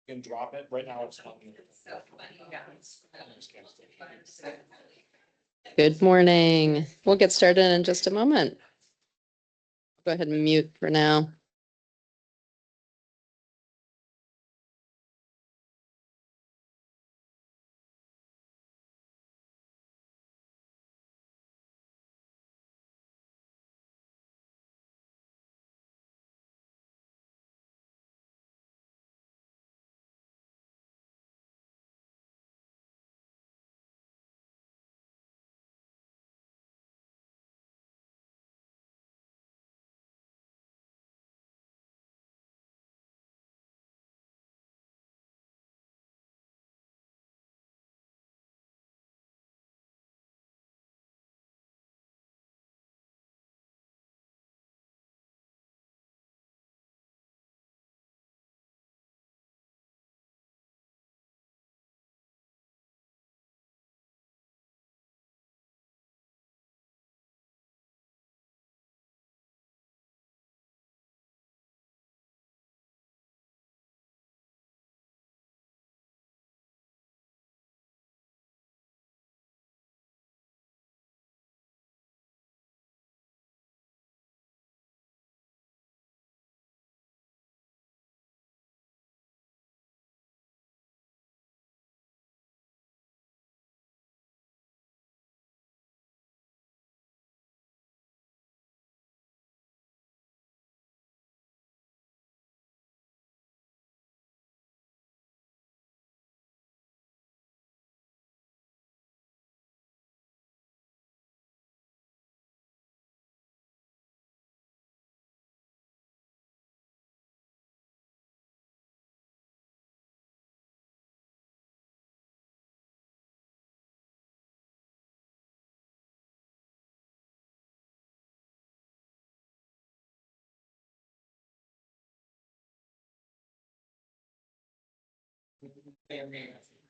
You can drop it. Right now it's on. Good morning. We'll get started in just a moment. Go ahead and mute for now.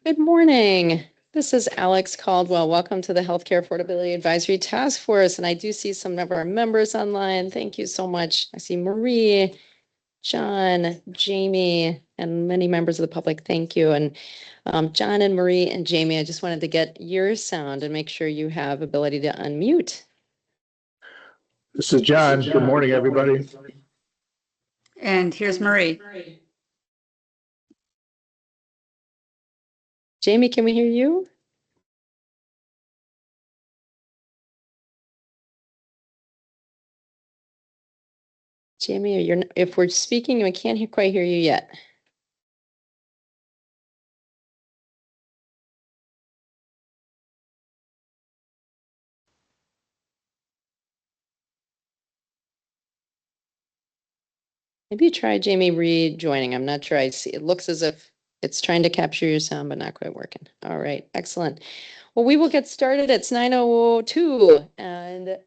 Good morning. This is Alex Caldwell. Welcome to the Healthcare Affordability Advisory Task Force. And I do see some of our members online. Thank you so much. I see Marie, John, Jamie, and many members of the public. Thank you. And John and Marie and Jamie, I just wanted to get your sound and make sure you have ability to unmute. This is John. Good morning, everybody. And here's Marie. Jamie, can we hear you? Jamie, if we're speaking, we can't quite hear you yet. Maybe try Jamie rejoining. I'm not sure. I see it looks as if it's trying to capture your sound, but not quite working. All right, excellent. Well, we will get started. It's 9:02, and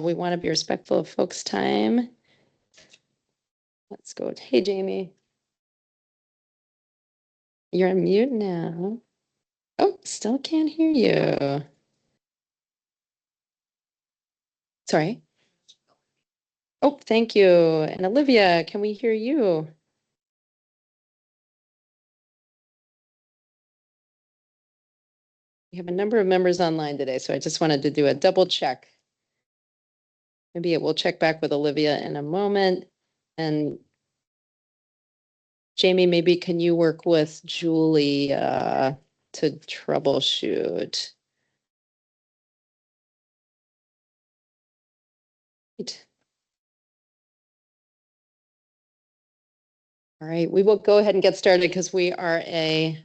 we want to be respectful of folks' time. Let's go. Hey, Jamie. You're on mute now. Oh, still can't hear you. Sorry. Oh, thank you. And Olivia, can we hear you? We have a number of members online today, so I just wanted to do a double check. Maybe we'll check back with Olivia in a moment. And Jamie, maybe can you work with Julie to troubleshoot? All right, we will go ahead and get started because we're a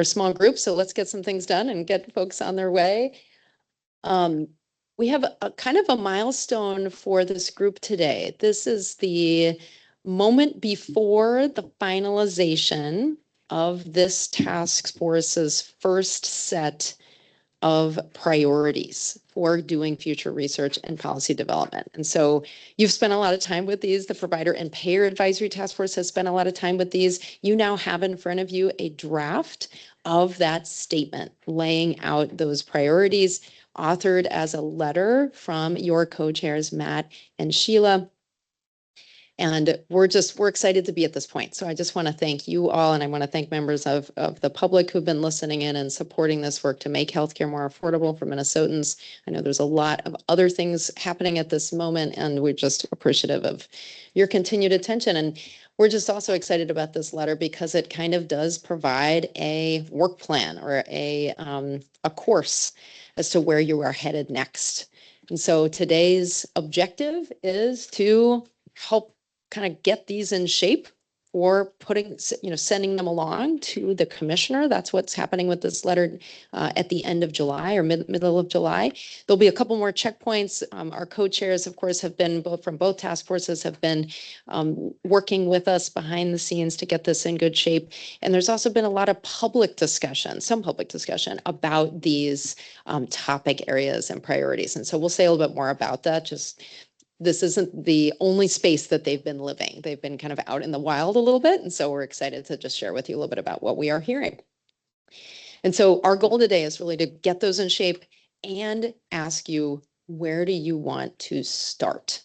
small group, so let's get some things done and get folks on their way. We have a kind of a milestone for this group today. This is the moment before the finalization of this task force's first set of priorities for doing future research and policy development. And so you've spent a lot of time with these. The Provider and Payer Advisory Task Force has spent a lot of time with these. You now have in front of you a draft of that statement laying out those priorities, authored as a letter from your co-chairs, Matt and Sheila. And we're excited to be at this point. So I just want to thank you all, and I want to thank members of the public who've been listening in and supporting this work to make healthcare more affordable for Minnesotans. I know there's a lot of other things happening at this moment, and we're just appreciative of your continued attention. And we're just also excited about this letter because it kind of does provide a work plan or a course as to where you are headed next. And so today's objective is to help kind of get these in shape or sending them along to the commissioner. That's what's happening with this letter at the end of July or middle of July. There'll be a couple more checkpoints. Our co-chairs, of course, have been from both task forces have been working with us behind the scenes to get this in good shape. And there's also been a lot of some public discussion about these topic areas and priorities. And so we'll say a little bit more about that. This isn't the only space that they've been living. They've been kind of out in the wild a little bit. And so we're excited to just share with you a little bit about what we are hearing. And so our goal today is really to get those in shape and ask you, where do you want to start?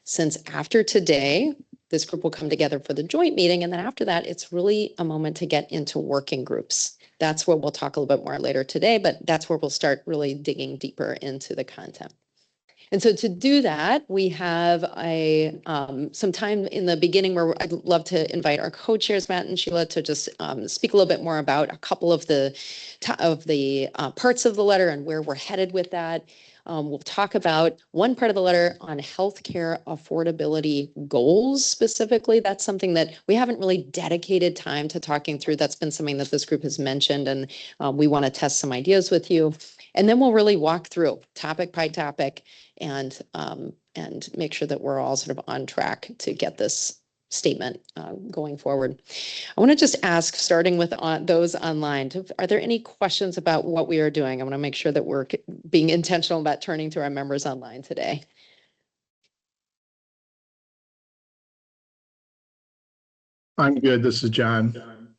Since after today, this group will come together for the joint meeting. And then after that, it's really a moment to get into working groups. That's where we'll talk a little bit more later today, but that's where we'll start really digging deeper into the content. And so to do that, we have some time in the beginning where I'd love to invite our co-chairs, Matt and Sheila, to just speak a little bit more about a couple of the parts of the letter and where we're headed with that. We'll talk about one part of the letter on healthcare affordability goals specifically. That's something that we haven't really dedicated time to talking through. That's been something that this group has mentioned, and we want to test some ideas with you. And then we'll really walk through topic by topic and make sure that we're all sort of on track to get this statement going forward. I want to just ask, starting with those online, are there any questions about what we are doing? I want to make sure that we're being intentional about turning to our members online today. I'm good. This is John.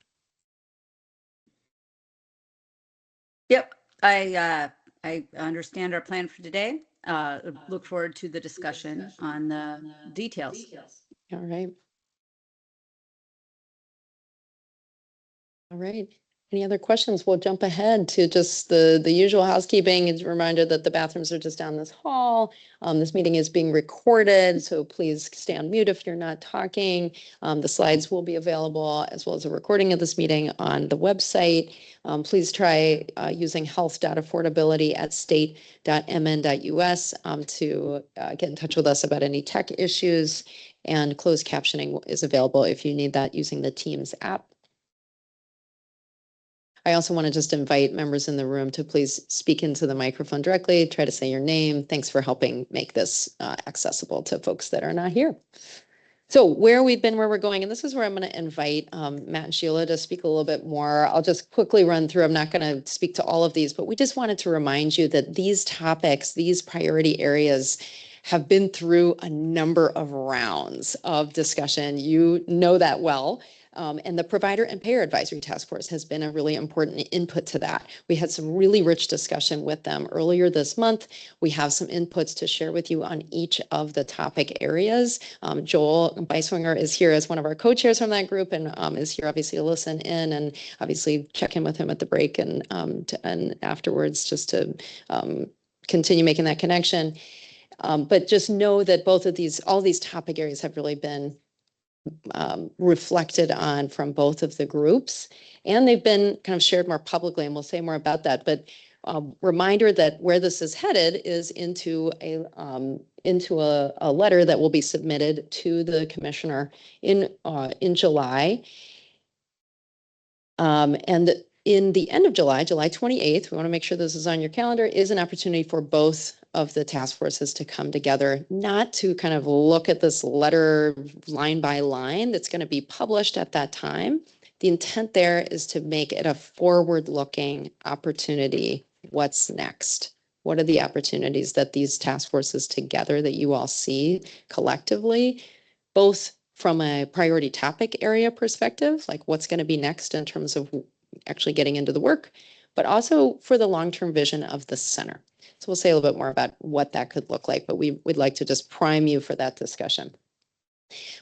Yep, I understand our plan for today. Look forward to the discussion on the details. All right. All right. Any other questions? We'll jump ahead to just the usual housekeeping. It's a reminder that the bathrooms are just down this hall. This meeting is being recorded, so please stay on mute if you're not talking. The slides will be available as well as a recording of this meeting on the website. Please try using health.affordability@state.mn.us to get in touch with us about any tech issues. And closed captioning is available if you need that using the Teams app. I also want to just invite members in the room to please speak into the microphone directly, try to say your name. Thanks for helping make this accessible to folks that are not here. So where we've been, where we're going, and this is where I'm going to invite Matt and Sheila to speak a little bit more. I'll just quickly run through. I'm not going to speak to all of these, but we just wanted to remind you that these topics, these priority areas, have been through a number of rounds of discussion. You know that well. And the Provider and Payer Advisory Task Force has been a really important input to that. We had some really rich discussion with them earlier this month. We have some inputs to share with you on each of the topic areas. Joel Beiswinger is here as one of our co-chairs from that group and is here obviously to listen in and obviously check in with him at the break and afterwards just to continue making that connection. But just know that all these topic areas have really been reflected on from both of the groups, and they've been kind of shared more publicly, and we'll say more about that. But reminder that where this is headed is into a letter that will be submitted to the commissioner in July. And in the end of July 28th, we want to make sure this is on your calendar, is an opportunity for both of the task forces to come together, not to kind of look at this letter line by line that's going to be published at that time. The intent there is to make it a forward-looking opportunity. What's next? What are the opportunities that these task forces together that you all see collectively, both from a priority topic area perspective, like what's going to be next in terms of actually getting into the work, but also for the long-term vision of the center. So we'll say a little bit more about what that could look like, but we would like to just prime you for that discussion.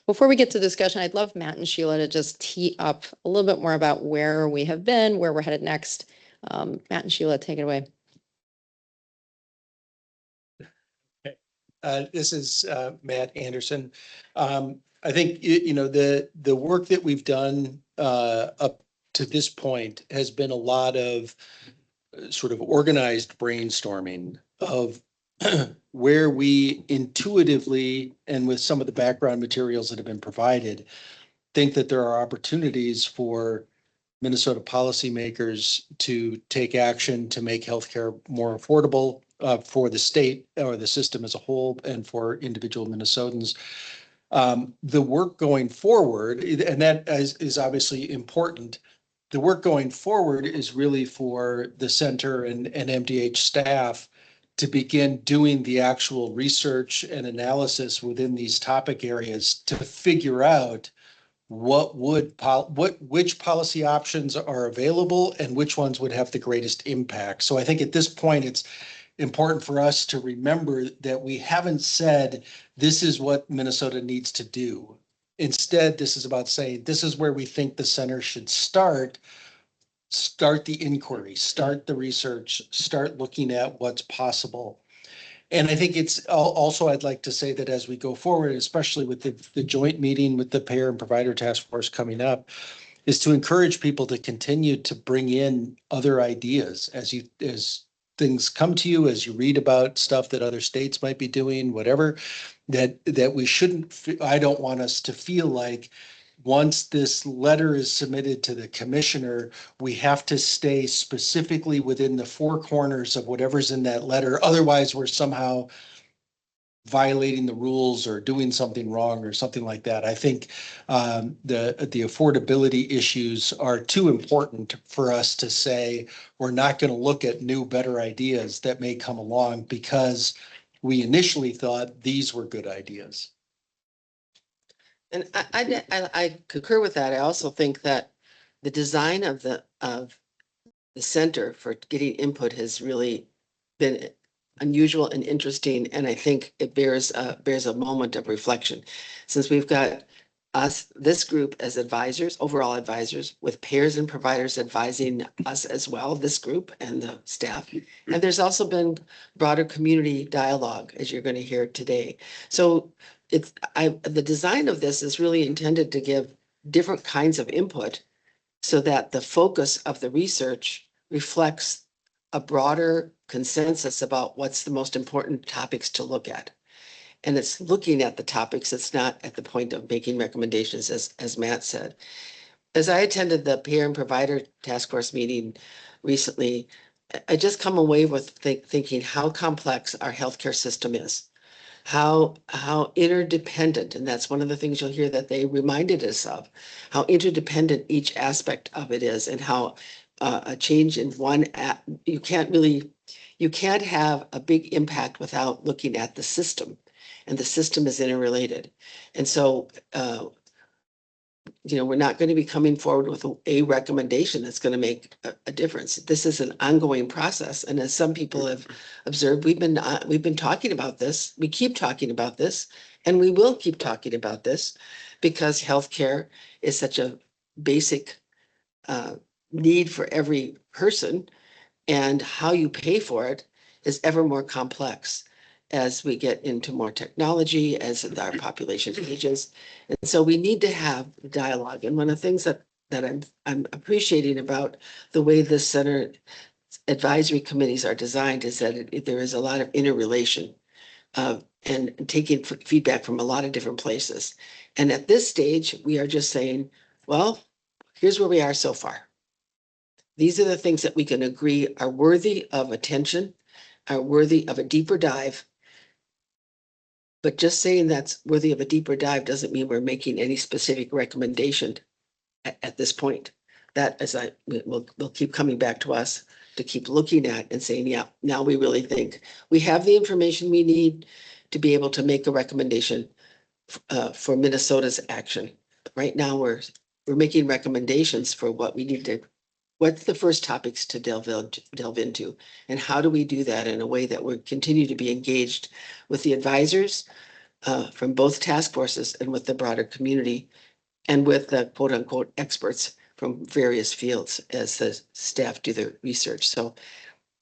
Before we get to discussion, I'd love Matt and Sheila to just tee up a little bit more about where we have been, where we're headed next. Matt and Sheila, take it away. This is Matt Anderson. I think, the work that we've done up to this point has been a lot of sort of organized brainstorming of where we intuitively, and with some of the background materials that have been provided, think that there are opportunities for Minnesota policymakers to take action to make healthcare more affordable for the state or the system as a whole and for individual Minnesotans. The work going forward, and that is obviously important, the work going forward is really for the center and MDH staff to begin doing the actual research and analysis within these topic areas to figure out which policy options are available and which ones would have the greatest impact. So I think at this point, it's important for us to remember that we haven't said this is what Minnesota needs to do. Instead, this is about saying this is where we think the center should start the inquiry, start the research, start looking at what's possible. And I think it's also, I'd like to say that as we go forward, especially with the joint meeting with the payer and provider task force coming up, is to encourage people to continue to bring in other ideas as things come to you, as you read about stuff that other states might be doing, whatever, that we shouldn't, I don't want us to feel like once this letter is submitted to the commissioner, we have to stay specifically within the four corners of whatever's in that letter. Otherwise, we're somehow violating the rules or doing something wrong or something like that. I think the affordability issues are too important for us to say we're not going to look at new, better ideas that may come along because we initially thought these were good ideas. And I concur with that. I also think that the design of the center for getting input has really been unusual and interesting, and I think it bears a moment of reflection, since we've got this group as advisors, overall advisors, with payers and providers advising us as well, this group and the staff. And there's also been broader community dialogue, as you're going to hear today. So the design of this is really intended to give different kinds of input so that the focus of the research reflects a broader consensus about what's the most important topics to look at. And it's looking at the topics. It's not at the point of making recommendations, as Matt said. As I attended the peer and provider task force meeting recently, I just come away with thinking how complex our healthcare system is, how interdependent, and that's one of the things you'll hear that they reminded us of, how interdependent each aspect of it is, and how a change in one you can't have a big impact without looking at the system, and the system is interrelated. And so we're not going to be coming forward with a recommendation that's going to make a difference. This is an ongoing process, and as some people have observed, we've been talking about this. We keep talking about this, and we will keep talking about this because healthcare is such a basic need for every person, and how you pay for it is ever more complex as we get into more technology, as our population ages. And so we need to have dialogue. And one of the things that I'm appreciating about the way this center advisory committees are designed is that there is a lot of interrelation and taking feedback from a lot of different places. And at this stage, we are just saying, well, here's where we are so far. These are the things that we can agree are worthy of attention, are worthy of a deeper dive. But just saying that's worthy of a deeper dive doesn't mean we're making any specific recommendation at this point. That, we'll keep coming back to us to keep looking at and saying, yeah, now we really think we have the information we need to be able to make a recommendation for Minnesota's action. Right now, we're making recommendations for what we need to. What's the first topics to delve into, and how do we do that in a way that we continue to be engaged with the advisors, from both task forces and with the broader community and with the quote unquote experts from various fields as the staff do their research. So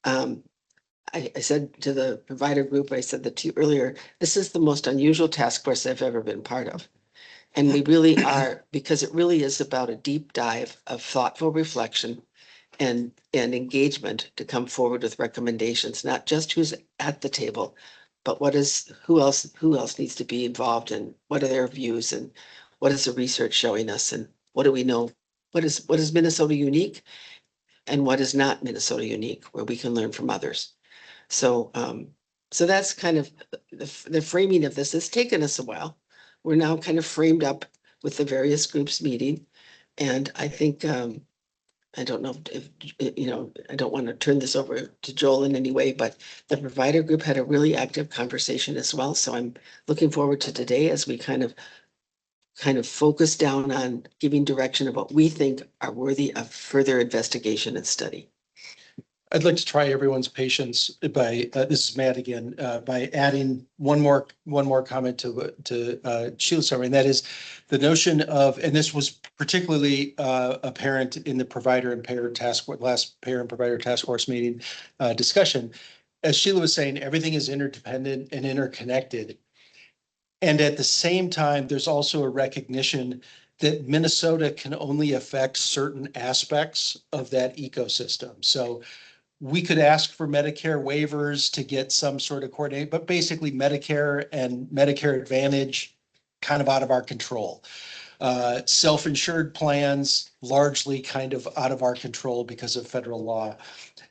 I said to the provider group, I said that to you earlier, this is the most unusual task force I've ever been part of. And we really are, because it really is about a deep dive of thoughtful reflection and engagement to come forward with recommendations, not just who's at the table, but who else needs to be involved, and what are their views, and what is the research showing us, and what do we know? What is Minnesota unique, and what is not Minnesota unique, where we can learn from others. So so that's kind of the framing of this. It's taken us a while. We're now kind of framed up with the various groups meeting. And I think I don't know if, I don't want to turn this over to Joel in any way, but the provider group had a really active conversation as well. So I'm looking forward to today as we kind of focus down on giving direction of what we think are worthy of further investigation and study. I'd like to try everyone's patience by, this is Matt again, by adding one more comment to Sheila's summary, and that is the notion of, and this was particularly apparent in the last payer and provider task force meeting discussion. As Sheila was saying, everything is interdependent and interconnected. And at the same time, there's also a recognition that Minnesota can only affect certain aspects of that ecosystem. So we could ask for Medicare waivers to get some sort of coordinate, but basically Medicare and Medicare Advantage kind of out of our control. Self-insured plans largely kind of out of our control because of federal law.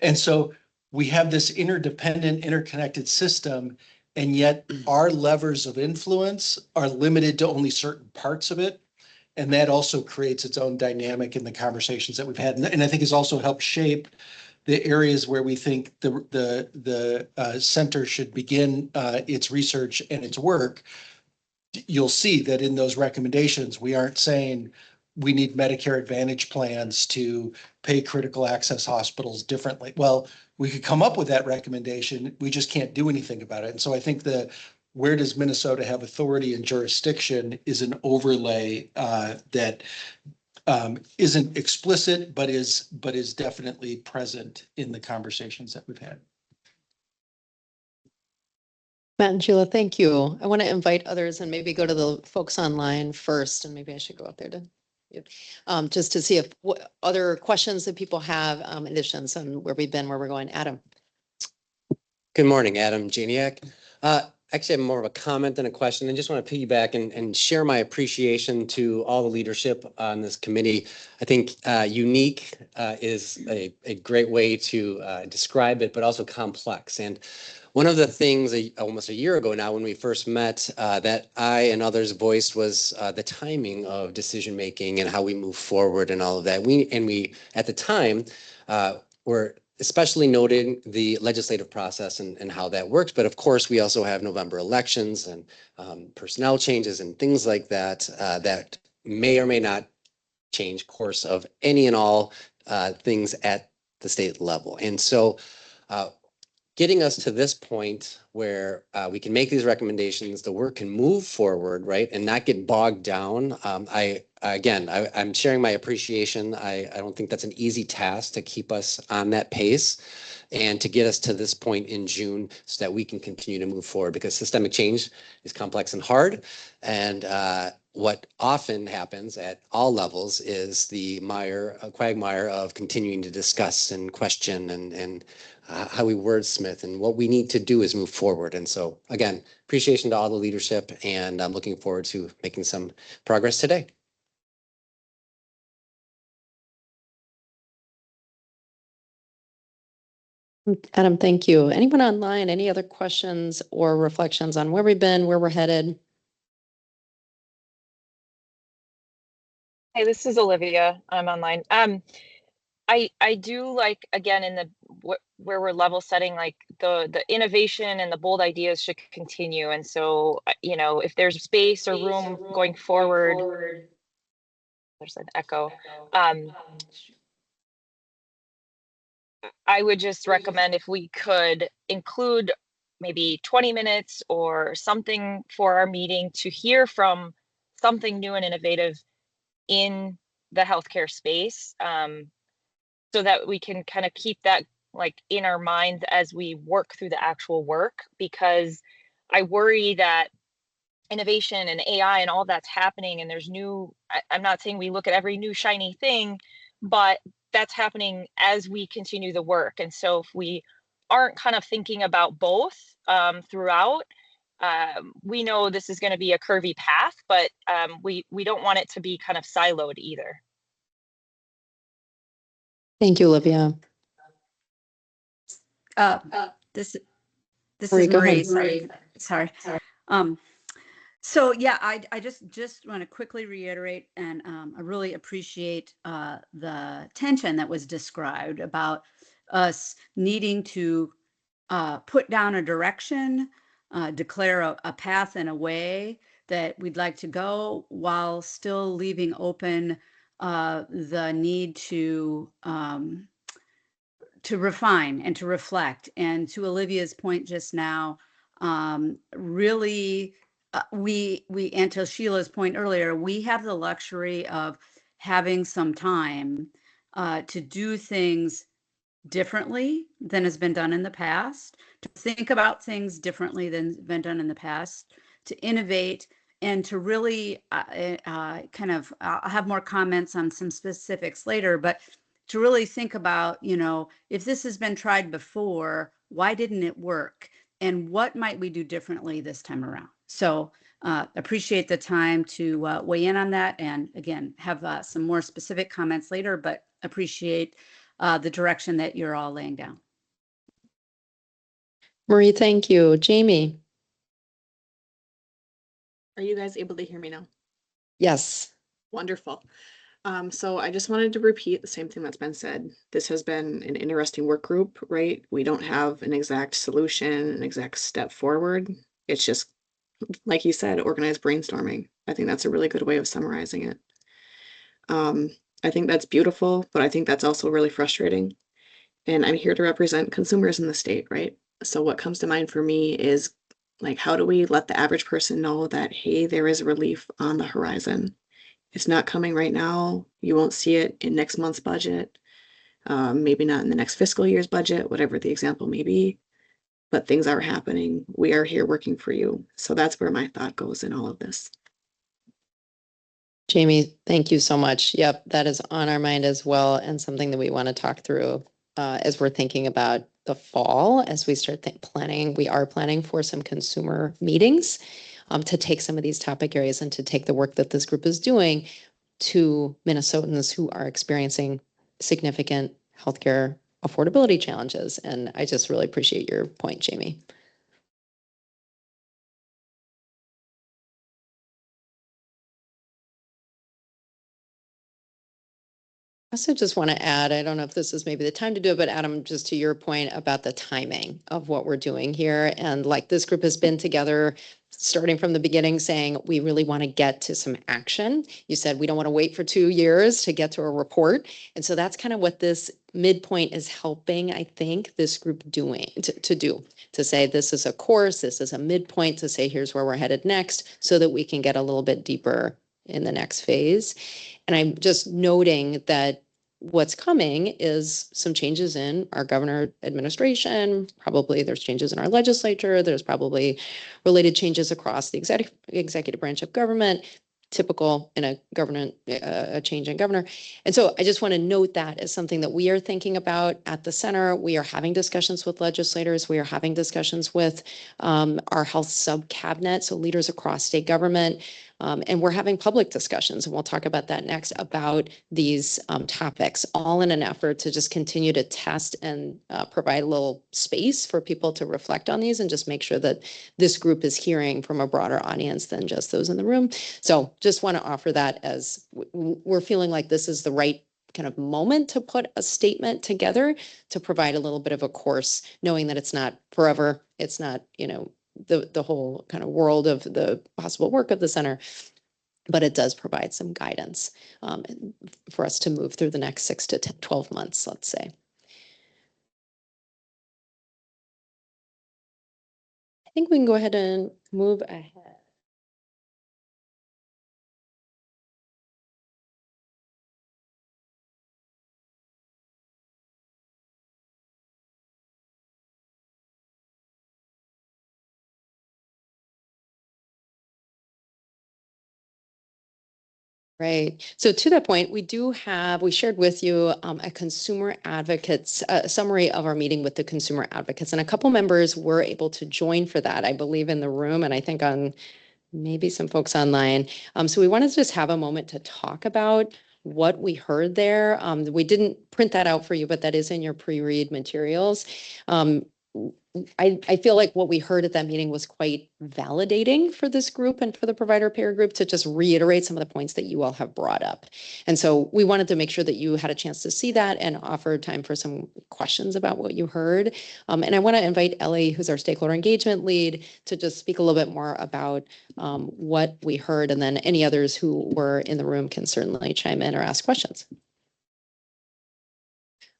And so we have this interdependent, interconnected system, and yet our levers of influence are limited to only certain parts of it. And that also creates its own dynamic in the conversations that we've had. And I think has also helped shape the areas where we think the center should begin its research and its work. You'll see that in those recommendations, we aren't saying we need Medicare Advantage plans to pay critical access hospitals differently. Well, we could come up with that recommendation. We just can't do anything about it. And so I think where does Minnesota have authority and jurisdiction is an overlay that isn't explicit, but is definitely present in the conversations that we've had. Matt and Sheila, thank you. I want to invite others and maybe go to the folks online first, and maybe I should go out there to just to see if what other questions that people have, additions on where we've been, where we're going. Adam. Good morning, Adam Janiak. Actually, I'm more of a comment than a question, and just want to piggyback and share my appreciation to all the leadership on this committee. I think unique is a great way to describe it, but also complex. And one of the things almost a year ago now when we first met that I and others voiced was the timing of decision making and how we move forward and all of that. We at the time were especially noting the legislative process and how that works. But of course, we also have November elections and personnel changes and things like that that may or may not change course of any and all things at the state level. And so getting us to this point where we can make these recommendations, the work can move forward, right, and not get bogged down. I'm sharing my appreciation. I don't think that's an easy task to keep us on that pace and to get us to this point in June so that we can continue to move forward, because systemic change is complex and hard. And what often happens at all levels is the quagmire of continuing to discuss and question and how we wordsmith, and what we need to do is move forward. And so again, appreciation to all the leadership, and I'm looking forward to making some progress today. Adam, thank you. Anyone online, any other questions or reflections on where we've been, where we're headed? Hey, this is Olivia. I'm online. I do like, again, in the where we're level setting, like the innovation and the bold ideas should continue. And so, if there's space or room going forward, there's an echo. I would just recommend if we could include maybe 20 minutes or something for our meeting to hear from something new and innovative in the healthcare space, so that we can kind of keep that like in our minds as we work through the actual work, because I worry that innovation and AI and all that's happening, and there's new, I'm not saying we look at every new shiny thing, but that's happening as we continue the work. And so if we aren't kind of thinking about both throughout, we know this is going to be a curvy path, but we don't want it to be kind of siloed either. Thank you, Olivia. This Marie, is go Marie. ahead. Sorry. So yeah, I just want to quickly reiterate, and I really appreciate the tension that was described about us needing to put down a direction, declare a path and a way that we'd like to go, while still leaving open the need to refine and to reflect. And to Olivia's point just now, really, and to Sheila's point earlier, we have the luxury of having some time to do things differently than has been done in the past, to think about things differently than has been done in the past, to innovate, and to really kind of, I'll have more comments on some specifics later, but to really think about, if this has been tried before, why didn't it work? And what might we do differently this time around? So appreciate the time to weigh in on that. And again, have some more specific comments later, but appreciate the direction that you're all laying down. Marie, thank you. Jamie? Are you guys able to hear me now? Yes. Wonderful. So I just wanted to repeat the same thing that's been said. This has been an interesting work group, right? We don't have an exact solution, an exact step forward. It's just, like you said, organized brainstorming. I think that's a really good way of summarizing it. I think that's beautiful, but I think that's also really frustrating. And I'm here to represent consumers in the state, right? So what comes to mind for me is, like, how do we let the average person know that, hey, there is relief on the horizon? It's not coming right now. You won't see it in next month's budget, maybe not in the next fiscal year's budget, whatever the example may be, but things are happening. We are here working for you. So that's where my thought goes in all of this. Jamie, thank you so much. Yep, that is on our mind as well, and something that we want to talk through as we're thinking about the fall, as we start planning. We are planning for some consumer meetings to take some of these topic areas and to take the work that this group is doing to Minnesotans who are experiencing significant healthcare affordability challenges. And I just really appreciate your point, Jamie. I also just want to add, I don't know if this is maybe the time to do it, but Adam, just to your point about the timing of what we're doing here. And like, this group has been together starting from the beginning, saying we really want to get to some action. You said we don't want to wait for 2 years to get to a report. And so that's kind of what this midpoint is helping, I think, this group doing to say this is a course, this is a midpoint, to say here's where we're headed next, so that we can get a little bit deeper in the next phase. And I'm just noting that what's coming is some changes in our governor administration. Probably there's changes in our legislature. There's probably related changes across the executive branch of government, typical in a government, a change in governor. And so I just want to note that as something that we are thinking about at the center. We are having discussions with legislators. We are having discussions with our health sub cabinet, so leaders across state government. And we're having public discussions, and we'll talk about that next, about these topics, all in an effort to just continue to test and provide a little space for people to reflect on these, and just make sure that this group is hearing from a broader audience than just those in the room. So just want to offer that, as we're feeling like this is the right kind of moment to put a statement together to provide a little bit of a course, knowing that it's not forever. It's not, the whole kind of world of the possible work of the center, but it does provide some guidance for us to move through the next 6 to 12 months, let's say. think we can go ahead and move ahead. Right. So to that point, we shared with you a consumer advocates, a summary of our meeting with the consumer advocates, and a couple members were able to join for that, I believe, in the room, and I think on maybe some folks online. So we wanted to just have a moment to talk about what we heard there. We didn't print that out for you, but that is in your pre-read materials. I feel like what we heard at that meeting was quite validating for this group and for the provider payer group to just reiterate some of the points that you all have brought up. And so we wanted to make sure that you had a chance to see that and offer time for some questions about what you heard. And I want to invite Ellie, who's our stakeholder engagement lead, to just speak a little bit more about what we heard. And then any others who were in the room can certainly chime in or ask questions.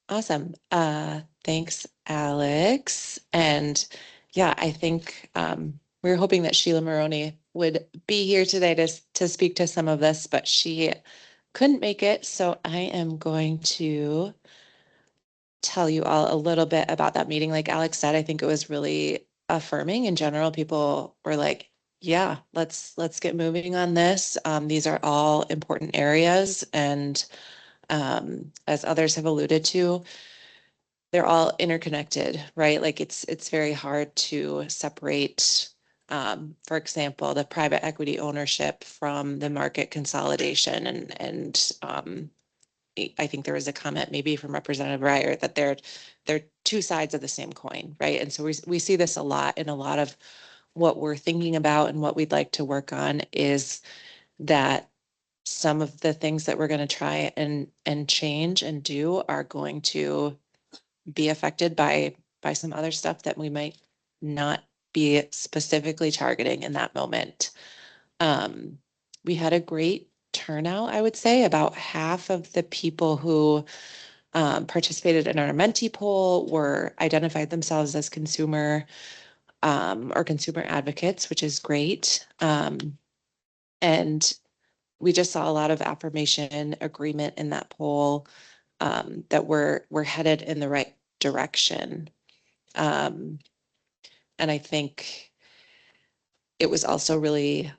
Awesome. Thanks, Alex. And yeah, I think we were hoping that Sheila Maroney would be here today to speak to some of this, but she couldn't make it. So I am going to tell you all a little bit about that meeting. Like Alex said, I think it was really affirming in general. People were like, yeah, let's get moving on this. These are all important areas. And as others have alluded to, they're all interconnected, right? Like it's very hard to separate, for example, the private equity ownership from the market consolidation. And I think there was a comment maybe from Representative Ryer that they're two sides of the same coin, right? And so we see this a lot in a lot of what we're thinking about, and what we'd like to work on is that some of the things that we're going to try and change and do are going to be affected by some other stuff that we might not be specifically targeting in that moment. We had a great turnout, I would say. About half of the people who participated in our Menti poll were identified themselves as consumer or consumer advocates, which is great. And we just saw a lot of affirmation, agreement in that poll, that we're headed in the right direction. And I think it was also really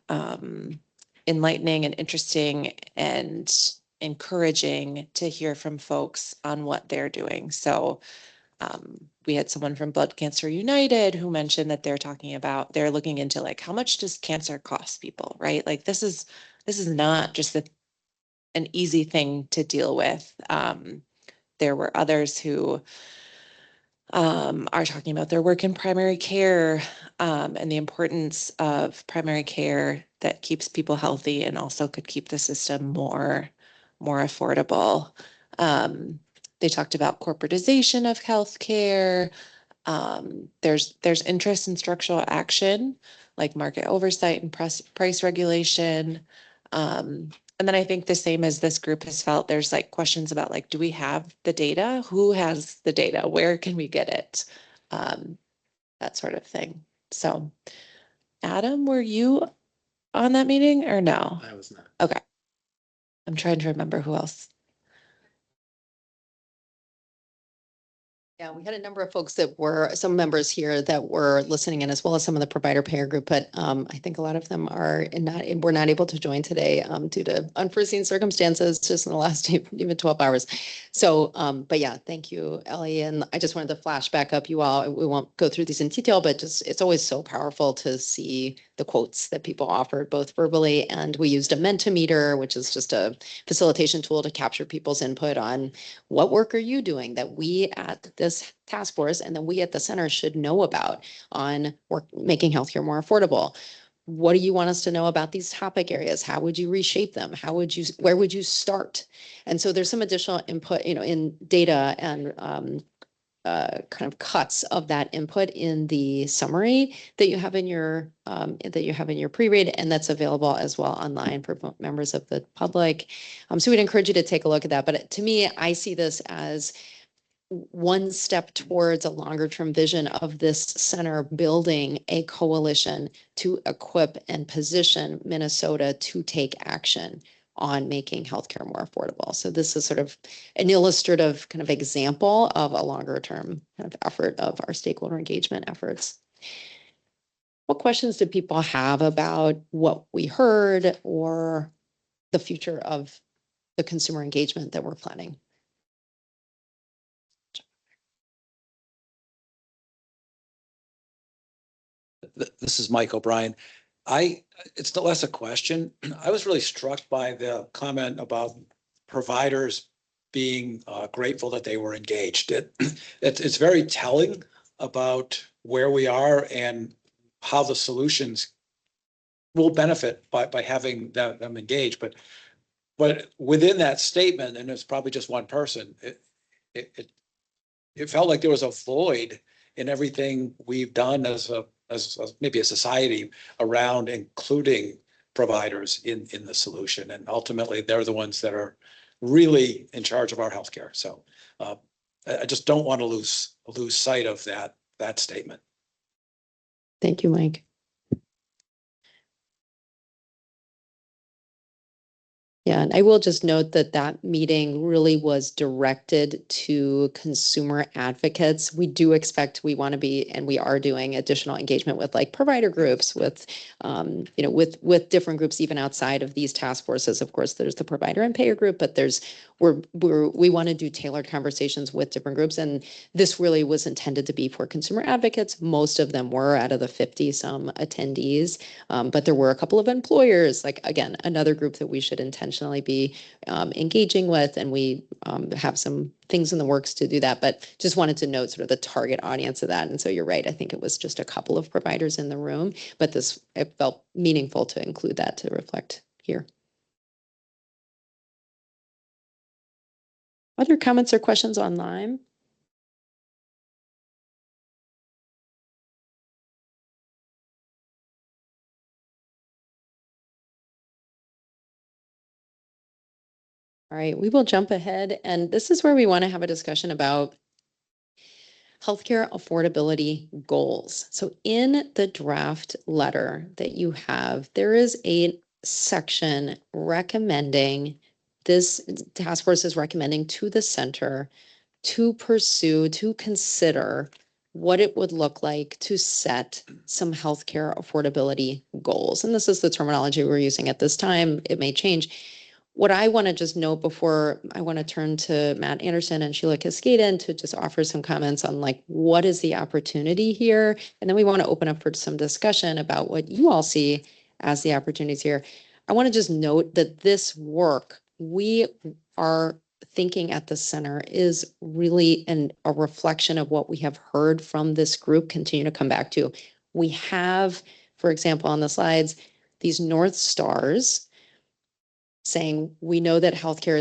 enlightening and interesting and encouraging to hear from folks on what they're doing. So we had someone from Blood Cancer United who mentioned that they're looking into like, how much does cancer cost people, right? Like this is not just an easy thing to deal with. There were others who are talking about their work in primary care, and the importance of primary care that keeps people healthy and also could keep the system more affordable. They talked about corporatization of healthcare. There's interest in structural action like market oversight and price regulation. And then I think the same as this group has felt, there's like questions about like, do we have the data? Who has the data? Where can we get it? That sort of thing. So Adam, were you on that meeting or no? I was not. Okay. I'm trying to remember who else. Yeah, we had a number of folks that were, some members here that were listening in, as well as some of the provider payer group, but I think a lot of them were not able to join today due to unforeseen circumstances just in the last even 12 hours. So, but yeah, thank you, Ellie. And I just wanted to flash back up you all. We won't go through these in detail, but just it's always so powerful to see the quotes that people offered, both verbally, and we used a Mentimeter, which is just a facilitation tool to capture people's input on what work are you doing that we at this task force and then we at the center should know about on making healthcare more affordable. What do you want us to know about these topic areas? How would you reshape them? Where would you start? And so there's some additional input, in data and kind of cuts of that input in the summary that you have in your pre-read, and that's available as well online for members of the public. So we'd encourage you to take a look at that. But to me, I see this as one step towards a longer term vision of this center building a coalition to equip and position Minnesota to take action on making healthcare more affordable. So this is sort of an illustrative kind of example of a longer term kind of effort of our stakeholder engagement efforts. What questions do people have about what we heard or the future of the consumer engagement that we're planning? This is Mike O'Brien. It's no less a question. I was really struck by the comment about providers being grateful that they were engaged. It's very telling about where we are and how the solutions will benefit by having them engaged. But within that statement, and it's probably just one person, it felt like there was a void in everything we've done as maybe a society around including providers in the solution. And ultimately, they're the ones that are really in charge of our healthcare. So I just don't want to lose sight of that statement. Thank you, Mike. Yeah, and I will just note that that meeting really was directed to consumer advocates. We do expect we want to be, and we are doing additional engagement with like provider groups, with, with different groups, even outside of these task forces. Of course, there's the provider and payer group, but we want to do tailored conversations with different groups. And this really was intended to be for consumer advocates. Most of them were out of the 50-some attendees, but there were a couple of employers, like, again, another group that we should intentionally be engaging with, and we have some things in the works to do that, but just wanted to note sort of the target audience of that. And so you're right, I think it was just a couple of providers in the room, but it felt meaningful to include that to reflect here. Other comments or questions online? All right, we will jump ahead, and this is where we want to have a discussion about healthcare affordability goals. So in the draft letter that you have, there is a section recommending, this task force is recommending to the center to consider what it would look like to set some healthcare affordability goals. And this is the terminology we're using at this time. It may change. What I want to just note before I want to turn to Matt Anderson and Sheila Cascaden to just offer some comments on like, what is the opportunity here? And then we want to open up for some discussion about what you all see as the opportunities here. I want to just note that this work we are thinking at the center is really a reflection of what we have heard from this group continue to come back to. We have, for example, on the slides, these North Stars saying we know that healthcare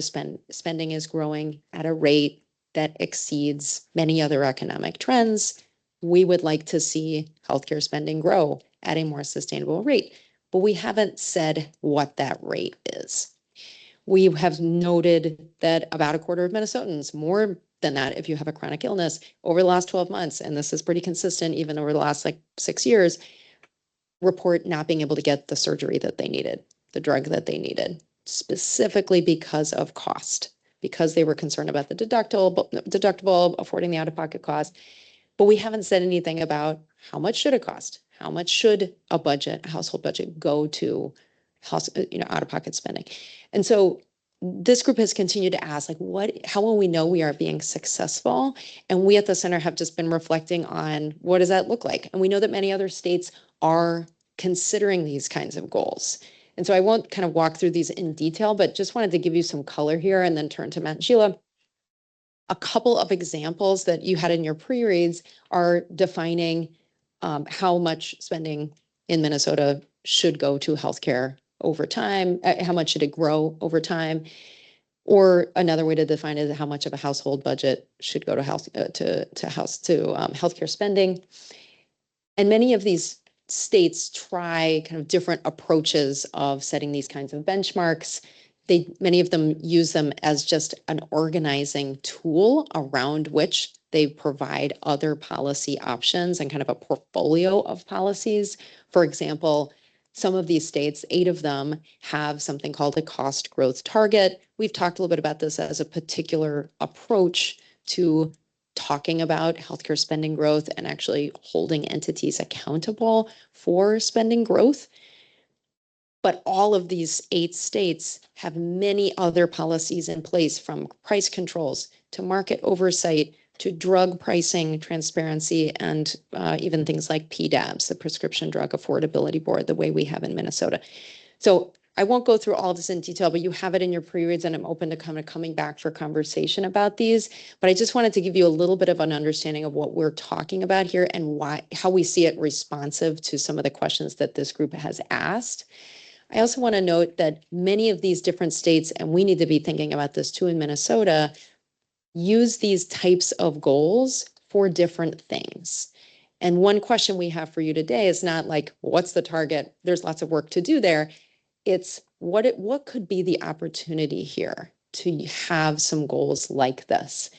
spending is growing at a rate that exceeds many other economic trends. We would like to see healthcare spending grow at a more sustainable rate, but we haven't said what that rate is. We have noted that about a quarter of Minnesotans, more than that if you have a chronic illness, over the last 12 months, and this is pretty consistent even over the last 6 years, report not being able to get the surgery that they needed, the drug that they needed, specifically because of cost, because they were concerned about the deductible affording the out-of-pocket cost. But we haven't said anything about how much should it cost? How much should a household budget go to out-of-pocket spending? And so this group has continued to ask, how will we know we are being successful? And we at the center have just been reflecting on what does that look like? And we know that many other states are considering these kinds of goals. And so I won't kind of walk through these in detail, but just wanted to give you some color here and then turn to Matt and Sheila. A couple of examples that you had in your pre-reads are defining how much spending in Minnesota should go to healthcare over time, how much should it grow over time, or another way to define it is how much of a household budget should go to healthcare spending. And many of these states try kind of different approaches of setting these kinds of benchmarks. many of them use them as just an organizing tool around which they provide other policy options and kind of a portfolio of policies. For example, some of these states, 8 of them, have something called a cost growth target. We've talked a little bit about this as a particular approach to talking about healthcare spending growth and actually holding entities accountable for spending growth. But all of these 8 states have many other policies in place, from price controls to market oversight to drug pricing transparency, and even things like PDABs, the Prescription Drug Affordability Board, the way we have in Minnesota. So I won't go through all this in detail, but you have it in your pre-reads, and I'm open to coming back for conversation about these. But I just wanted to give you a little bit of an understanding of what we're talking about here and how we see it responsive to some of the questions that this group has asked. I also want to note that many of these different states, and we need to be thinking about this too in Minnesota, use these types of goals for different things. And one question we have for you today is not like, what's the target? There's lots of work to do there. It's what could be the opportunity here to have some goals like this?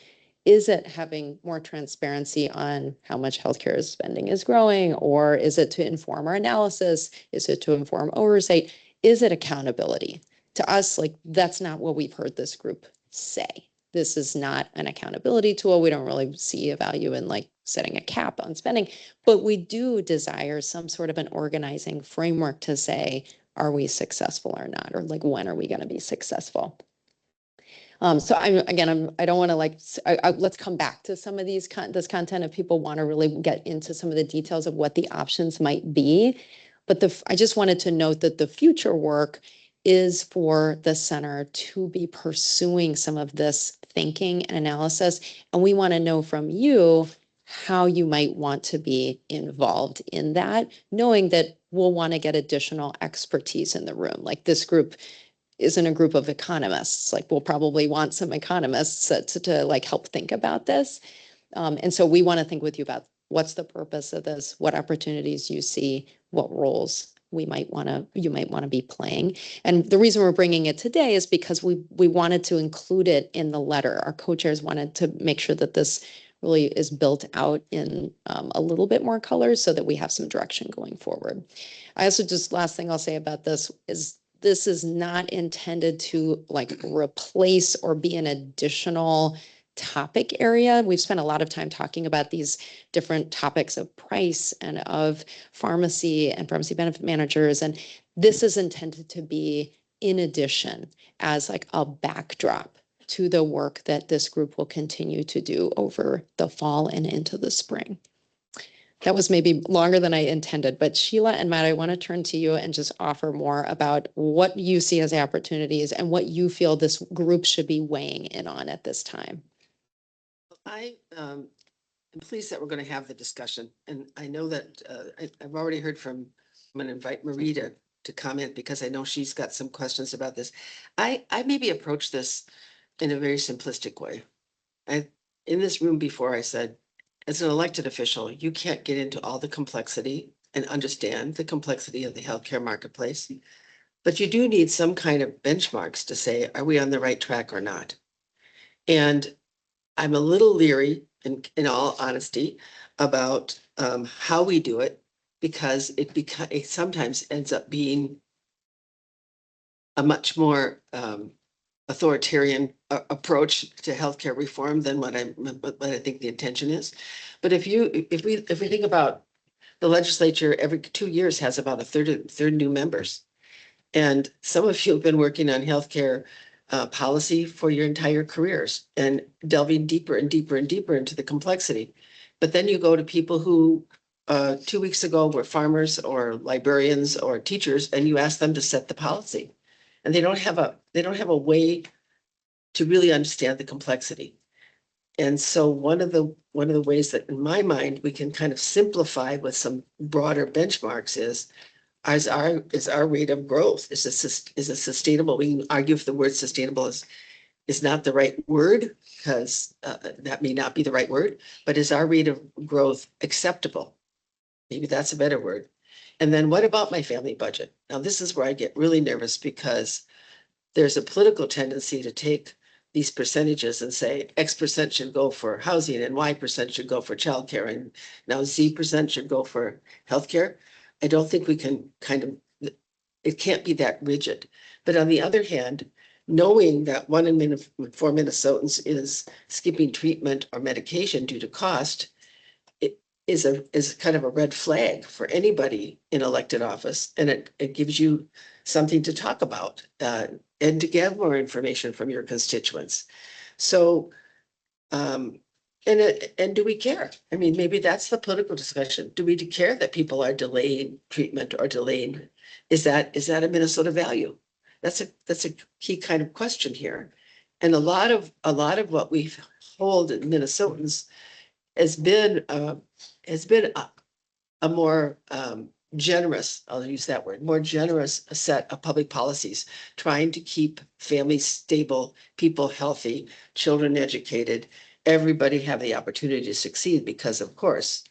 Is it having more transparency on how much healthcare spending is growing? Or is it to inform our analysis? Is it to inform oversight? Is it accountability? To us, like, that's not what we've heard this group say. This is not an accountability tool. We don't really see a value in like setting a cap on spending, but we do desire some sort of an organizing framework to say, are we successful or not? Or like, when are we going to be successful? So I don't want to like, let's come back to some of this content if people want to really get into some of the details of what the options might be. But I just wanted to note that the future work is for the center to be pursuing some of this thinking and analysis. And we want to know from you how you might want to be involved in that, knowing that we'll want to get additional expertise in the room. Like, this group isn't a group of economists. Like, we'll probably want some economists to like help think about this. And so we want to think with you about what's the purpose of this, what opportunities you see, what roles you might want to be playing. And the reason we're bringing it today is because we wanted to include it in the letter. Our co-chairs wanted to make sure that this really is built out in a little bit more color so that we have some direction going forward. I also, just last thing I'll say about this is not intended to like replace or be an additional topic area. We've spent a lot of time talking about these different topics of price and of pharmacy and pharmacy benefit managers. And this is intended to be in addition, as like a backdrop to the work that this group will continue to do over the fall and into the spring. That was maybe longer than I intended, but Sheila and Matt, I want to turn to you and just offer more about what you see as opportunities and what you feel this group should be weighing in on at this time. I am pleased that we're going to have the discussion. And I know that I've already heard from, I'm going to invite Marie to comment because I know she's got some questions about this. I maybe approach this in a very simplistic way. In this room before, I said, as an elected official, you can't get into all the complexity and understand the complexity of the healthcare marketplace, but you do need some kind of benchmarks to say, are we on the right track or not? And I'm a little leery, in all honesty, about how we do it, because it sometimes ends up being a much more authoritarian approach to healthcare reform than what I think the intention is. But if we think about the legislature, every 2 years has about a third new members, and some of you have been working on healthcare policy for your entire careers and delving deeper and deeper and deeper into the complexity. But then you go to people who 2 weeks ago were farmers or librarians or teachers, and you ask them to set the policy, and they don't have a way to really understand the complexity. And so one of the ways that, in my mind, we can kind of simplify with some broader benchmarks is our rate of growth is a sustainable. We can argue if the word sustainable is not the right word, because that may not be the right word, but is our rate of growth acceptable? Maybe that's a better word. And then what about my family budget? Now, this is where I get really nervous, because there's a political tendency to take these percentages and say X% should go for housing and Y% should go for childcare and now Z% should go for healthcare. I don't think we can it can't be that rigid. But on the other hand, knowing that 1 in 4 Minnesotans is skipping treatment or medication due to cost, it is kind of a red flag for anybody in elected office. And it gives you something to talk about and to get more information from your constituents. So, and do we care? I mean, maybe that's the political discussion. Do we care that people are delaying treatment or delaying? Is that a Minnesota value? That's a key kind of question here. And a lot of what we hold in Minnesotans has been a more generous, I'll use that word, more generous set of public policies, trying to keep families stable, people healthy, children educated, everybody have the opportunity to succeed because, of course,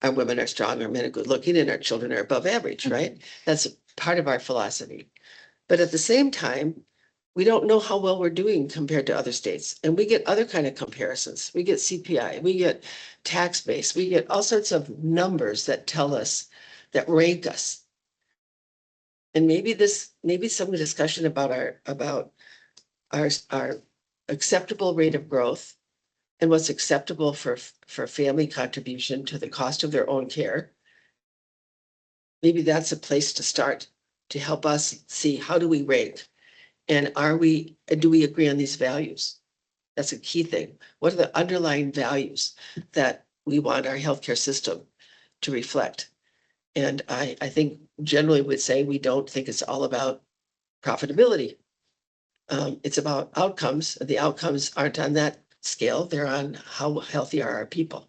our women are strong, our men are good looking, and our children are above average, right? That's part of our philosophy. But at the same time, we don't know how well we're doing compared to other states. And we get other kind of comparisons. We get CPI, we get tax base, we get all sorts of numbers that tell us, that rank us. And maybe some discussion about our acceptable rate of growth and what's acceptable for family contribution to the cost of their own care. Maybe that's a place to start to help us see how do we rank. And do we agree on these values? That's a key thing. What are the underlying values that we want our healthcare system to reflect? And I think generally would say we don't think it's all about profitability. It's about outcomes. The outcomes aren't on that scale. They're on how healthy are our people.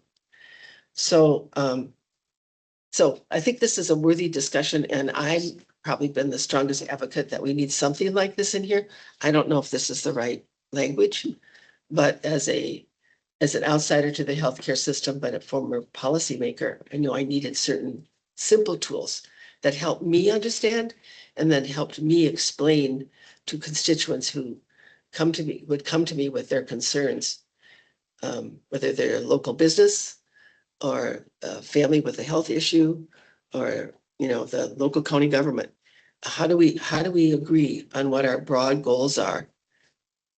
So I think this is a worthy discussion, and I've probably been the strongest advocate that we need something like this in here. I don't know if this is the right language, but as an outsider to the healthcare system, but a former policymaker, I know I needed certain simple tools that helped me understand and then helped me explain to constituents who would come to me with their concerns, whether they're a local business or a family with a health issue, or the local county government. How do we agree on what our broad goals are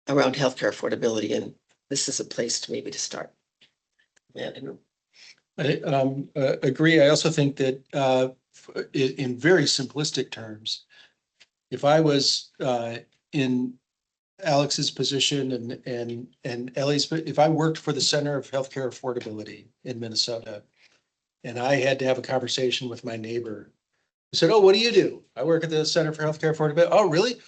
around healthcare affordability? And this is a place to start. Yeah, I agree. I also think that in very simplistic terms, if I was in Alex's position and Ellie's, if I worked for the Center of Healthcare Affordability in Minnesota, and I had to have a conversation with my neighbor who said, "Oh, what do you do?" "I work at the Center for Healthcare Affordability." "Oh, really?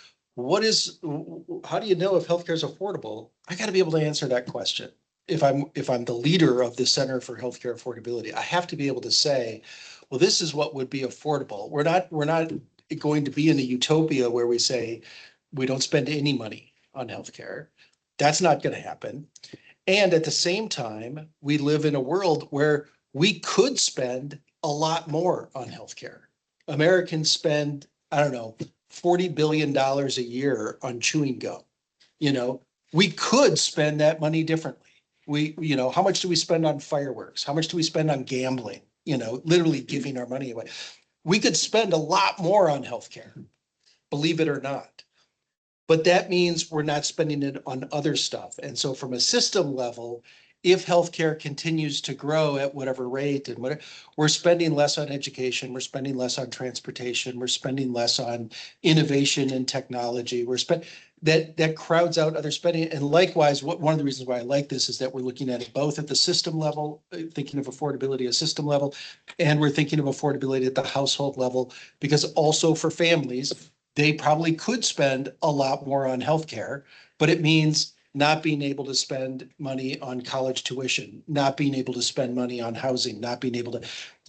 How do you know if healthcare is affordable?" I got to be able to answer that question. If I'm the leader of the Center for Healthcare Affordability, I have to be able to say, well, this is what would be affordable. We're not going to be in a utopia where we say we don't spend any money on healthcare. That's not going to happen. And at the same time, we live in a world where we could spend a lot more on healthcare. Americans spend, I don't know, $40 billion a year on chewing gum. We could spend that money differently. How much do we spend on fireworks? How much do we spend on gambling? Literally giving our money away. We could spend a lot more on healthcare, believe it or not. But that means we're not spending it on other stuff. And so from a system level, if healthcare continues to grow at whatever rate and whatever, we're spending less on education, we're spending less on transportation, we're spending less on innovation and technology. That crowds out other spending. And likewise, one of the reasons why I like this is that we're looking at it both at the system level, thinking of affordability at system level, and we're thinking of affordability at the household level, because also for families, they probably could spend a lot more on healthcare, but it means not being able to spend money on college tuition, not being able to spend money on housing, not being able to.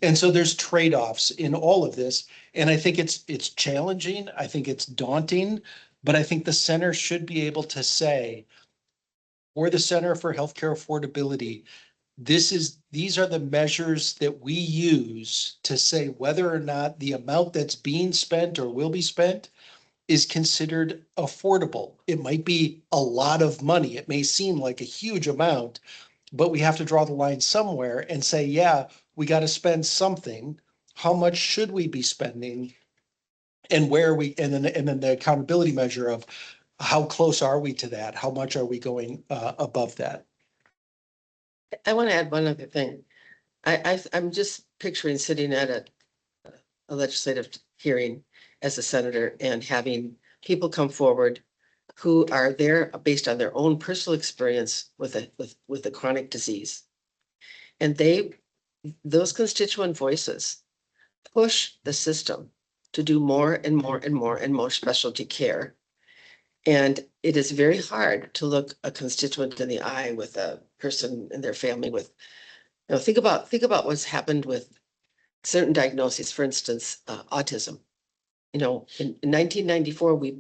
And so there's trade-offs in all of this. And I think it's challenging. I think it's daunting, but I think the center should be able to say, for the Center for Healthcare Affordability, these are the measures that we use to say whether or not the amount that's being spent or will be spent is considered affordable. It might be a lot of money. It may seem like a huge amount, but we have to draw the line somewhere and say, yeah, we got to spend something. How much should we be spending? And where are we, and then the accountability measure of how close are we to that? How much are we going above that? I want to add one other thing. I'm just picturing sitting at a legislative hearing as a senator and having people come forward who are there based on their own personal experience with a chronic disease. And those constituent voices push the system to do more and more and more and more specialty care. And it is very hard to look a constituent in the eye with a person in their family with, think about what's happened with certain diagnoses, for instance, autism. In 1994, we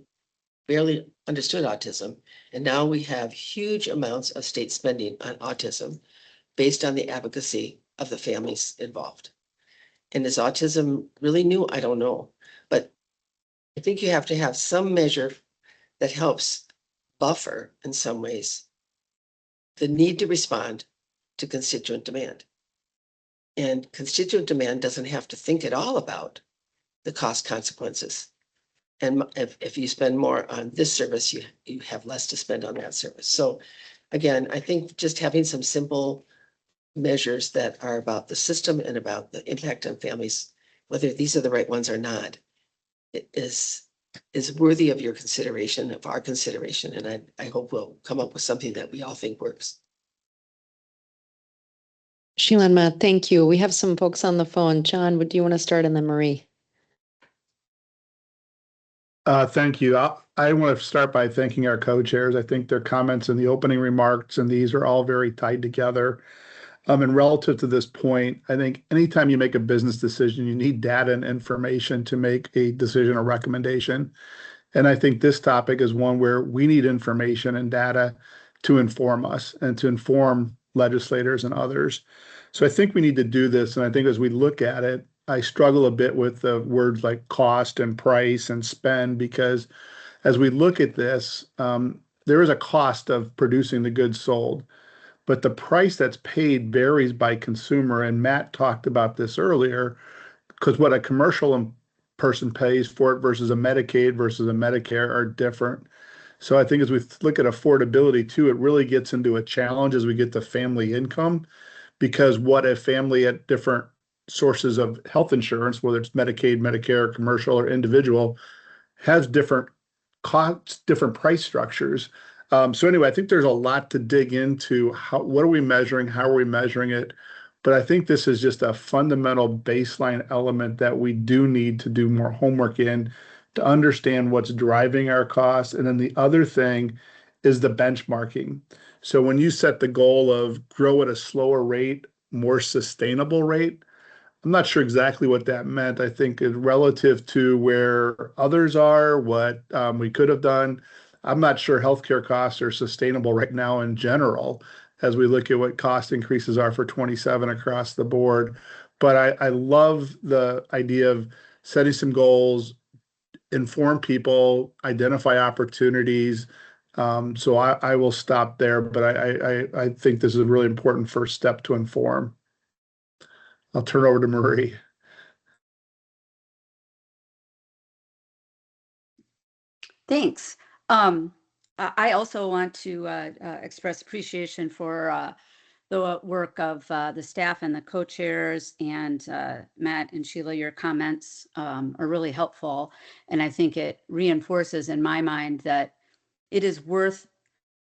barely understood autism. And now we have huge amounts of state spending on autism based on the advocacy of the families involved. And is autism really new? I don't know. But I think you have to have some measure that helps buffer in some ways the need to respond to constituent demand. And constituent demand doesn't have to think at all about the cost consequences. And if you spend more on this service, you have less to spend on that service. So again, I think just having some simple measures that are about the system and about the impact on families, whether these are the right ones or not, is worthy of your consideration, of our consideration. And I hope we'll come up with something that we all think works. Sheila and Matt, thank you. We have some folks on the phone. John, do you want to start, and then Marie? Thank you. I want to start by thanking our co-chairs. I think their comments in the opening remarks and these are all very tied together. And relative to this point, I think anytime you make a business decision, you need data and information to make a decision or recommendation. And I think this topic is one where we need information and data to inform us and to inform legislators and others. So I think we need to do this. And I think as we look at it, I struggle a bit with the words like cost and price and spend, because as we look at this, there is a cost of producing the goods sold, but the price that's paid varies by consumer. And Matt talked about this earlier, because what a commercial person pays for it versus a Medicaid versus a Medicare are different. So I think as we look at affordability too, it really gets into a challenge as we get to family income, because what a family at different sources of health insurance, whether it's Medicaid, Medicare, commercial, or individual, has different costs, different price structures. So anyway, I think there's a lot to dig into. What are we measuring? How are we measuring it? But I think this is just a fundamental baseline element that we do need to do more homework in to understand what's driving our costs. And then the other thing is the benchmarking. So when you set the goal of grow at a slower rate, more sustainable rate, I'm not sure exactly what that meant. I think relative to where others are, what we could have done, I'm not sure healthcare costs are sustainable right now in general, as we look at what cost increases are for 27 across the board. But I love the idea of setting some goals, inform people, identify opportunities. So I will stop there, but I think this is a really important first step to inform. I'll turn it over to Marie. Thanks. I also want to express appreciation for the work of the staff and the co-chairs, and Matt and Sheila, your comments are really helpful. And I think it reinforces in my mind that it is worth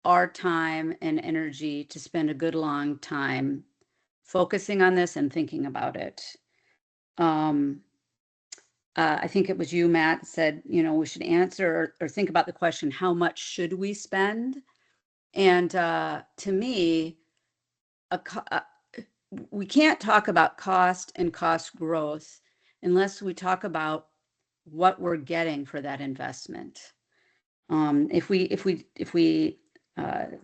our time and energy to spend a good long time focusing on this and thinking about it. I think it was you, Matt, said, we should answer or think about the question, how much should we spend? And to me, we can't talk about cost and cost growth unless we talk about what we're getting for that investment. If we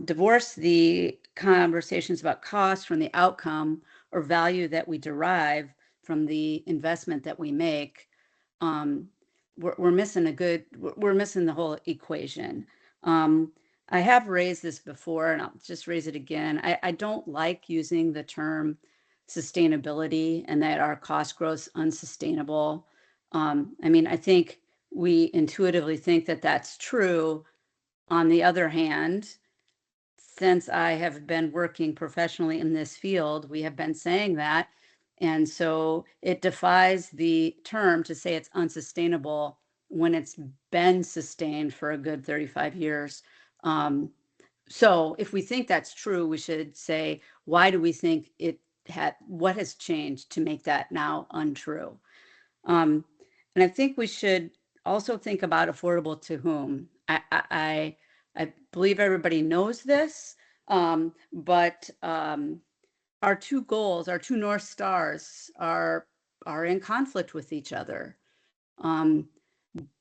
divorce the conversations about cost from the outcome or value that we derive from the investment that we make, we're missing we're missing the whole equation. I have raised this before and I'll just raise it again. I don't like using the term sustainability and that our cost growth unsustainable. I mean, I think we intuitively think that that's true. On the other hand, since I have been working professionally in this field, we have been saying that. And so it defies the term to say it's unsustainable when it's been sustained for a good 35 years. So if we think that's true, we should say, why do we think what has changed to make that now untrue? And I think we should also think about affordable to whom. I believe everybody knows this, but our two goals, our two North Stars are in conflict with each other.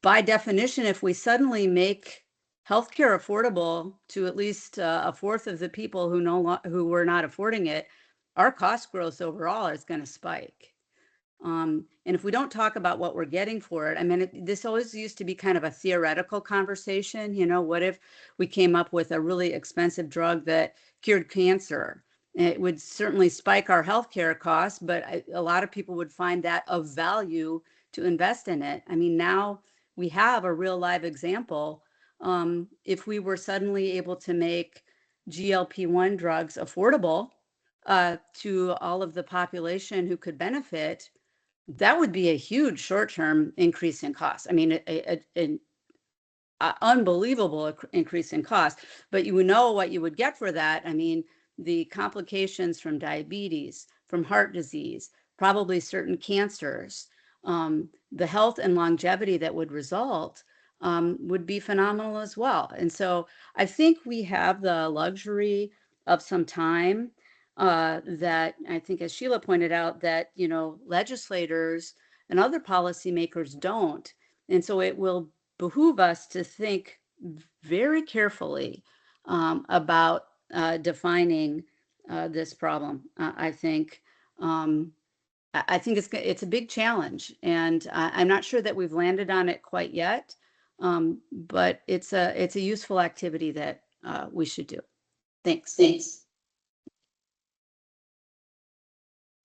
By definition, if we suddenly make healthcare affordable to at least a fourth of the people who were not affording it, our cost growth overall is going to spike. And if we don't talk about what we're getting for it, I mean, this always used to be kind of a theoretical conversation. You know, what if we came up with a really expensive drug that cured cancer? It would certainly spike our healthcare costs, but a lot of people would find that of value to invest in it. I mean, now we have a real live example. If we were suddenly able to make GLP-1 drugs affordable to all of the population who could benefit, that would be a huge short-term increase in cost. I mean, an unbelievable increase in cost, but you would know what you would get for that. I mean, the complications from diabetes, from heart disease, probably certain cancers, the health and longevity that would result would be phenomenal as well. And so I think we have the luxury of some time that I think, as Sheila pointed out, that, you know, legislators and other policymakers don't. And so it will behoove us to think very carefully about defining this problem. I think it's a big challenge, and I'm not sure that we've landed on it quite yet, but it's a useful activity that we should do. Thanks.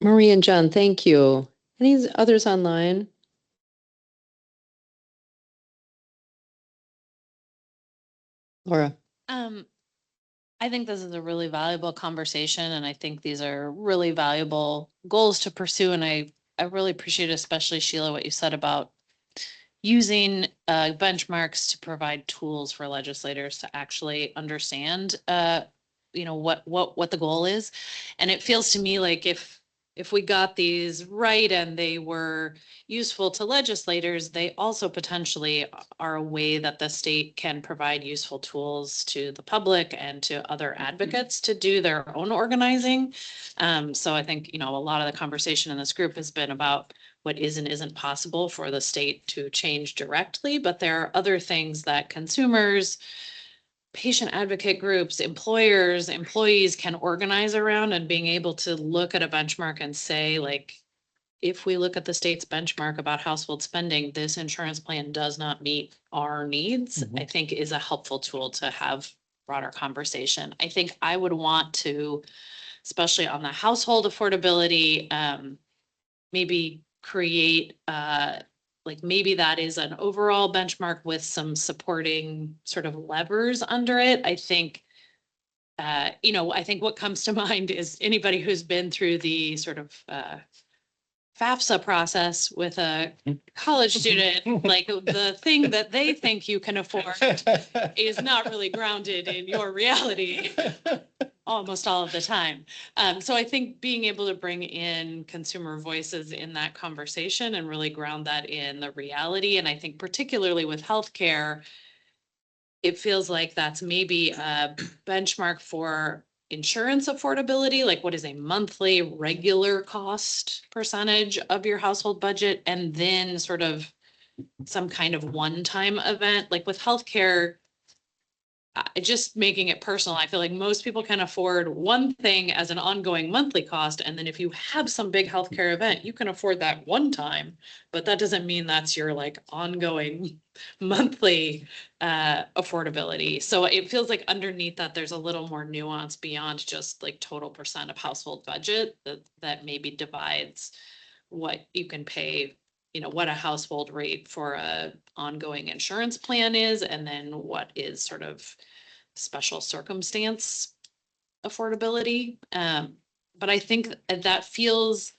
Marie and John, thank you. Any others online? Laura. I think this is a really valuable conversation, and I think these are really valuable goals to pursue. And I really appreciate, especially Sheila, what you said about using benchmarks to provide tools for legislators to actually understand, you know, what the goal is. And it feels to me like if we got these right and they were useful to legislators, they also potentially are a way that the state can provide useful tools to the public and to other advocates to do their own organizing. So I think, you know, a lot of the conversation in this group has been about what is and isn't possible for the state to change directly, but there are other things that consumers, patient advocate groups, employers, employees can organize around, and being able to look at a benchmark and say, like, if we look at the state's benchmark about household spending, this insurance plan does not meet our needs, I think is a helpful tool to have broader conversation. I think I would want to, especially on the household affordability, maybe create like maybe that is an overall benchmark with some supporting sort of levers under it. I think, you know, I think what comes to mind is anybody who's been through the sort of FAFSA process with a college student, like the thing that they think you can afford is not really grounded in your reality almost all of the time. So I think being able to bring in consumer voices in that conversation and really ground that in the reality. And I think particularly with healthcare, it feels like that's maybe a benchmark for insurance affordability, like what is a monthly regular cost percentage of your household budget, and then sort of some kind of one-time event. Like with healthcare, just making it personal, I feel like most people can afford one thing as an ongoing monthly cost. And then if you have some big healthcare event, you can afford that one time, but that doesn't mean that's your like ongoing monthly affordability. So it feels like underneath that, there's a little more nuance beyond just like total percent of household budget that maybe divides what you can pay, what a household rate for a ongoing insurance plan is, and then what is sort of special circumstance affordability. But I think that feels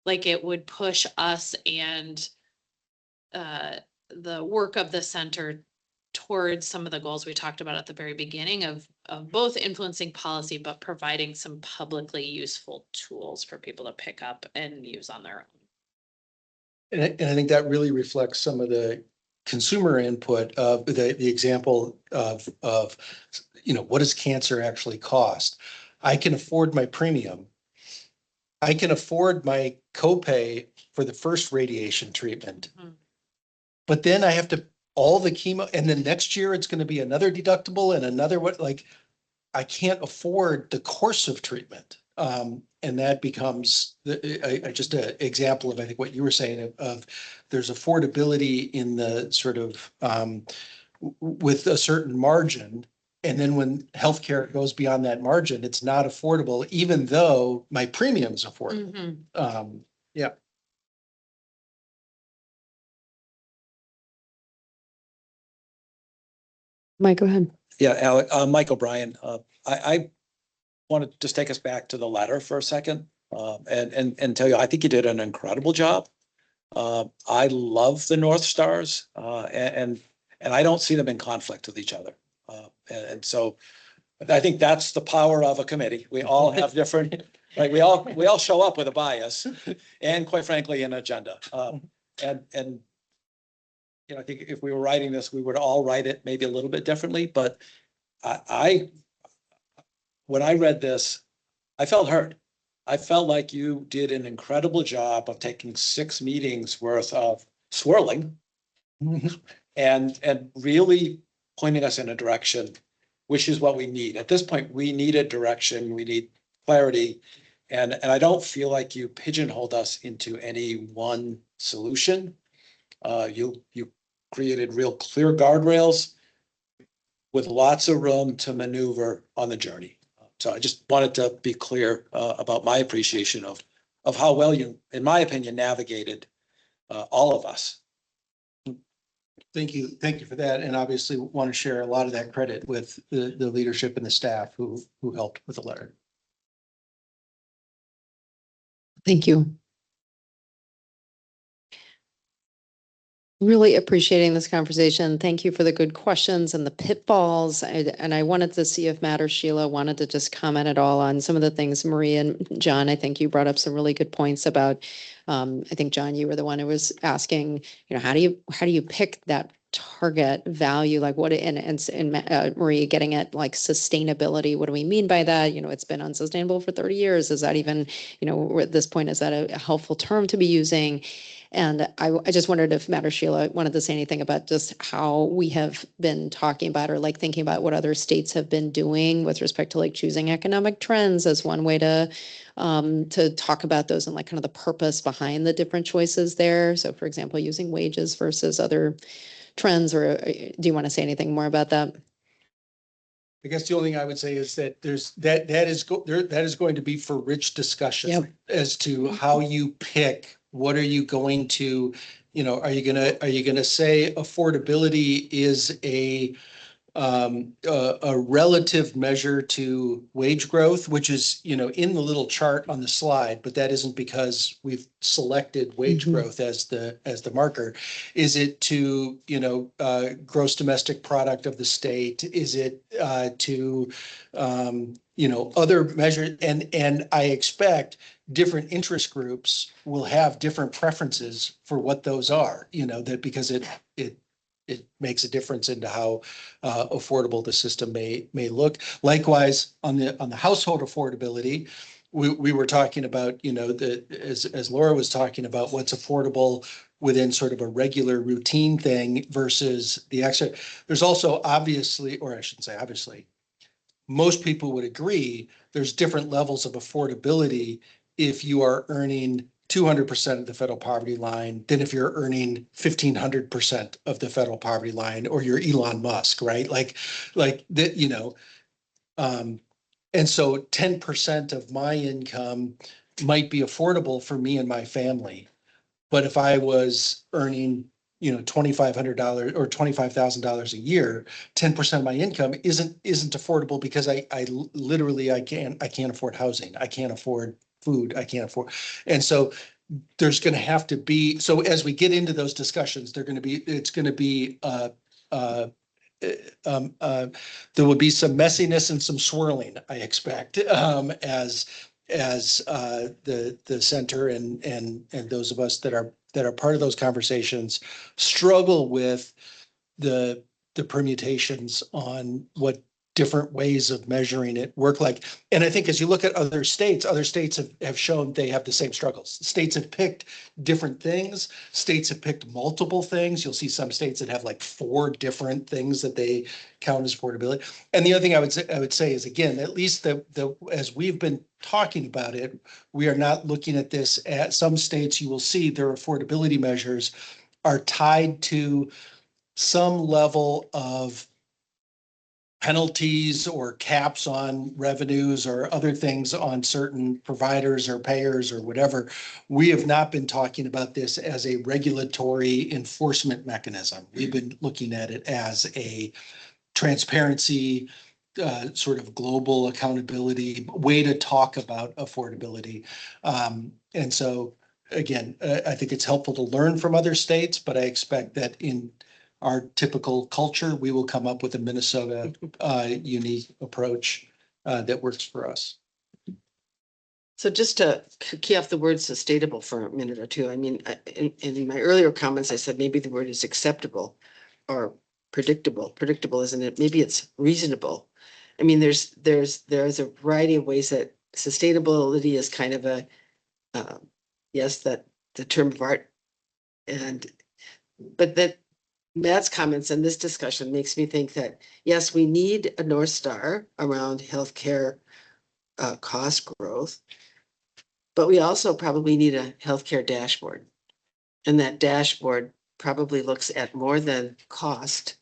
like it would push us and the work of the center towards some of the goals we talked about at the very beginning of both influencing policy, but providing some publicly useful tools for people to pick up and use on their own. And I think that really reflects some of the consumer input of the example of, what does cancer actually cost? I can afford my premium. I can afford my copay for the first radiation treatment. Mhm. But then I have to, all the chemo, and then next year it's going to be another deductible and another I can't afford the course of treatment. And that becomes just an example of, I think, what you were saying of there's affordability in the sort of with a certain margin. And then when healthcare goes beyond that margin, it's not affordable, even though my premium is affordable. Mhm. Yeah. Mike, go ahead. Yeah, Alec, Mike O'Brien, I want to just take us back to the letter for a second, and tell you, I think you did an incredible job. I love the North Stars, and I don't see them in conflict with each other. And so I think that's the power of a committee. We all have different, like, we all show up with a bias and, quite frankly, an agenda. And I think if we were writing this, we would all write it maybe a little bit differently, but when I read this, I felt heard. I felt like you did an incredible job of taking 6 meetings worth of swirling and really pointing us in a direction, which is what we need. At this point, we need a direction, we need clarity. And I don't feel like you pigeonholed us into any one solution. You created real clear guardrails with lots of room to maneuver on the journey. So I just wanted to be clear about my appreciation of how well you, in my opinion, navigated all of us. Thank you. Thank you for that. And obviously want to share a lot of that credit with the leadership and the staff who helped with the letter. Thank you. Really appreciating this conversation. Thank you for the good questions and the pitfalls. And I wanted to see if Matt or Sheila wanted to just comment at all on some of the things. Marie and John, I think you brought up some really good points about, I think, John, you were the one who was asking, how do you pick that target value? Like what, and Marie getting at like sustainability. What do we mean by that? It's been unsustainable for 30 years. Is that even, at this point, is that a helpful term to be using? And I just wondered if Matt or Sheila wanted to say anything about just how we have been talking about or like thinking about what other states have been doing with respect to like choosing economic trends as one way to talk about those and like kind of the purpose behind the different choices there. So for example, using wages versus other trends, or do you want to say anything more about that? I guess the only thing I would say is that that is going to be for rich discussion as to how you pick. What are you going to, are you gonna say affordability is a relative measure to wage growth, which is, in the little chart on the slide, but that isn't because we've selected wage growth as the marker. Is it to, gross domestic product of the state? Is it to, other measures? And I expect different interest groups will have different preferences for what those are, that because it makes a difference into how affordable the system may look. Likewise, on the household affordability, we were talking about, as Laura was talking about what's affordable within sort of a regular routine thing versus the extra. There's also obviously, or I shouldn't say obviously, most people would agree there's different levels of affordability if you are earning 200% of the federal poverty line than if you're earning 1,500% of the federal poverty line, or you're Elon Musk, right? Like that, and so 10% of my income might be affordable for me and my family. But if I was earning, $2,500 or $25,000 a year, 10% of my income isn't affordable because I literally, I can't afford housing. I can't afford food. I can't afford. And so there's going to have to be, so as we get into those discussions, it's going to be, uh, there will be some messiness and some swirling, I expect, as the center and those of us that are part of those conversations struggle with the permutations on what different ways of measuring it work like. And I think as you look at other states have shown they have the same struggles. States have picked different things. States have picked multiple things. You'll see some states that have like 4 different things that they count as affordability. And the other thing I would say is, again, at least as we've been talking about it, we are not looking at this at some states. You will see their affordability measures are tied to some level of penalties or caps on revenues or other things on certain providers or payers or whatever. We have not been talking about this as a regulatory enforcement mechanism. We've been looking at it as a transparency, sort of global accountability way to talk about affordability. And so, again, I think it's helpful to learn from other states, but I expect that in our typical culture, we will come up with a Minnesota unique approach that works for us. So just to key off the word sustainable for a minute or two, I mean, in my earlier comments, I said maybe the word is acceptable or predictable. Predictable, isn't it? Maybe it's reasonable. I mean, there's a variety of ways that sustainability is kind of a, yes, that the term of art. But that Matt's comments and this discussion makes me think that, yes, we need a North Star around healthcare cost growth, but we also probably need a healthcare dashboard. And that dashboard probably looks at more than cost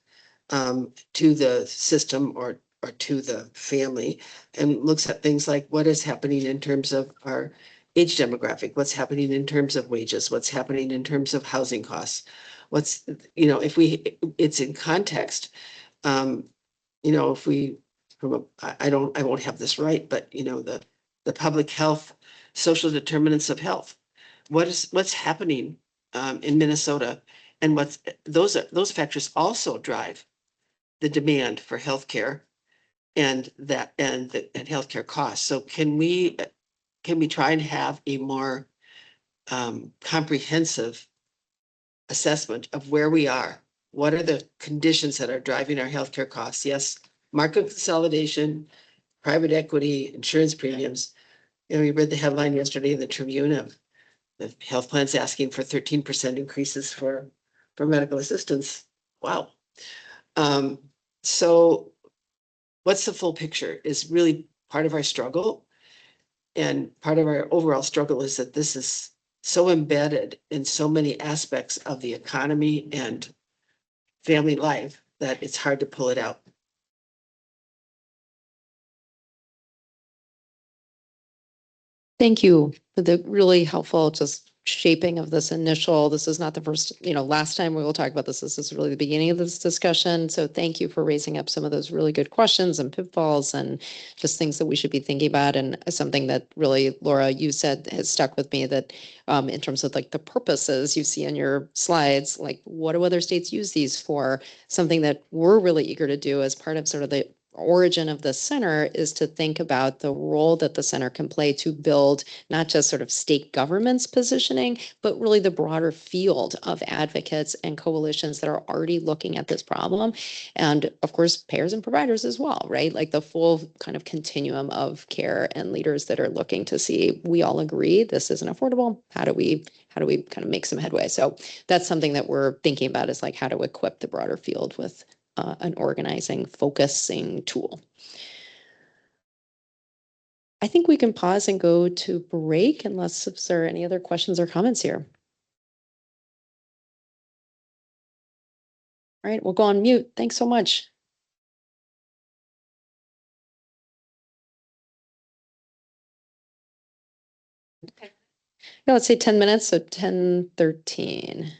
to the system or to the family, and looks at things like what is happening in terms of our age demographic, what's happening in terms of wages, what's happening in terms of housing costs, what's, if it's in context, if we, I won't have this right, but the public health, social determinants of health, what's happening in Minnesota, and those factors also drive the demand for healthcare and healthcare costs. So can we try and have a more comprehensive assessment of where we are? What are the conditions that are driving our healthcare costs? Yes, market consolidation, private equity, insurance premiums. We read the headline yesterday in the Tribune of the health plans asking for 13% increases for medical assistance. Wow. So what's the full picture is really part of our struggle. And part of our overall struggle is that this is so embedded in so many aspects of the economy and family life that it's hard to pull it out. Thank you for the really helpful just shaping of this is not the first, last time we will talk about this. This is really the beginning of this discussion. So thank you for raising up some of those really good questions and pitfalls and just things that we should be thinking about. And something that really, Laura, you said has stuck with me, that in terms of like the purposes you see in your slides, like what do other states use these for? Something that we're really eager to do as part of sort of the origin of the center is to think about the role that the center can play to build not just sort of state government's positioning, but really the broader field of advocates and coalitions that are already looking at this problem. And of course, payers and providers as well, right? Like the full kind of continuum of care and leaders that are looking to see, we all agree this isn't affordable. How do we kind of make some headway? So that's something that we're thinking about, is like how to equip the broader field with an organizing, focusing tool. I think we can pause and go to break unless if there are any other questions or comments here. All right, we'll go on mute. Thanks so much. Okay. Yeah, let's say 10 minutes, so 10:13.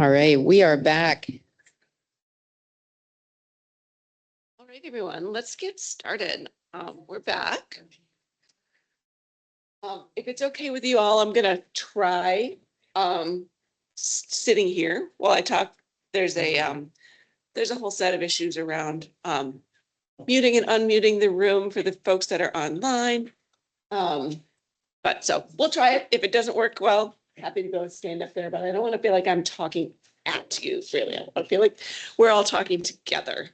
All right, we are back. All right, everyone, let's get started. We're back. If it's okay with you all, I'm gonna try sitting here while I talk. There's a whole set of issues around muting and unmuting the room for the folks that are online. But so we'll try it. If it doesn't work well, happy to go stand up there, but I don't want to feel like I'm talking at you, really. I want to feel like we're all talking together.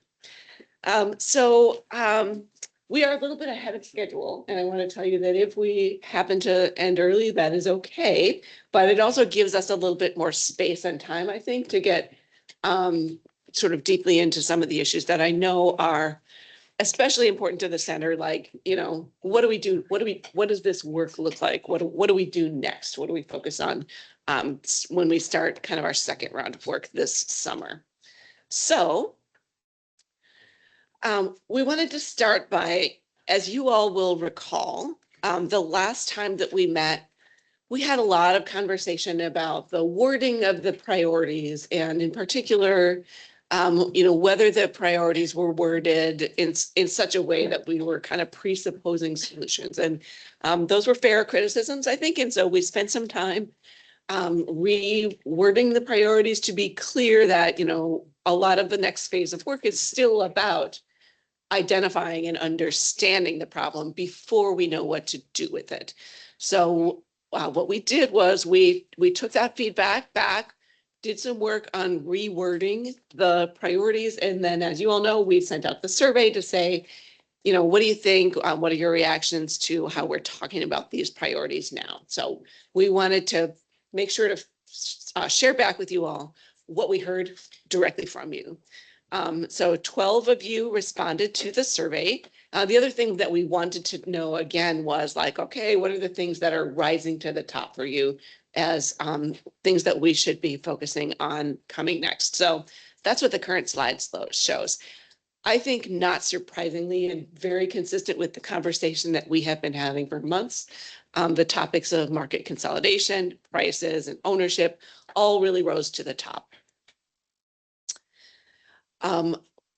We are a little bit ahead of schedule, and I want to tell you that if we happen to end early, that is okay. But it also gives us a little bit more space and time, I think, to get sort of deeply into some of the issues that I know are especially important to the center, like, you know, what do we do? What does this work look like? What do we do next? What do we focus on when we start kind of our second round of work this summer? So we wanted to start by, as you all will recall, the last time that we met, we had a lot of conversation about the wording of the priorities, and in particular, you know, whether the priorities were worded in such a way that we were kind of presupposing solutions. And those were fair criticisms, I think. And so we spent some time rewording the priorities to be clear that, you know, a lot of the next phase of work is still about identifying and understanding the problem before we know what to do with it. So what we did was we took that feedback back, did some work on rewording the priorities, and then, as you all know, we sent out the survey to say, you know, what do you think? What are your reactions to how we're talking about these priorities now? So we wanted to make sure to share back with you all what we heard directly from you. So 12 of you responded to the survey. The other thing that we wanted to know again was like, okay, what are the things that are rising to the top for you as things that we should be focusing on coming next? So that's what the current slide shows. I think, not surprisingly and very consistent with the conversation that we have been having for months, the topics of market consolidation, prices, and ownership all really rose to the top.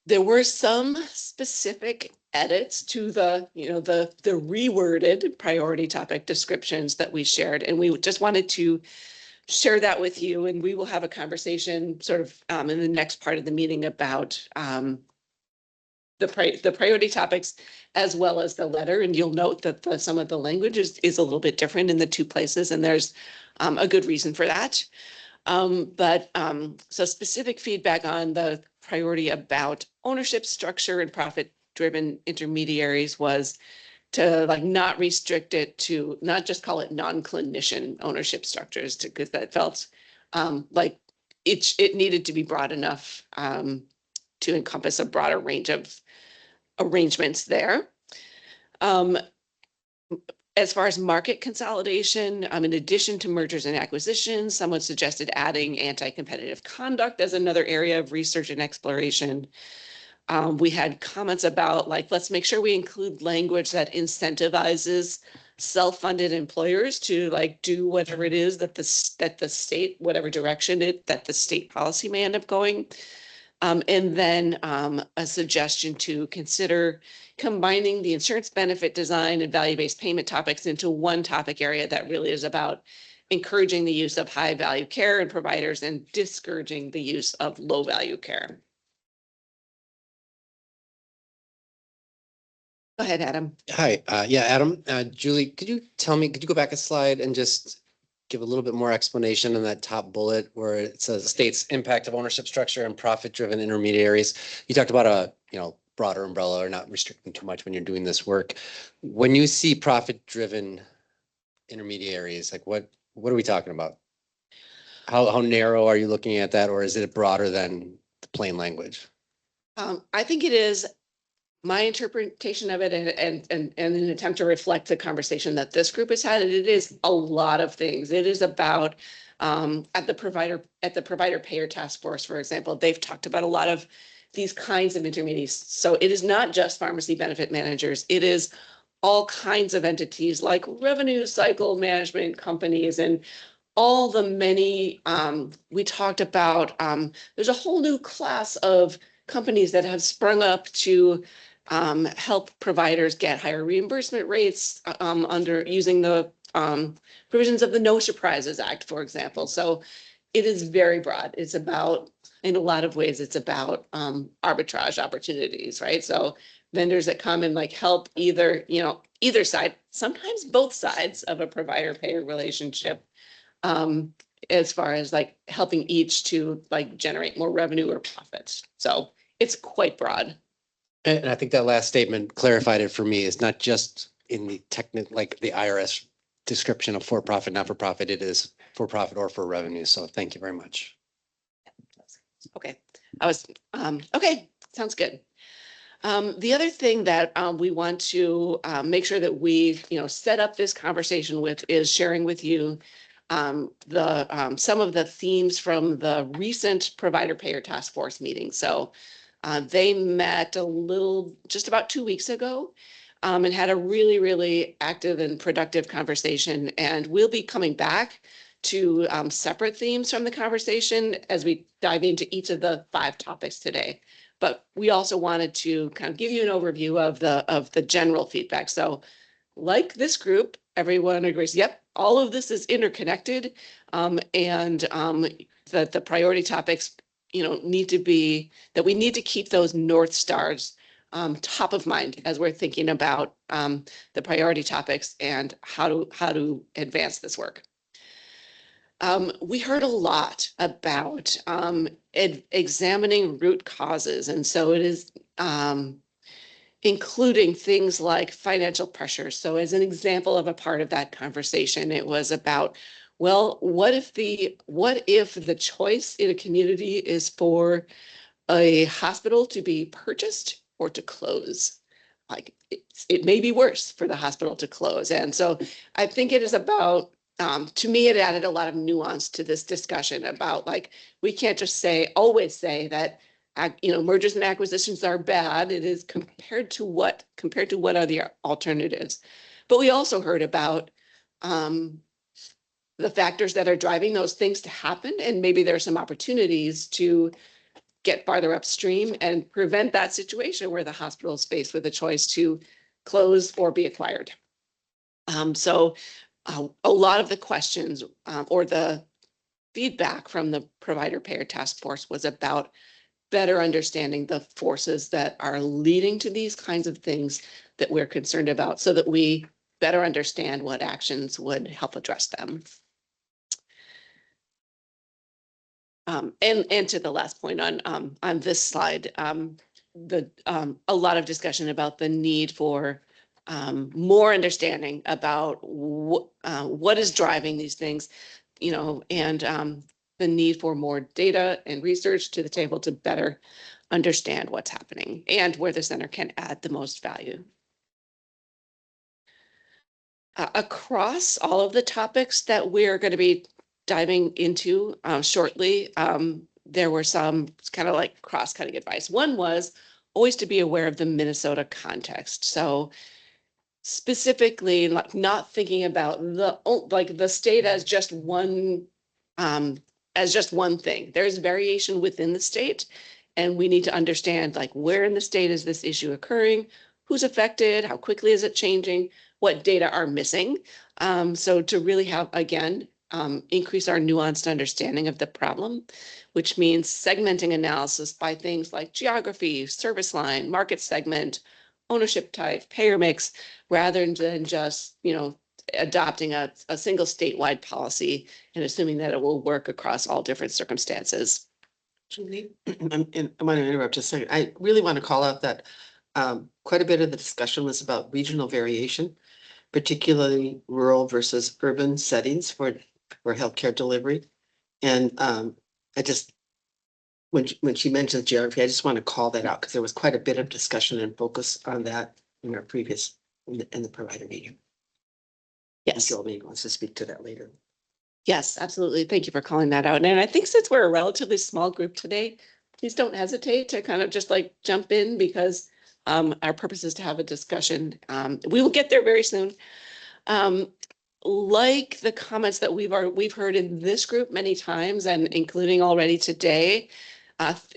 There were some specific edits to the, you know, the reworded priority topic descriptions that we shared, and we just wanted to share that with you. And we will have a conversation sort of in the next part of the meeting about the priority topics as well as the letter. And you'll note that some of the language is a little bit different in the two places, and there's a good reason for that. So specific feedback on the priority about ownership structure and profit-driven intermediaries was to like not restrict it to, not just call it non-clinician ownership structures, because that felt like it needed to be broad enough to encompass a broader range of arrangements there. As far as market consolidation, in addition to mergers and acquisitions, someone suggested adding anti-competitive conduct as another area of research and exploration. We had comments about like, let's make sure we include language that incentivizes self-funded employers to like do whatever it is that the state, whatever direction that the state policy may end up going. And then a suggestion to consider combining the insurance benefit design and value-based payment topics into one topic area that really is about encouraging the use of high-value care and providers and discouraging the use of low-value care. Go ahead, Adam. Hi, yeah, Adam, Julie, could you go back a slide and just give a little bit more explanation on that top bullet where it says state's impact of ownership structure and profit-driven intermediaries? You talked about a, you know, broader umbrella or not restricting too much when you're doing this work. When you see profit-driven intermediaries, like what are we talking about? How narrow are you looking at that, or is it broader than the plain language? I think it is my interpretation of it, and an attempt to reflect the conversation that this group has had. It is a lot of things. It is about at the provider payer task force, for example, they've talked about a lot of these kinds of intermediaries. So it is not just pharmacy benefit managers. It is all kinds of entities like revenue cycle management companies and all the many, we talked about, there's a whole new class of companies that have sprung up to help providers get higher reimbursement rates under using the provisions of the No Surprises Act, for example. So it is very broad. It's about, in a lot of ways, it's about arbitrage opportunities, right? So vendors that come and like help either, you know, either side, sometimes both sides of a provider payer relationship, as far as like helping each to like generate more revenue or profits. So it's quite broad. And I think that last statement clarified it for me. It's not just in the like the IRS description of for-profit, not-for-profit. It is for-profit or for revenue. So thank you very much. Okay, okay, sounds good. The other thing that we want to make sure that we, you know, set up this conversation with is sharing with you some of the themes from the recent provider payer task force meeting. So they met just about 2 weeks ago and had a really, really active and productive conversation. And we'll be coming back to separate themes from the conversation as we dive into each of the 5 topics today. But we also wanted to kind of give you an overview of the general feedback. So like this group, everyone agrees, yep, all of this is interconnected. And that the priority topics, you know, need to be, that we need to keep those North Stars top of mind as we're thinking about the priority topics and how to advance this work. We heard a lot about examining root causes, and so it is including things like financial pressure. So as an example of a part of that conversation, it was about, well, what if the choice in a community is for a hospital to be purchased or to close? Like it may be worse for the hospital to close. And so I think it is about, to me, it added a lot of nuance to this discussion about like, we can't just always say that, you know, mergers and acquisitions are bad. It is compared to what are the alternatives. But we also heard about the factors that are driving those things to happen. And maybe there are some opportunities to get farther upstream and prevent that situation where the hospital is faced with a choice to close or be acquired. So a lot of the questions or the feedback from the provider payer task force was about better understanding the forces that are leading to these kinds of things that we're concerned about so that we better understand what actions would help address them. And to the last point on this slide, a lot of discussion about the need for more understanding about what is driving these things, you know, and the need for more data and research to the table to better understand what's happening and where the center can add the most value. Across all of the topics that we're going to be diving into shortly, there were some kind of like cross-cutting advice. One was always to be aware of the Minnesota context. So specifically, like not thinking about the state as just one thing. There's variation within the state, and we need to understand like where in the state is this issue occurring, who's affected, how quickly is it changing, what data are missing. So to really have, again, increase our nuanced understanding of the problem, which means segmenting analysis by things like geography, service line, market segment, ownership type, payer mix, rather than just, you know, adopting a single statewide policy and assuming that it will work across all different circumstances. Julie, I want to interrupt just a second. I really want to call out that quite a bit of the discussion was about regional variation, particularly rural versus urban settings for healthcare delivery. And I just, when she mentions geography, I just want to call that out because there was quite a bit of discussion and focus on that in our previous, in the provider meeting. Yes. Joel maybe wants to speak to that later. Yes, absolutely. Thank you for calling that out. And I think since we're a relatively small group today, please don't hesitate to kind of just like jump in because our purpose is to have a discussion. We will get there very soon. like the comments that we've heard in this group many times and including already today,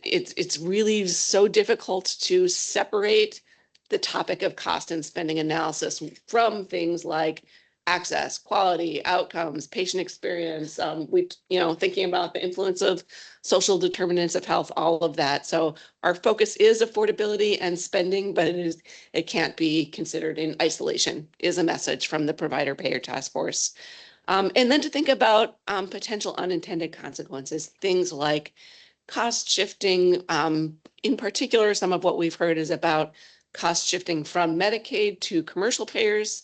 it's really so difficult to separate the topic of cost and spending analysis from things like access, quality, outcomes, patient experience. Thinking about the influence of social determinants of health, all of that. So our focus is affordability and spending, but it can't be considered in isolation, is a message from the Provider Payer Task Force. And then to think about potential unintended consequences, things like cost shifting. In particular, some of what we've heard is about cost shifting from Medicaid to commercial payers.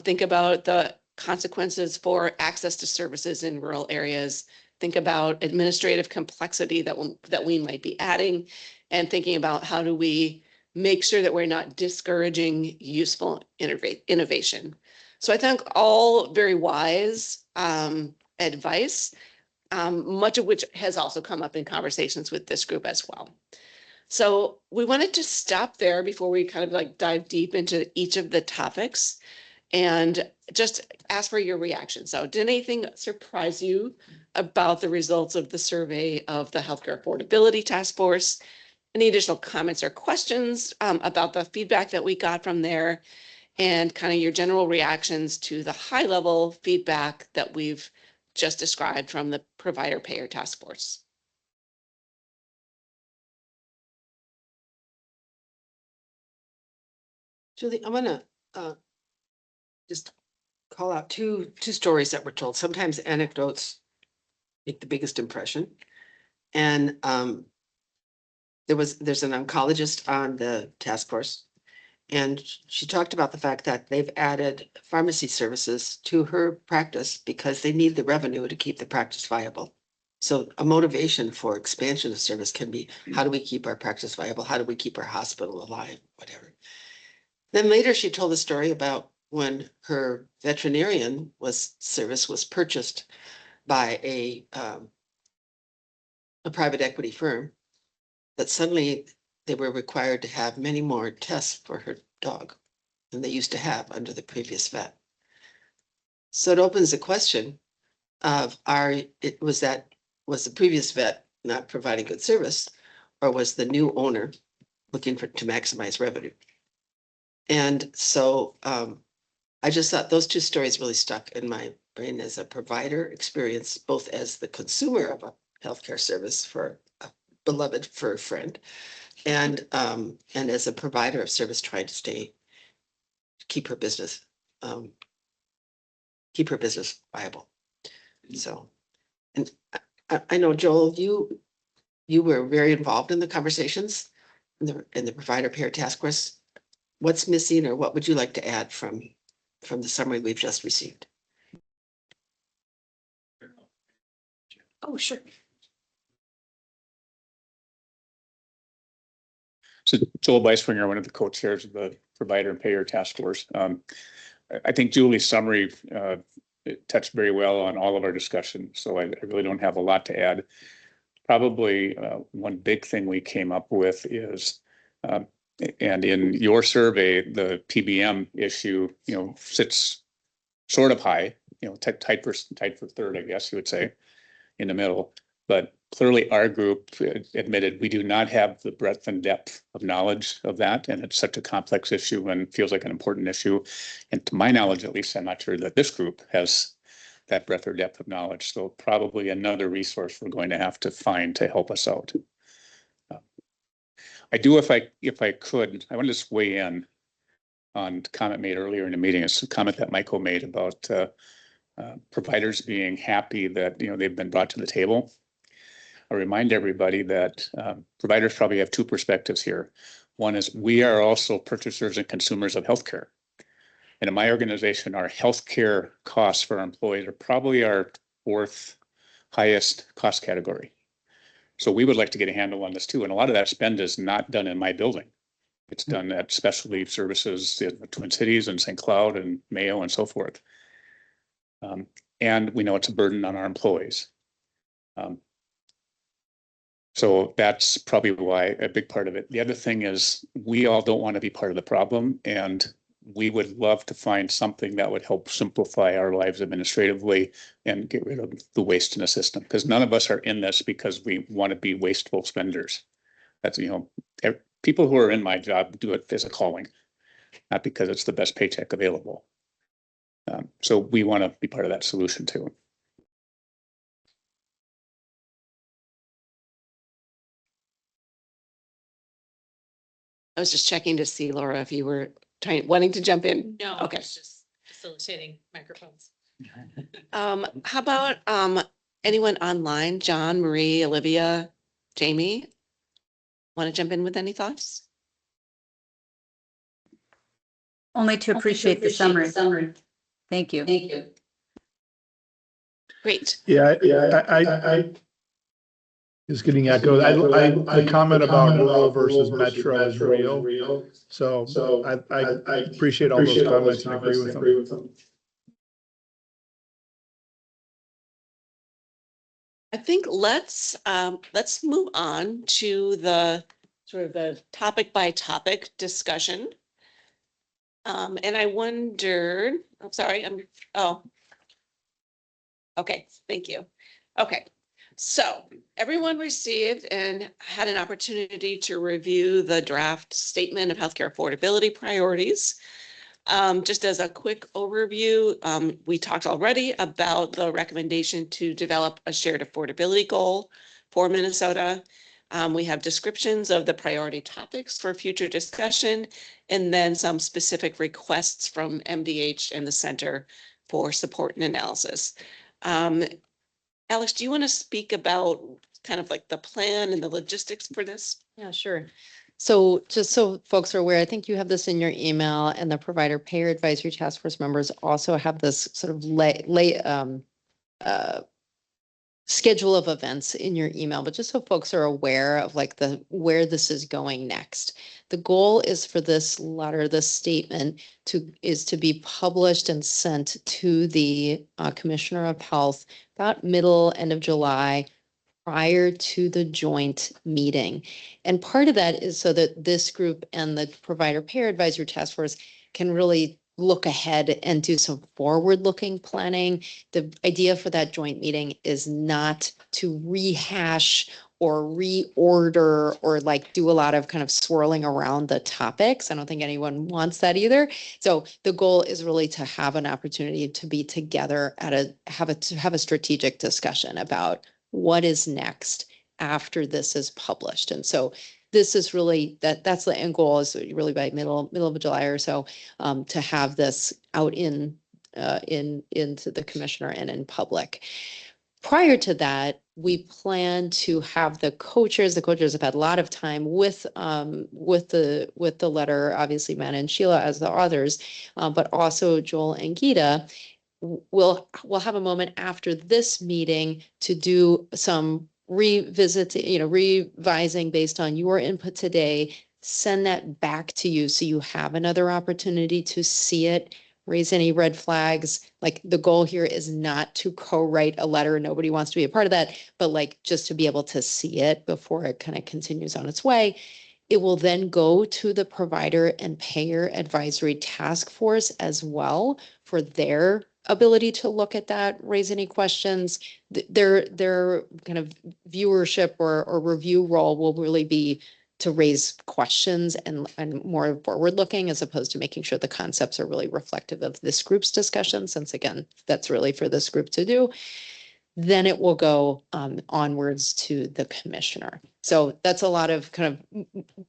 Think about the consequences for access to services in rural areas. Think about administrative complexity that we might be adding, and thinking about how do we make sure that we're not discouraging useful innovation. So I think all very wise advice, much of which has also come up in conversations with this group as well. So we wanted to stop there before we kind of like dive deep into each of the topics and just ask for your reaction. So did anything surprise you about the results of the survey of the Healthcare Affordability Task Force? Any additional comments or questions about the feedback that we got from there, and kind of your general reactions to the high level feedback that we've just described from the Provider Payer Task Force? Julie, I'm gonna just call out two stories that were told. Sometimes anecdotes make the biggest impression. And there's an oncologist on the task force, and she talked about the fact that they've added pharmacy services to her practice because they need the revenue to keep the practice viable. So a motivation for expansion of service can be, how do we keep our practice viable? How do we keep our hospital alive? Whatever. Then later she told a story about when her veterinarian service was purchased by a private equity firm, that suddenly they were required to have many more tests for her dog than they used to have under the previous vet. So it opens the question of was the previous vet not providing good service, or was the new owner looking to maximize revenue? And so I just thought those two stories really stuck in my brain as a provider experience, both as the consumer of a healthcare service for a beloved fur friend, and as a provider of service trying to keep her business viable. So, and I know, Joel, you were very involved in the conversations in the Provider Payer Task Force. What's missing, or what would you like to add from the summary we've just received? Oh, sure. So Joel Beiswinger, one of the co-chairs of the Provider and Payer Task Force. I think Julie's summary it touched very well on all of our discussion, so I really don't have a lot to add. Probably one big thing we came up with is, and in your survey, the PBM issue, sits sort of high, tight for third, I guess you would say, in the middle. But clearly our group admitted we do not have the breadth and depth of knowledge of that. And it's such a complex issue and feels like an important issue. And to my knowledge, at least, I'm not sure that this group has that breadth or depth of knowledge. So probably another resource we're going to have to find to help us out. I do, if I could, I want to just weigh in on a comment made earlier in the meeting. It's a comment that Michael made about providers being happy that they've been brought to the table. I remind everybody that providers probably have two perspectives here. One is we are also purchasers and consumers of healthcare. And in my organization, our healthcare costs for our employees are probably our fourth highest cost category. So we would like to get a handle on this too. And a lot of that spend is not done in my building. It's done at specialty services in the Twin Cities and St. Cloud and Mayo and so forth. And we know it's a burden on our employees. So that's probably why a big part of it. The other thing is we all don't want to be part of the problem. And we would love to find something that would help simplify our lives administratively and get rid of the waste in the system. Because none of us are in this because we want to be wasteful spenders. That's, people who are in my job do it as a calling, not because it's the best paycheck available. So we want to be part of that solution too. I was just checking to see, Laura, if you were wanting to jump in. No, Okay. it's just facilitating microphones. How about, anyone online? John, Marie, Olivia, Jamie? Want to jump in with any thoughts? Only to appreciate the summary. Thank you. Thank you. Great. Yeah, I is getting echoed. The comment about rural versus metro is real. So I appreciate all those comments and agree with them. I think let's move on to the sort of the topic by topic discussion. And I wondered, I'm sorry, okay, thank you. Okay, so everyone received and had an opportunity to review the draft statement of healthcare affordability priorities. Just as a quick overview, we talked already about the recommendation to develop a shared affordability goal for Minnesota. We have descriptions of the priority topics for future discussion, and then some specific requests from MDH and the Center for Support and Analysis. Alex, do you want to speak about kind of like the plan and the logistics for this? Yeah, sure. So just so folks are aware, I think you have this in your email, and the Provider Payer Advisory Task Force members also have this sort of schedule of events in your email, but just so folks are aware of like where this is going next. The goal is for this letter, this statement is to be published and sent to the Commissioner of Health about end of July, prior to the joint meeting. And part of that is so that this group and the Provider Payer Advisory Task Force can really look ahead and do some forward-looking planning. The idea for that joint meeting is not to rehash or reorder or like do a lot of kind of swirling around the topics. I don't think anyone wants that either. So the goal is really to have an opportunity to be together to have a strategic discussion about what is next after this is published. And so this is really that's the end goal, is really by middle of July or so, to have this out into the commissioner and in public. Prior to that, we plan to have the co-chairs. The co-chairs have had a lot of time with the letter, obviously Matt and Sheila as the authors, but also Joel and Gita. We'll have a moment after this meeting to do some revising based on your input today, send that back to you so you have another opportunity to see it, raise any red flags. Like the goal here is not to co-write a letter. Nobody wants to be a part of that, but like just to be able to see it before it kind of continues on its way. It will then go to the Provider and Payer Advisory Task Force as well for their ability to look at that, raise any questions. Their kind of viewership or review role will really be to raise questions and more forward looking, as opposed to making sure the concepts are really reflective of this group's discussion, since again, that's really for this group to do. Then it will go onwards to the commissioner. So that's a lot of kind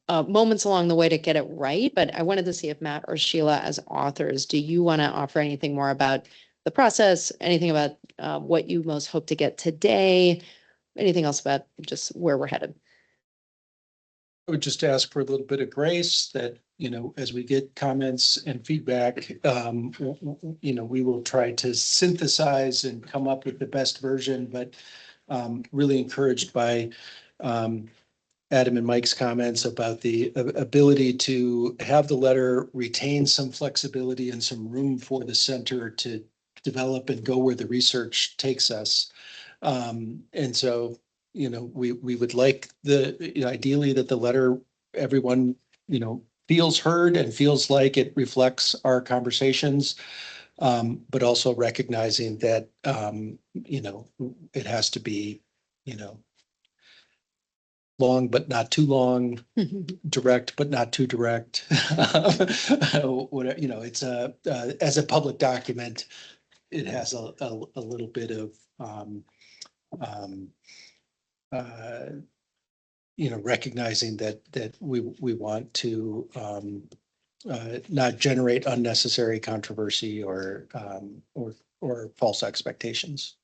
of moments along the way to get it right. But I wanted to see if Matt or Sheila, as authors, do you want to offer anything more about the process? Anything about what you most hope to get today? Anything else about just where we're headed? I would just ask for a little bit of grace that, as we get comments and feedback, we will try to synthesize and come up with the best version, but really encouraged by Adam and Mike's comments about the ability to have the letter retain some flexibility and some room for the center to develop and go where the research takes us. And so, we would like ideally that the letter, everyone, feels heard and feels like it reflects our conversations. But also recognizing that, it has to be, long, but not too long, direct, but not too direct. Whatever, it's as a public document, it has a little bit of, recognizing that we want to, not generate unnecessary controversy or false expectations.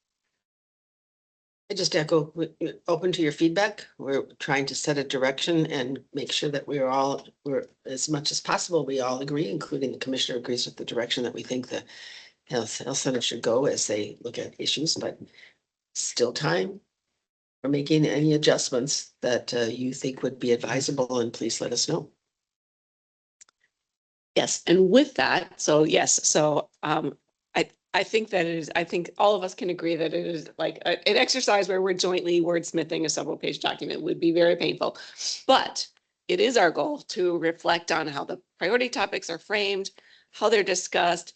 I just echo, open to your feedback. We're trying to set a direction and make sure that we're as much as possible, we all agree, including the commissioner agrees with the direction that we think the health center should go as they look at issues, but still time for making any adjustments that you think would be advisable, and please let us know. Yes, and with that, so yes, so I think that it is, I think all of us can agree that it is like an exercise where we're jointly wordsmithing a several page document would be very painful. But it is our goal to reflect on how the priority topics are framed, how they're discussed.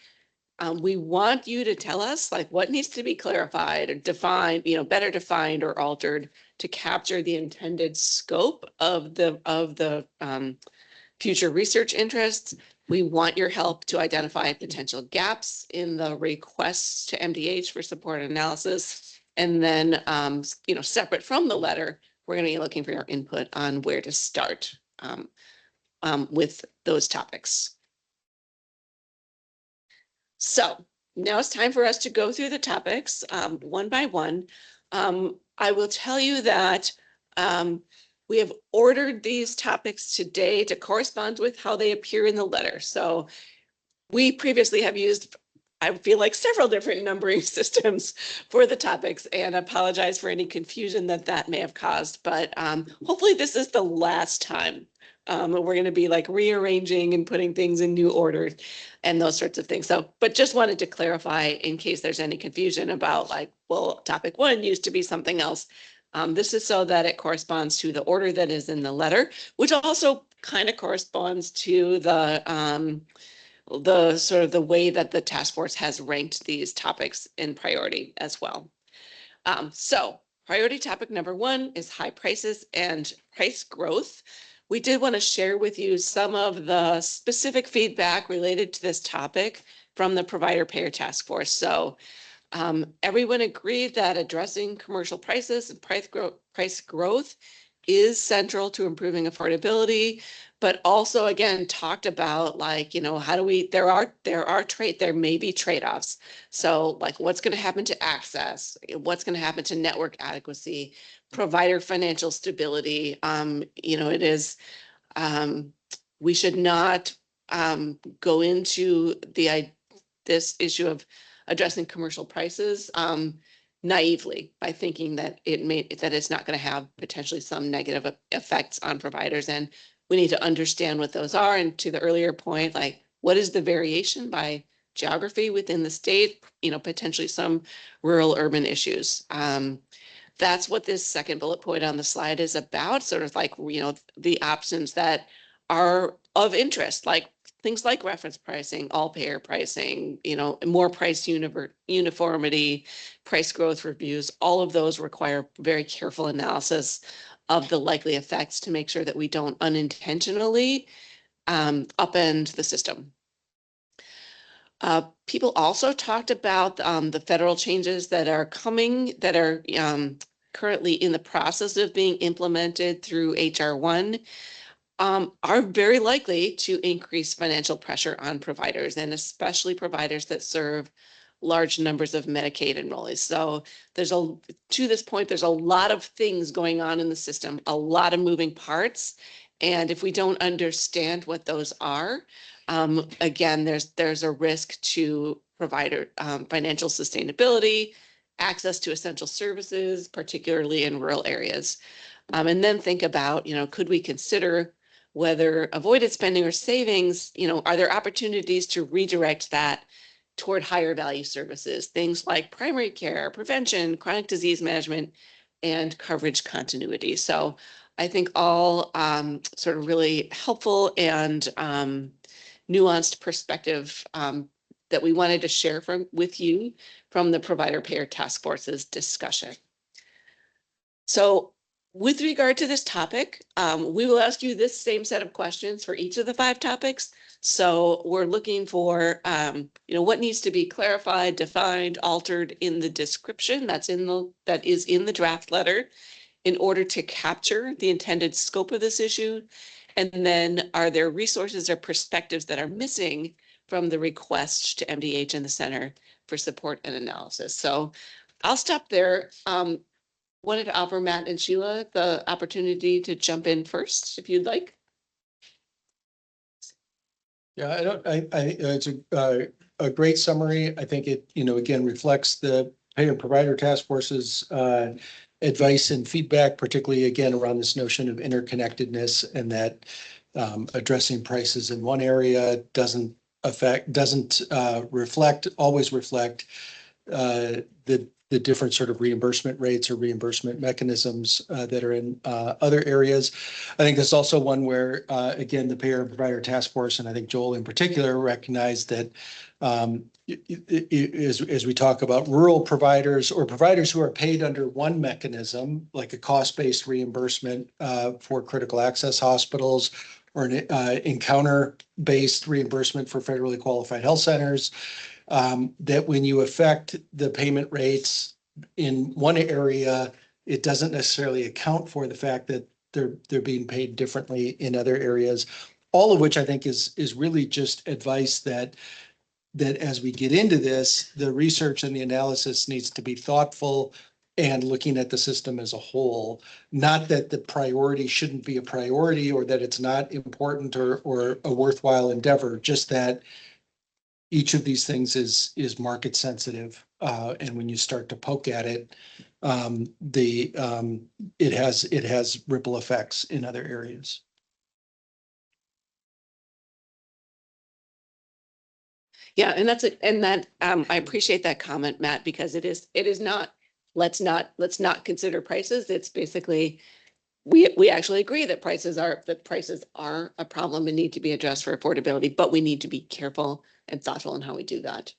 We want you to tell us like what needs to be clarified or defined, better defined or altered to capture the intended scope of the future research interests. We want your help to identify potential gaps in the requests to MDH for support analysis. And then, separate from the letter, we're going to be looking for your input on where to start with those topics. So now it's time for us to go through the topics one by one. I will tell you that we have ordered these topics today to correspond with how they appear in the letter. So we previously have used, I feel like, several different numbering systems for the topics, and apologize for any confusion that may have caused. But hopefully this is the last time we're going to be like rearranging and putting things in new order and those sorts of things. So, but just wanted to clarify in case there's any confusion about like, well, topic 1 used to be something else. This is so that it corresponds to the order that is in the letter, which also kind of corresponds to the sort of the way that the task force has ranked these topics in priority as well. So priority topic number 1 is high prices and price growth. We did want to share with you some of the specific feedback related to this topic from the provider payer task force. So everyone agreed that addressing commercial prices and price growth is central to improving affordability, but also again talked about like, how do we, there may be trade-offs. So like what's going to happen to access, what's going to happen to network adequacy, provider financial stability. It is, we should not go into this issue of addressing commercial prices naively by thinking that it's not going to have potentially some negative effects on providers. And we need to understand what those are. And to the earlier point, like what is the variation by geography within the state, potentially some rural urban issues. That's what this second bullet point on the slide is about, sort of like, the options that are of interest, like things like reference pricing, all payer pricing, more price uniformity, price growth reviews. All of those require very careful analysis of the likely effects to make sure that we don't unintentionally upend the system. People also talked about the federal changes that are coming, that are currently in the process of being implemented through HR 1. Are very likely to increase financial pressure on providers, and especially providers that serve large numbers of Medicaid enrollees. So to this point, there's a lot of things going on in the system, a lot of moving parts. And if we don't understand what those are, again, there's a risk to provider financial sustainability, access to essential services, particularly in rural areas. And then think about, could we consider whether avoided spending or savings, are there opportunities to redirect that toward higher value services, things like primary care, prevention, chronic disease management, and coverage continuity. So I think all sort of really helpful and nuanced perspective that we wanted to share with you from the Provider Payer Task Force's discussion. So with regard to this topic, we will ask you this same set of questions for each of the 5 topics. So we're looking for, what needs to be clarified, defined, altered in the description that is in the draft letter in order to capture the intended scope of this issue. And then are there resources or perspectives that are missing from the request to MDH and the Center for Support and Analysis? So I'll stop there. Wanted to offer Matt and Sheila the opportunity to jump in first, if you'd like. Yeah, it's a great summary. I think it, again, reflects the payer provider task force's advice and feedback, particularly again, around this notion of interconnectedness, and that addressing prices in one area doesn't always reflect the different sort of reimbursement rates or reimbursement mechanisms that are in other areas. I think there's also one where, again, the payer and provider task force, and I think Joel in particular, recognized that as we talk about rural providers or providers who are paid under one mechanism, like a cost-based reimbursement for critical access hospitals, or an encounter-based reimbursement for federally qualified health centers, that when you affect the payment rates in one area, it doesn't necessarily account for the fact that they're being paid differently in other areas. All of which I think is really just advice that as we get into this, the research and the analysis needs to be thoughtful and looking at the system as a whole. Not that the priority shouldn't be a priority or that it's not important or a worthwhile endeavor, just that each of these things is market sensitive, and when you start to poke at it, it has ripple effects in other areas. Yeah, and I appreciate that comment, Matt, because it is not, let's not consider prices. It's basically, we actually agree that prices are a problem and need to be addressed for affordability, but we need to be careful and thoughtful in how we do that.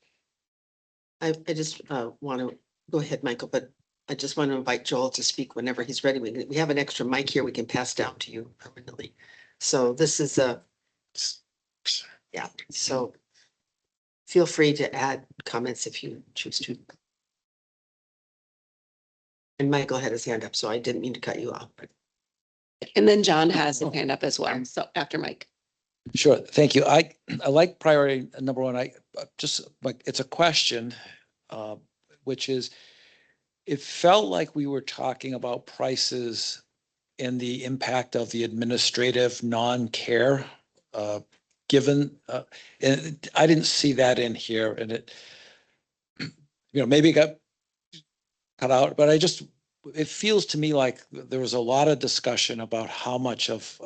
I just want to go ahead, Michael, but I just want to invite Joel to speak whenever he's ready. We have an extra mic here we can pass down to you permanently. So this is yeah, so feel free to add comments if you choose to. And Michael had his hand up, so I didn't mean to cut you off. And then John has his hand up as well. So after Mike. Sure, thank you. I like priority number one. I just like, it's a question, which is, it felt like we were talking about prices and the impact of the administrative non-care, given, and I didn't see that in here, and it, maybe it got cut out, but it feels to me like there was a lot of discussion about how much of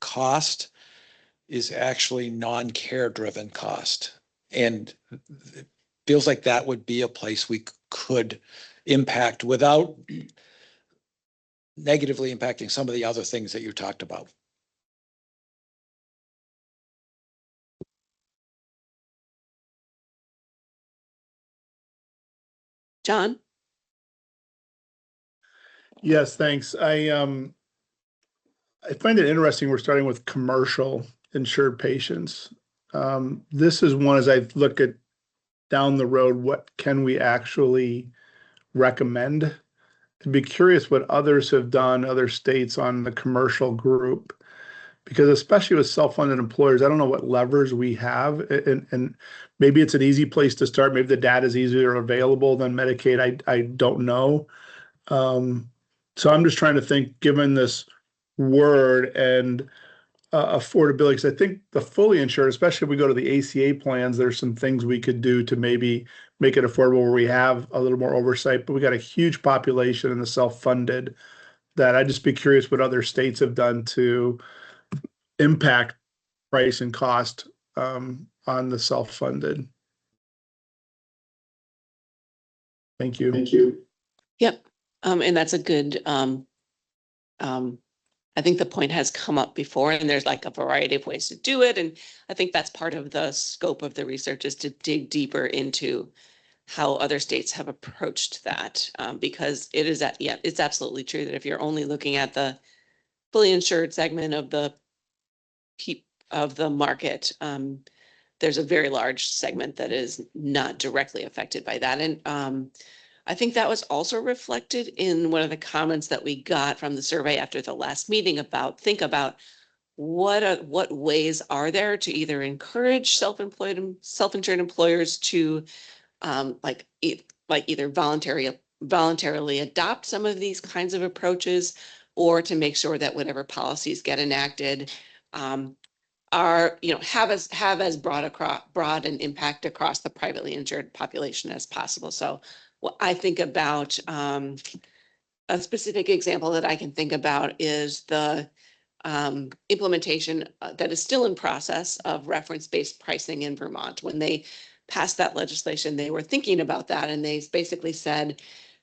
cost is actually non-care driven cost. And it feels like that would be a place we could impact without negatively impacting some of the other things that you talked about. John? Yes, thanks. I find it interesting we're starting with commercial insured patients. This is one, as I look at down the road, what can we actually recommend? I'd be curious what others have done, other states on the commercial group, because especially with self-funded employers, I don't know what levers we have, and maybe it's an easy place to start. Maybe the data is easier available than Medicaid. I don't know. So I'm just trying to think, given this word and affordability, because I think the fully insured, especially if we go to the ACA plans, there's some things we could do to maybe make it affordable where we have a little more oversight, but we got a huge population in the self-funded that I'd just be curious what other states have done to impact price and cost on the self-funded. Thank you. Yep. And that's a good I think the point has come up before, and there's like a variety of ways to do it. And I think that's part of the scope of the research, is to dig deeper into how other states have approached that. Because it is it's absolutely true that if you're only looking at the fully insured segment of the market, there's a very large segment that is not directly affected by that. And I think that was also reflected in one of the comments that we got from the survey after the last meeting about, think about what ways are there to either encourage self-insured employers to either voluntarily adopt some of these kinds of approaches, or to make sure that whatever policies get enacted are, have as broad an impact across the privately insured population as possible. So what I think about, a specific example that I can think about is the implementation that is still in process of reference-based pricing in Vermont. When they passed that legislation, they were thinking about that, and they basically said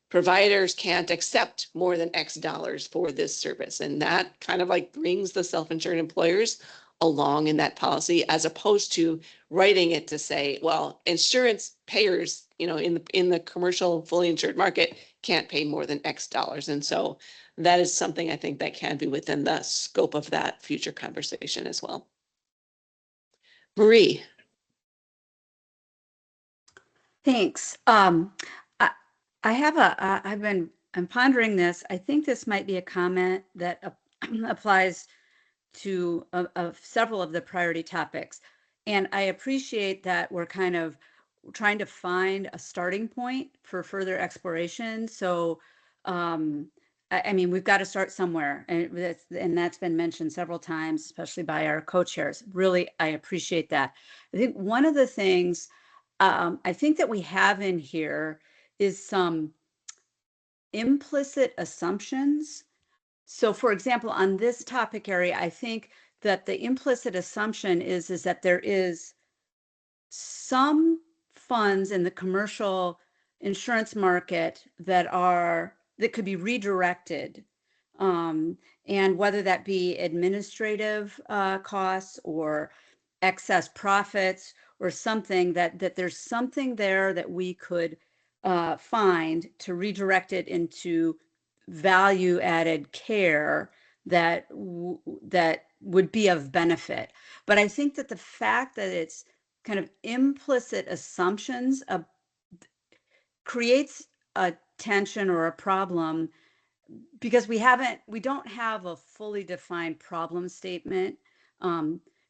providers can't accept more than X dollars for this service. And that kind of like brings the self-insured employers along in that policy, as opposed to writing it to say, well, insurance payers, in the commercial fully insured market can't pay more than X dollars. And so that is something I think that can be within the scope of that future conversation as well. Marie. Thanks. I'm pondering this. I think this might be a comment that applies to several of the priority topics. And I appreciate that we're kind of trying to find a starting point for further exploration. So, I mean, we've got to start somewhere, and that's been mentioned several times, especially by our co-chairs. Really, I appreciate that. I think one of the things I think that we have in here is some implicit assumptions. So for example, on this topic area, I think that the implicit assumption is that there is some funds in the commercial insurance market that could be redirected. And whether that be administrative costs or excess profits or something, that there's something there that we could find to redirect it into value added care that would be of benefit. But I think that the fact that it's kind of implicit assumptions creates a tension or a problem, because we don't have a fully defined problem statement,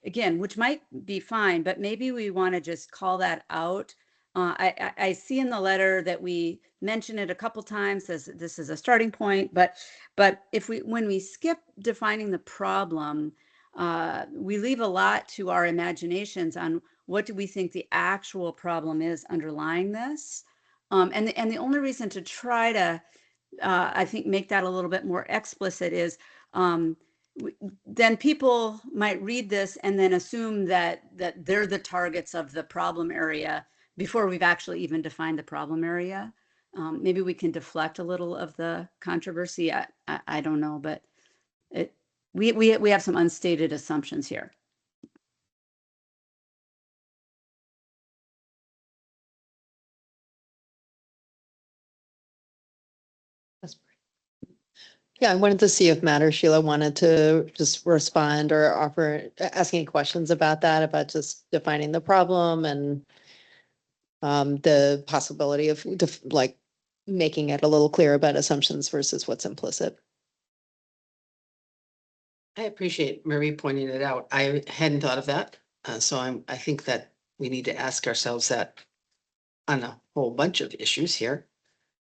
again, which might be fine, but maybe we want to just call that out. I see in the letter that we mention it a couple times as this is a starting point, but when we skip defining the problem, we leave a lot to our imaginations on what do we think the actual problem is underlying this. And the only reason to try to, I think, make that a little bit more explicit is then people might read this and then assume that they're the targets of the problem area before we've actually even defined the problem area. Maybe we can deflect a little of the controversy. I don't know, but we have some unstated assumptions here. Yeah, I wanted to see if Matt or Sheila wanted to just respond or ask any questions about that, about just defining the problem and the possibility of making it a little clearer about assumptions versus what's implicit. I appreciate Marie pointing it out. I hadn't thought of that. So I think that we need to ask ourselves that on a whole bunch of issues here.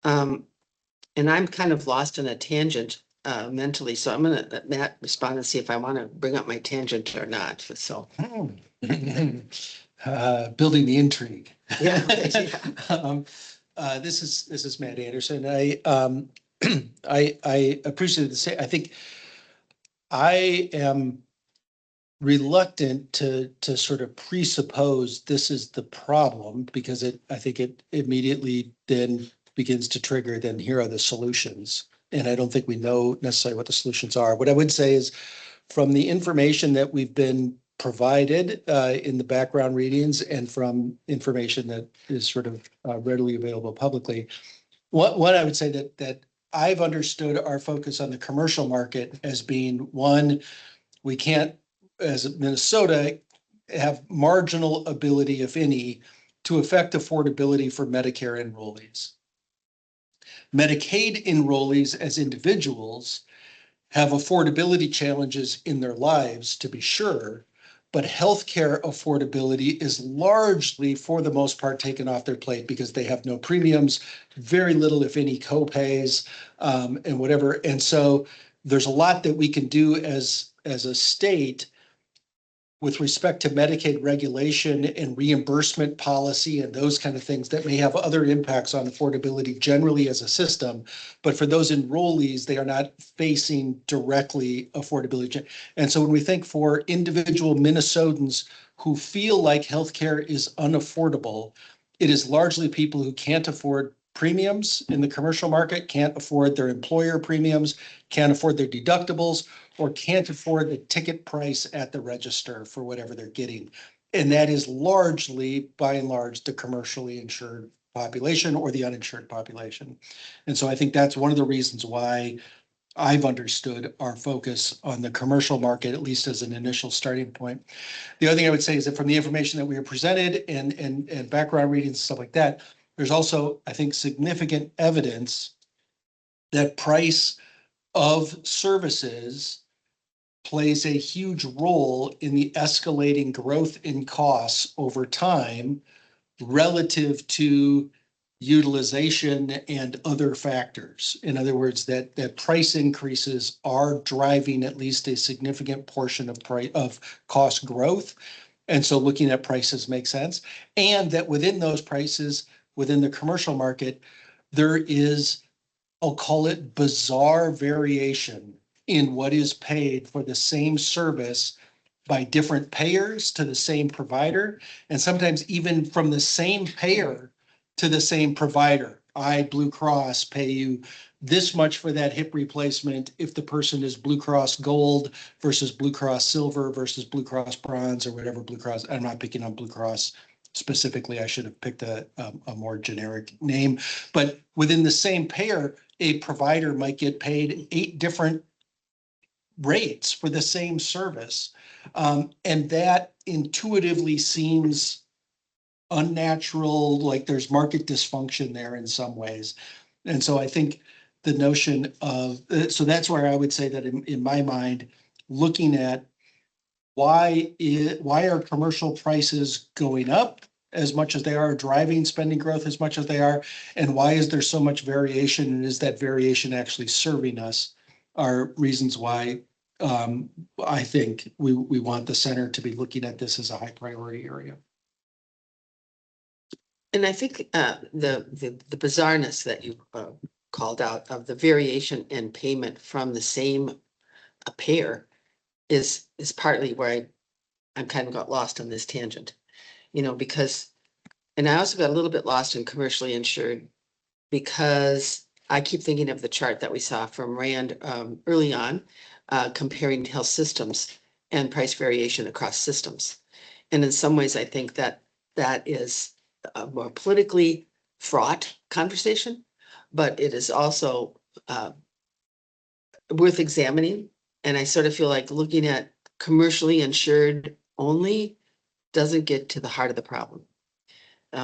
And I'm kind of lost in a tangent mentally, so I'm going to let Matt respond and see if I want to bring up my tangent or not. So building the intrigue. Yeah. This is Matt Anderson. I appreciate the say. I think I am reluctant to sort of presuppose this is the problem, because I think it immediately then begins to trigger, then here are the solutions. And I don't think we know necessarily what the solutions are. What I would say is from the information that we've been provided in the background readings and from information that is sort of readily available publicly, what I would say that I've understood our focus on the commercial market as being one, we can't, as Minnesota, have marginal ability, if any, to affect affordability for Medicare enrollees. Medicaid enrollees as individuals have affordability challenges in their lives, to be sure, but healthcare affordability is largely, for the most part, taken off their plate because they have no premiums, very little, if any, co-pays, and whatever. And so there's a lot that we can do as a state with respect to Medicaid regulation and reimbursement policy and those kind of things that may have other impacts on affordability generally as a system. But for those enrollees, they are not facing directly affordability. And so when we think for individual Minnesotans who feel like healthcare is unaffordable, it is largely people who can't afford premiums in the commercial market, can't afford their employer premiums, can't afford their deductibles, or can't afford the ticket price at the register for whatever they're getting. And that is largely, by and large, the commercially insured population or the uninsured population. And so I think that's one of the reasons why I've understood our focus on the commercial market, at least as an initial starting point. The other thing I would say is that from the information that we were presented and background readings, stuff like that, there's also, I think, significant evidence that price of services plays a huge role in the escalating growth in costs over time relative to utilization and other factors. In other words, that price increases are driving at least a significant portion of cost growth. And so looking at prices makes sense. And that within those prices, within the commercial market, there is, I'll call it, bizarre variation in what is paid for the same service by different payers to the same provider, and sometimes even from the same payer to the same provider. Blue Cross, pay you this much for that hip replacement if the person is Blue Cross Gold versus Blue Cross Silver versus Blue Cross Bronze or whatever Blue Cross. I'm not picking on Blue Cross specifically. I should have picked a more generic name. But within the same payer, a provider might get paid 8 different rates for the same service. And that intuitively seems unnatural, like there's market dysfunction there in some ways. And so I think the notion of, so that's where I would say that in my mind, looking at why are commercial prices going up as much as they are, driving spending growth as much as they are, and why is there so much variation, and is that variation actually serving us, are reasons why I think we want the center to be looking at this as a high priority area. And I think the bizarreness that you called out of the variation in payment from the same payer is partly where I'm kind of got lost on this tangent, because, and I also got a little bit lost in commercially insured because I keep thinking of the chart that we saw from Rand early on, comparing health systems and price variation across systems. And in some ways, I think that is a more politically fraught conversation, but it is also worth examining. And I sort of feel like looking at commercially insured only doesn't get to the heart of the problem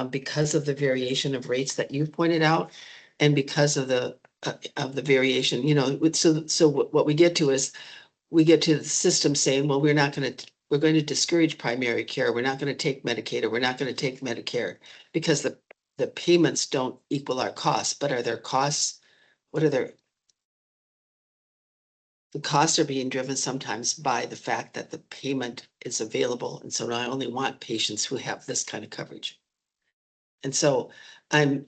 because of the variation of rates that you've pointed out, and because of the variation. So what we get to is we get to the system saying, well, we're going to discourage primary care. We're not going to take Medicaid, or we're not going to take Medicare because the payments don't equal our costs. But are their costs, the costs are being driven sometimes by the fact that the payment is available. And so I only want patients who have this kind of coverage. And so I'm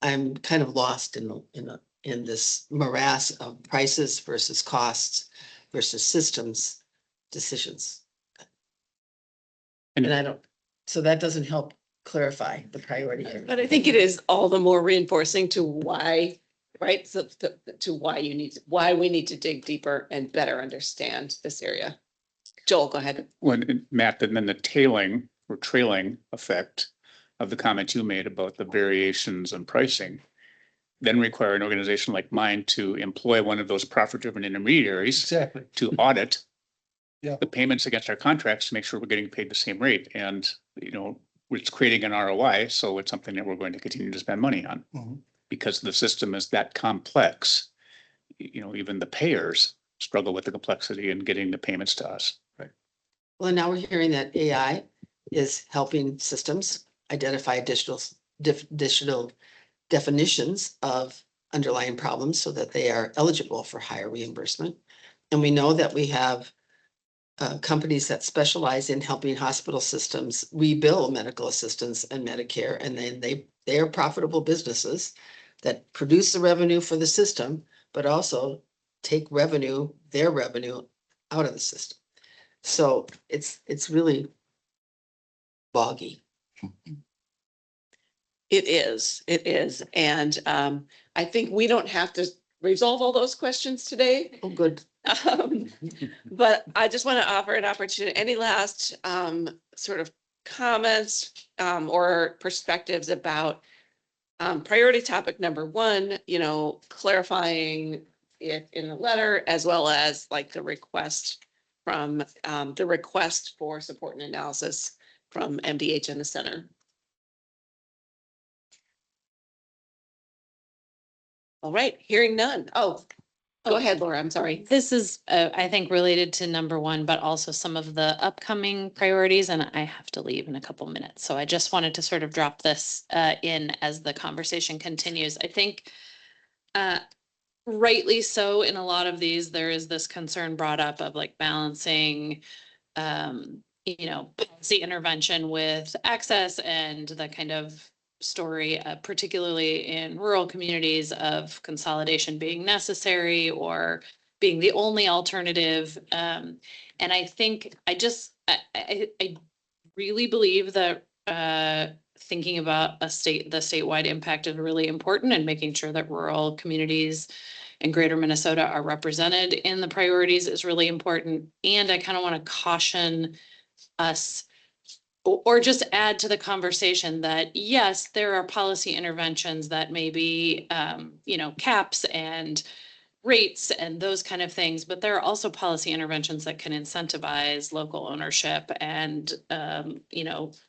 kind of lost in this morass of prices versus costs versus systems decisions. And so that doesn't help clarify the priority area. But I think it is all the more reinforcing to why right? So to why we need to dig deeper and better understand this area. Joel, go ahead. When Matt, and then the tailing or trailing effect of the comment you made about the variations in pricing then require an organization like mine to employ one of those profit-driven intermediaries Exactly. to audit Yeah. the payments against our contracts to make sure we're getting paid the same rate. And, it's creating an ROI. So it's something that we're going to continue to spend money on Mhm. because the system is that complex. Even the payers struggle with the complexity in getting the payments to us. Well, now we're hearing that AI is helping systems identify additional definitions of underlying problems so that they are eligible for higher reimbursement. And we know that we have companies that specialize in helping hospital systems rebill medical assistance and Medicare, and then they are profitable businesses that produce the revenue for the system, but also take their revenue out of the system. So it's really boggy. It is. And I think we don't have to resolve all those questions today. Oh, good. But I just want to offer an opportunity, any last sort of comments or perspectives about priority topic number one, clarifying it in the letter, as well as like the request for support and analysis from MDH and the center. All right, hearing none. Oh, go ahead, Laura. I'm sorry. This is, I think, related to number one, but also some of the upcoming priorities, and I have to leave in a couple minutes. So I just wanted to sort of drop this in as the conversation continues. I think rightly so, in a lot of these, there is this concern brought up of like balancing, policy intervention with access and the kind of story, particularly in rural communities, of consolidation being necessary or being the only alternative. And I think I really believe that thinking about the statewide impact is really important, and making sure that rural communities in greater Minnesota are represented in the priorities is really important. And I kind of want to caution us or just add to the conversation that, yes, there are policy interventions that may be, caps and rates and those kind of things, but there are also policy interventions that can incentivize local ownership and,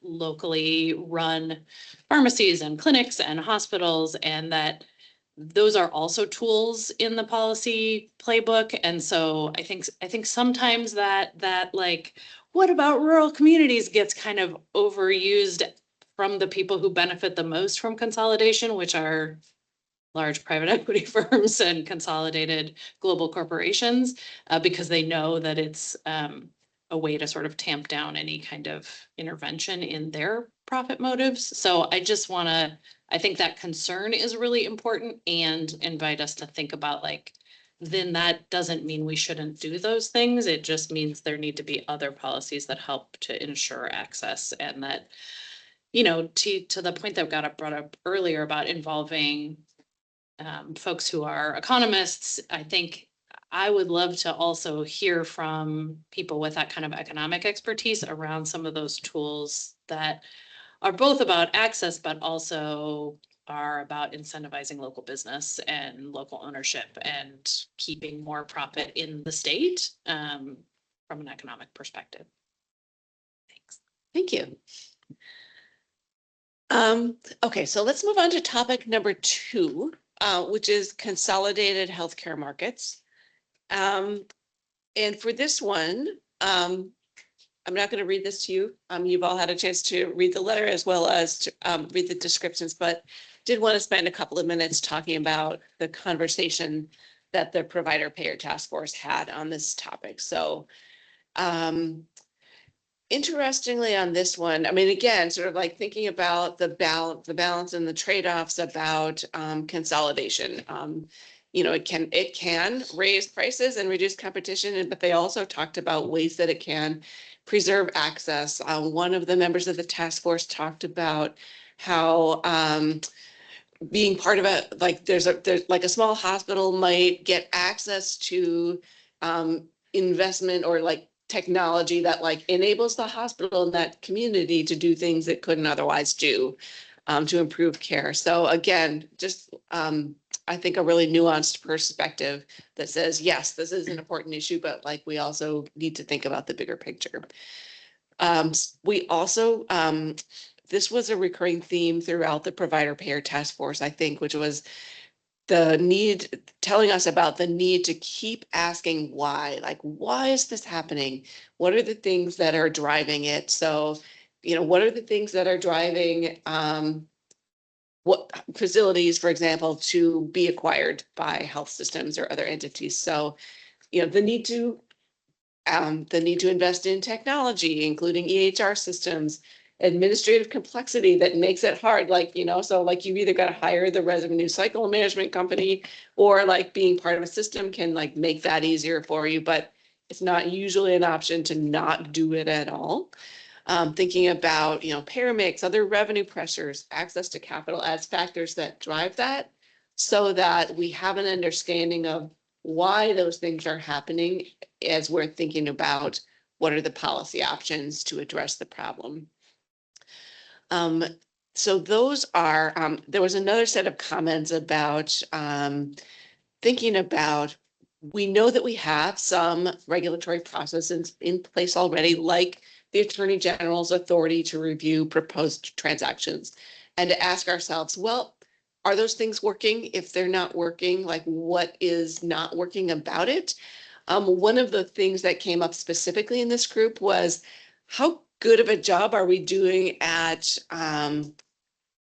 locally run pharmacies and clinics and hospitals, and that those are also tools in the policy playbook. And so I think sometimes that like, what about rural communities gets kind of overused from the people who benefit the most from consolidation, which are large private equity firms and consolidated global corporations, because they know that it's a way to sort of tamp down any kind of intervention in their profit motives. So I think that concern is really important, and invite us to think about like, then that doesn't mean we shouldn't do those things. It just means there need to be other policies that help to ensure access, and that, to the point that got brought up earlier about involving folks who are economists. I think I would love to also hear from people with that kind of economic expertise around some of those tools that are both about access, but also are about incentivizing local business and local ownership and keeping more profit in the state from an economic perspective. Thanks. Thank you. Okay, so let's move on to topic number two, which is consolidated healthcare markets. And for this one, I'm not going to read this to you. You've all had a chance to read the letter as well as to read the descriptions, but did want to spend a couple of minutes talking about the conversation that the provider payer task force had on this topic. So interestingly on this one, I mean, again, sort of like thinking about the balance and the trade-offs about consolidation. It can raise prices and reduce competition, but they also talked about ways that it can preserve access. One of the members of the task force talked about how being part of it, like there's like a small hospital might get access to investment or like technology that like enables the hospital in that community to do things it couldn't otherwise do to improve care. So again, just I think a really nuanced perspective that says, yes, this is an important issue, but like we also need to think about the bigger picture. We also, this was a recurring theme throughout the provider payer task force, I think, which was the need, telling us about the need to keep asking why, like, why is this happening? What are the things that are driving it? So, you know, what are the things that are driving what facilities, for example, to be acquired by health systems or other entities? So, you know, the need to invest in technology, including EHR systems, administrative complexity that makes it hard, like, you know, so like you've either got to hire the revenue cycle management company or like being part of a system can like make that easier for you, but it's not usually an option to not do it at all. Thinking about, you know, payer mix, other revenue pressures, access to capital as factors that drive that, so that we have an understanding of why those things are happening as we're thinking about what are the policy options to address the problem. So those are, there was another set of comments about thinking about, we know that we have some regulatory processes in place already, like the Attorney General's authority to review proposed transactions, and to ask ourselves, well, are those things working? If they're not working, like what is not working about it? One of the things that came up specifically in this group was how good of a job are we doing at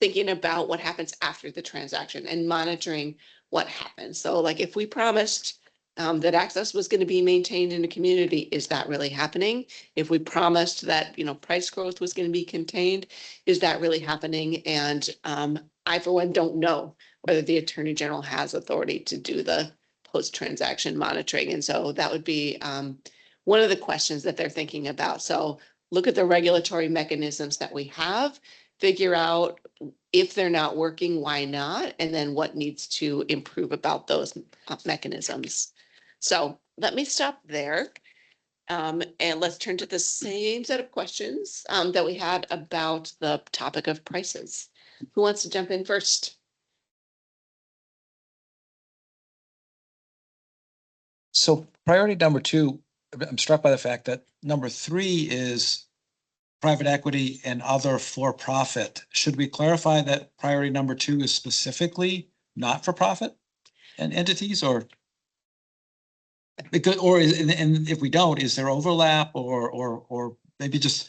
thinking about what happens after the transaction and monitoring what happens. So like if we promised that access was going to be maintained in a community, is that really happening? If we promised that, you know, price growth was going to be contained, is that really happening? And I, for one, don't know whether the Attorney General has authority to do the post-transaction monitoring. And so that would be one of the questions that they're thinking about. So look at the regulatory mechanisms that we have, figure out if they're not working, why not? And then what needs to improve about those mechanisms. So let me stop there. And let's turn to the same set of questions that we had about the topic of prices. Who wants to jump in first? So priority number 2, I'm struck by the fact that number 3 is private equity and other for-profit. Should we clarify that priority number 2 is specifically not-for-profit and entities, or because, or is, and if we don't, is there overlap, or maybe just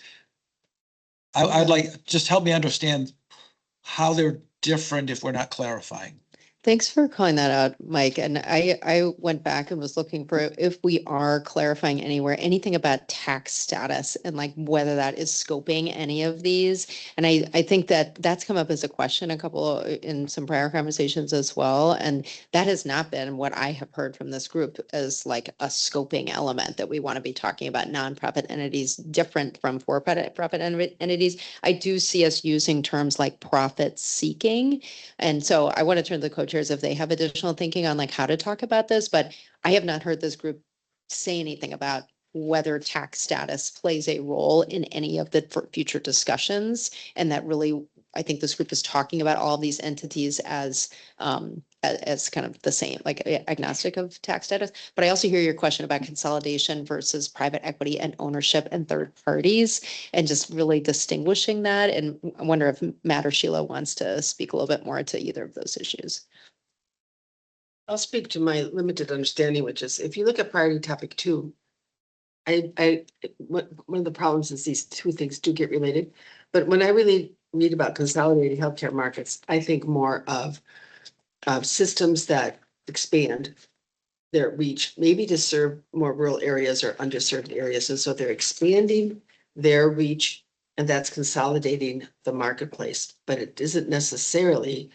I'd like, just help me understand how they're different if we're not clarifying. Thanks for calling that out, Mike. And I went back and was looking for if we are clarifying anywhere, anything about tax status and like whether that is scoping any of these. And I think that that's come up as a question in some prior conversations as well. And that has not been what I have heard from this group as like a scoping element that we want to be talking about nonprofit entities different from for-profit entities. I do see us using terms like profit seeking. And so I want to turn to the co-chairs if they have additional thinking on like how to talk about this, but I have not heard this group say anything about whether tax status plays a role in any of the future discussions. And that really, I think this group is talking about all these entities as kind of the same, like agnostic of tax status. But I also hear your question about consolidation versus private equity and ownership and third parties, and just really distinguishing that. And I wonder if Matt or Sheila wants to speak a little bit more to either of those issues. I'll speak to my limited understanding, which is if you look at priority topic 2, one of the problems is these two things do get related. But when I really read about consolidated healthcare markets, I think more of systems that expand their reach, maybe to serve more rural areas or underserved areas. And so they're expanding their reach, and that's consolidating the marketplace. But it isn't necessarily,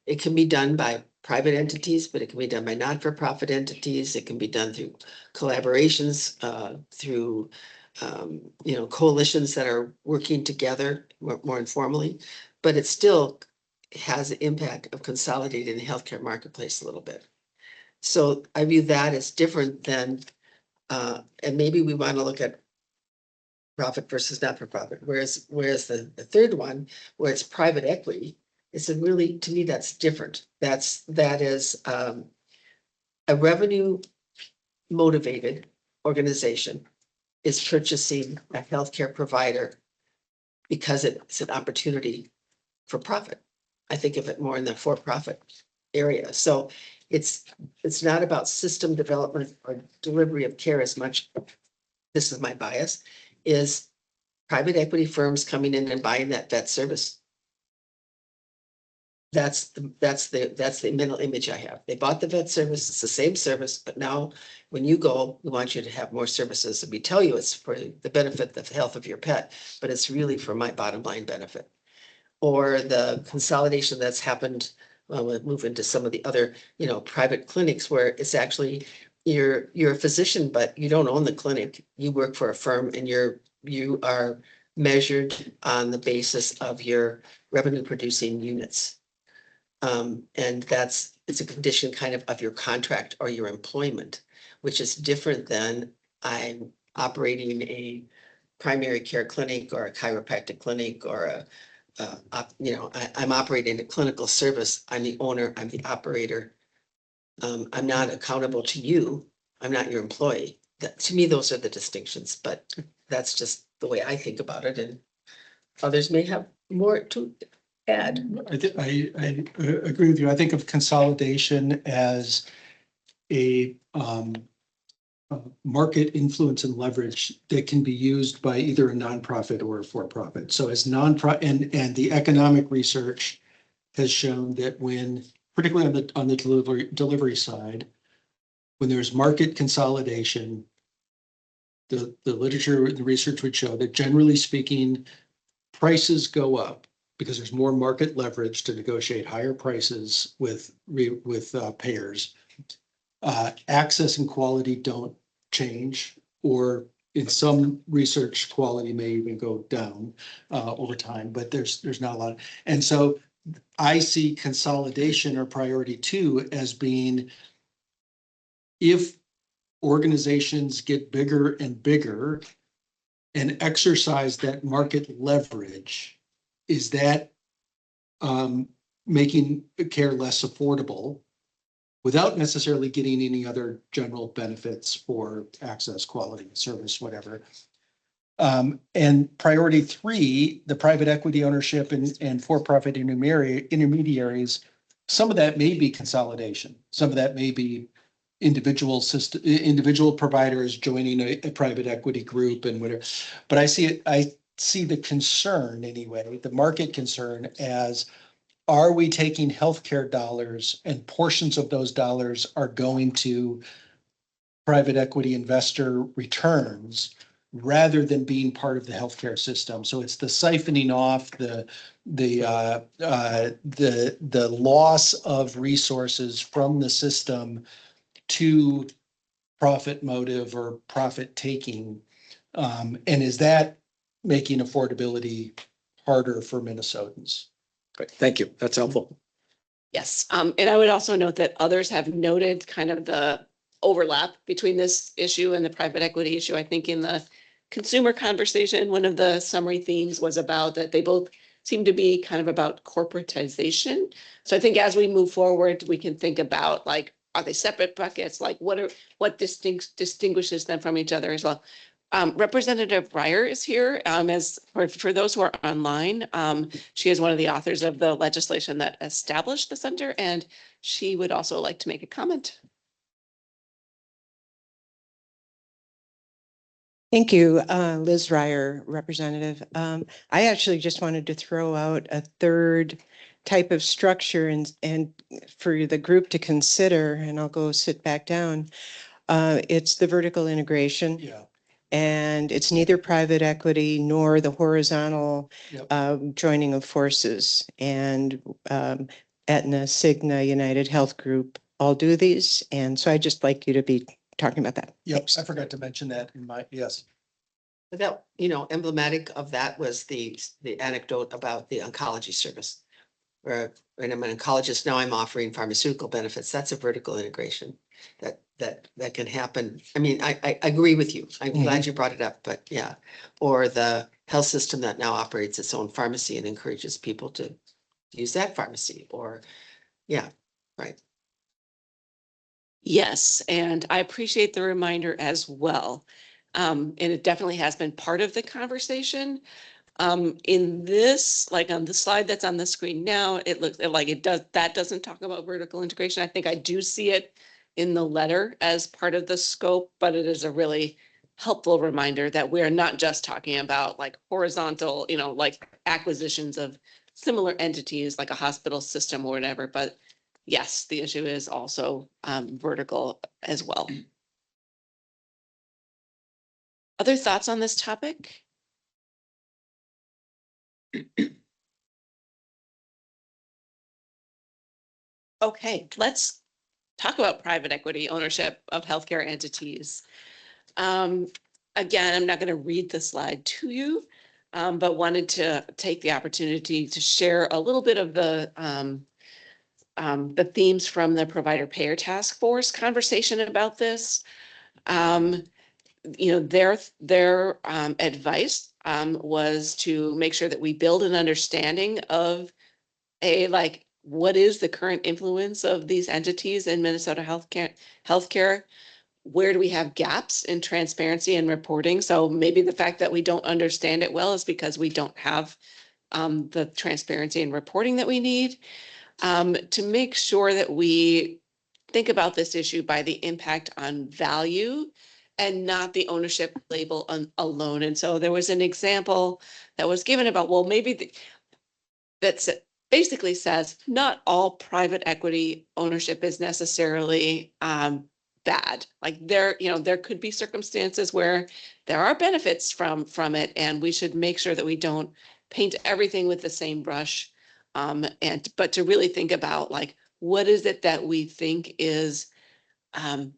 it can be done by private entities, but it can be done by not-for-profit entities. It can be done through collaborations, through coalitions that are working together more informally. But it's still has the impact of consolidating the healthcare marketplace a little bit. So I view that as different than, and maybe we want to look at profit versus not for profit, whereas the third one, where it's private equity, it's a really, to me, that's different. That is a revenue motivated organization is purchasing a healthcare provider because it's an opportunity for profit. I think of it more in the for-profit area. So it's not about system development or delivery of care as much. This is my bias, is private equity firms coming in and buying that vet service. That's the mental image I have. They bought the vet service, it's the same service, but now when you go, we want you to have more services. And we tell you it's for the benefit of the health of your pet, but it's really for my bottom line benefit. Or the consolidation that's happened, well, we'll move into some of the other, private clinics where it's actually, you're a physician, but you don't own the clinic. You work for a firm and you are measured on the basis of your revenue producing units. And it's a condition kind of your contract or your employment, which is different than I'm operating a primary care clinic or a chiropractic clinic or I'm operating a clinical service. I'm the owner, I'm the operator. I'm not accountable to you. I'm not your employee. To me, those are the distinctions, but that's just the way I think about it. And others may have more to add. I agree with you. I think of consolidation as a market influence and leverage that can be used by either a nonprofit or a for-profit. So as nonprofit, and the economic research has shown that when, particularly on the delivery side, when there's market consolidation, the literature, the research would show that generally speaking, prices go up because there's more market leverage to negotiate higher prices with payers. Access and quality don't change, or in some research, quality may even go down over time, but there's not a lot. And so I see consolidation or priority 2 as being, if organizations get bigger and bigger and exercise that market leverage, is that making care less affordable without necessarily getting any other general benefits for access, quality, service, whatever. And priority 3, the private equity ownership and for-profit intermediaries, some of that may be consolidation. Some of that may be individual providers joining a private equity group and whatever. But I see the concern anyway, the market concern as, are we taking healthcare dollars and portions of those dollars are going to private equity investor returns rather than being part of the healthcare system? So it's the siphoning off, the loss of resources from the system to profit motive or profit taking. And is that making affordability harder for Minnesotans? Great, thank you. That's helpful. Yes, and I would also note that others have noted kind of the overlap between this issue and the private equity issue. I think in the consumer conversation, one of the summary themes was about that they both seem to be kind of about corporatization. So I think as we move forward, we can think about, like, are they separate buckets? Like, what distinguishes them from each other as well? Representative Breyer is here, as for those who are online. She is one of the authors of the legislation that established the center, and she would also like to make a comment. Thank you, Liz Ryer, Representative. I actually just wanted to throw out a third type of structure and for the group to consider, and I'll go sit back down. It's the vertical integration. Yeah. And it's neither private equity nor the horizontal Yep. joining of forces. And Aetna, Cigna, United Health Group all do these. And so I'd just like you to be talking about that. Yep, Thanks. I forgot to mention that in my, yes. But that, emblematic of that was the anecdote about the oncology service, and I'm an oncologist, now I'm offering pharmaceutical benefits. That's a vertical integration that can happen. I mean, I agree with you. I'm glad you brought it up, but yeah. Or the health system that now operates its own pharmacy and encourages people to use that pharmacy, or, yeah, right. Yes, and I appreciate the reminder as well. And it definitely has been part of the conversation. In this, like on the slide that's on the screen now, it looks like that doesn't talk about vertical integration. I think I do see it in the letter as part of the scope, but it is a really helpful reminder that we're not just talking about like horizontal, like acquisitions of similar entities like a hospital system or whatever, but yes, the issue is also vertical as well. Other thoughts on this topic? Okay, let's talk about private equity ownership of healthcare entities. Again, I'm not going to read the slide to you, but wanted to take the opportunity to share a little bit of the themes from the provider payer task force conversation about this. Their advice was to make sure that we build an understanding of what is the current influence of these entities in Minnesota healthcare? Where do we have gaps in transparency and reporting? So maybe the fact that we don't understand it well is because we don't have the transparency and reporting that we need. To make sure that we think about this issue by the impact on value and not the ownership label alone. And so there was an example that was given about, well, maybe that's basically says not all private equity ownership is necessarily bad. Like there could be circumstances where there are benefits from it, and we should make sure that we don't paint everything with the same brush. But to really think about like, what is it that we think is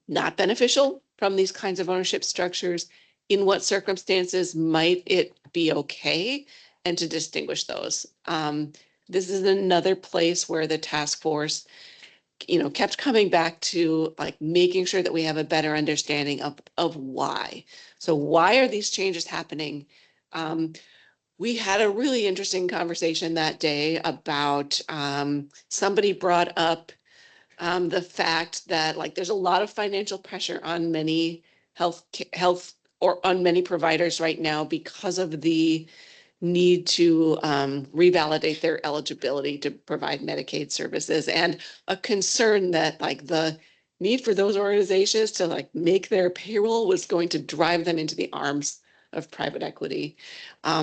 not beneficial from these kinds of ownership structures? In what circumstances might it be okay? And to distinguish those. This is another place where the task force, kept coming back to like making sure that we have a better understanding of why. So why are these changes happening? We had a really interesting conversation that day about somebody brought up the fact that like there's a lot of financial pressure on many health or on many providers right now because of the need to revalidate their eligibility to provide Medicaid services, and a concern that like the need for those organizations to like make their payroll was going to drive them into the arms of private equity.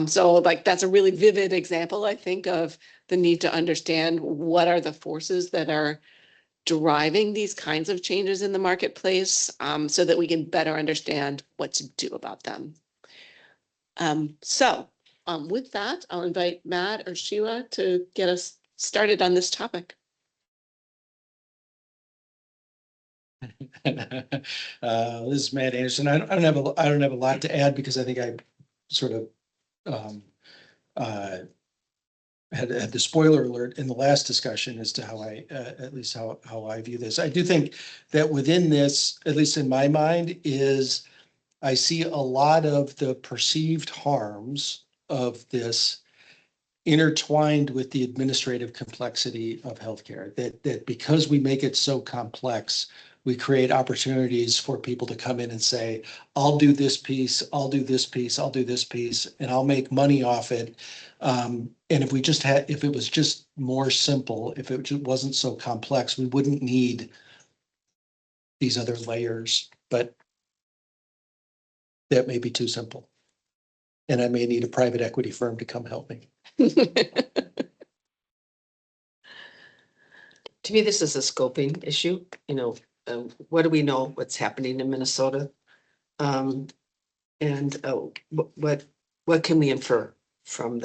So like that's a really vivid example, I think, of the need to understand what are the forces that are driving these kinds of changes in the marketplace, so that we can better understand what to do about them. With that, I'll invite Matt or Sheila to get us started on this topic. This is Matt Anderson. I don't have a lot to add because I think I sort of had the spoiler alert in the last discussion as to how at least how I view this. I do think that within this, at least in my mind, is I see a lot of the perceived harms of this intertwined with the administrative complexity of healthcare, that because we make it so complex, we create opportunities for people to come in and say, I'll do this piece, I'll do this piece, I'll do this piece, and I'll make money off it. And if it was just more simple, if it just wasn't so complex, we wouldn't need these other layers, but that may be too simple. And I may need a private equity firm to come help me. To me, this is a scoping issue, what do we know what's happening in Minnesota? And what can we infer from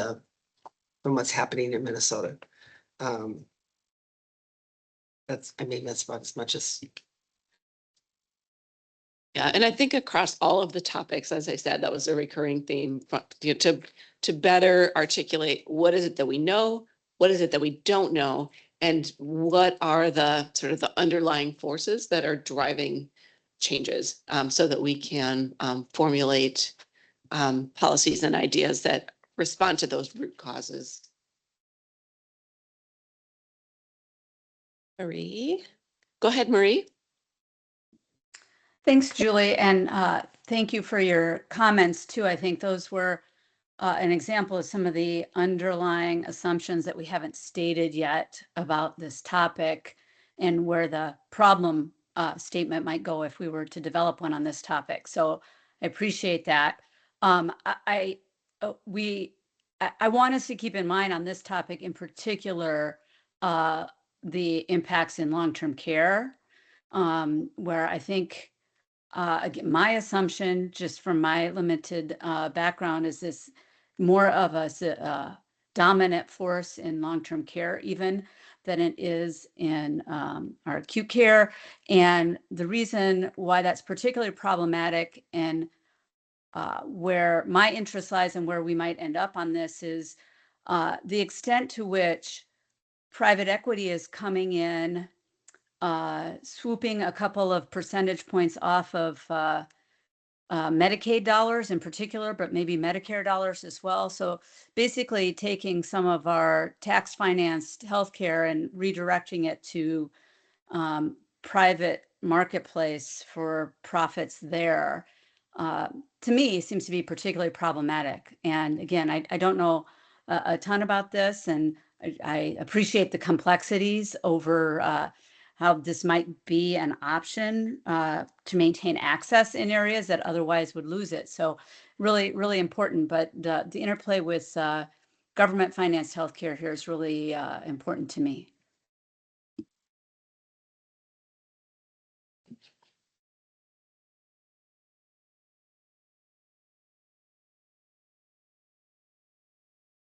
what's happening in Minnesota? That's about as much as. Yeah, and I think across all of the topics, as I said, that was a recurring theme to better articulate what is it that we know, what is it that we don't know, and what are the sort of the underlying forces that are driving changes, so that we can formulate policies and ideas that respond to those root causes. Marie, go ahead, Marie. Thanks, Julie, and thank you for your comments too. I think those were an example of some of the underlying assumptions that we haven't stated yet about this topic and where the problem statement might go if we were to develop one on this topic. So I appreciate that. I want us to keep in mind on this topic in particular the impacts in long-term care, where I think again, my assumption, just from my limited background, is this more of a dominant force in long-term care even than it is in our acute care. And the reason why that's particularly problematic and where my interest lies and where we might end up on this is the extent to which private equity is coming in, swooping a couple of percentage points off of Medicaid dollars in particular, but maybe Medicare dollars as well. So basically taking some of our tax financed healthcare and redirecting it to private marketplace for profits there, to me seems to be particularly problematic. And again, I don't know a ton about this, and I appreciate the complexities over how this might be an option to maintain access in areas that otherwise would lose it. So really, really important. But the interplay with government financed healthcare here is really important to me.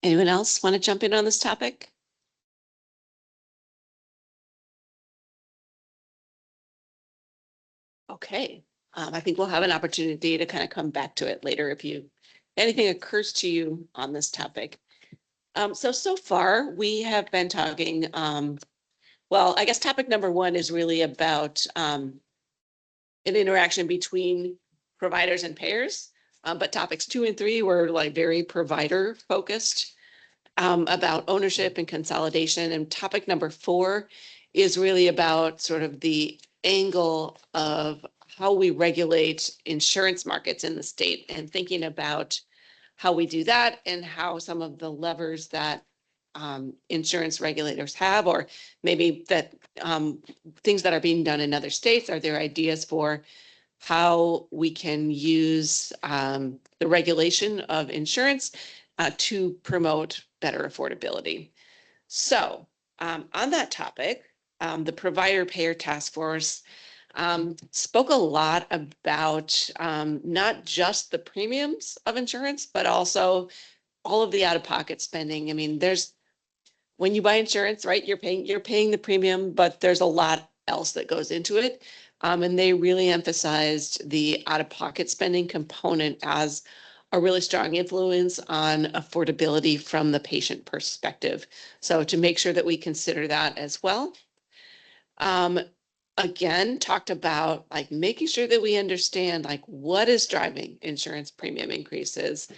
Anyone else want to jump in on this topic? Okay, I think we'll have an opportunity to kind of come back to it later if anything occurs to you on this topic. So far we have been talking, well, I guess topic number one is really about an interaction between providers and payers. But topics 2 and 3 were like very provider focused, about ownership and consolidation. And topic number 4 is really about sort of the angle of how we regulate insurance markets in the state and thinking about how we do that and how some of the levers that insurance regulators have, or maybe that things that are being done in other states, are there ideas for how we can use the regulation of insurance to promote better affordability. So on that topic, the Provider Payer Task Force spoke a lot about not just the premiums of insurance, but also all of the out-of-pocket spending. I mean, when you buy insurance, right, you're paying the premium, but there's a lot else that goes into it. And they really emphasized the out-of-pocket spending component as a really strong influence on affordability from the patient perspective. So to make sure that we consider that as well. Again, talked about like making sure that we understand like what is driving insurance premium increases.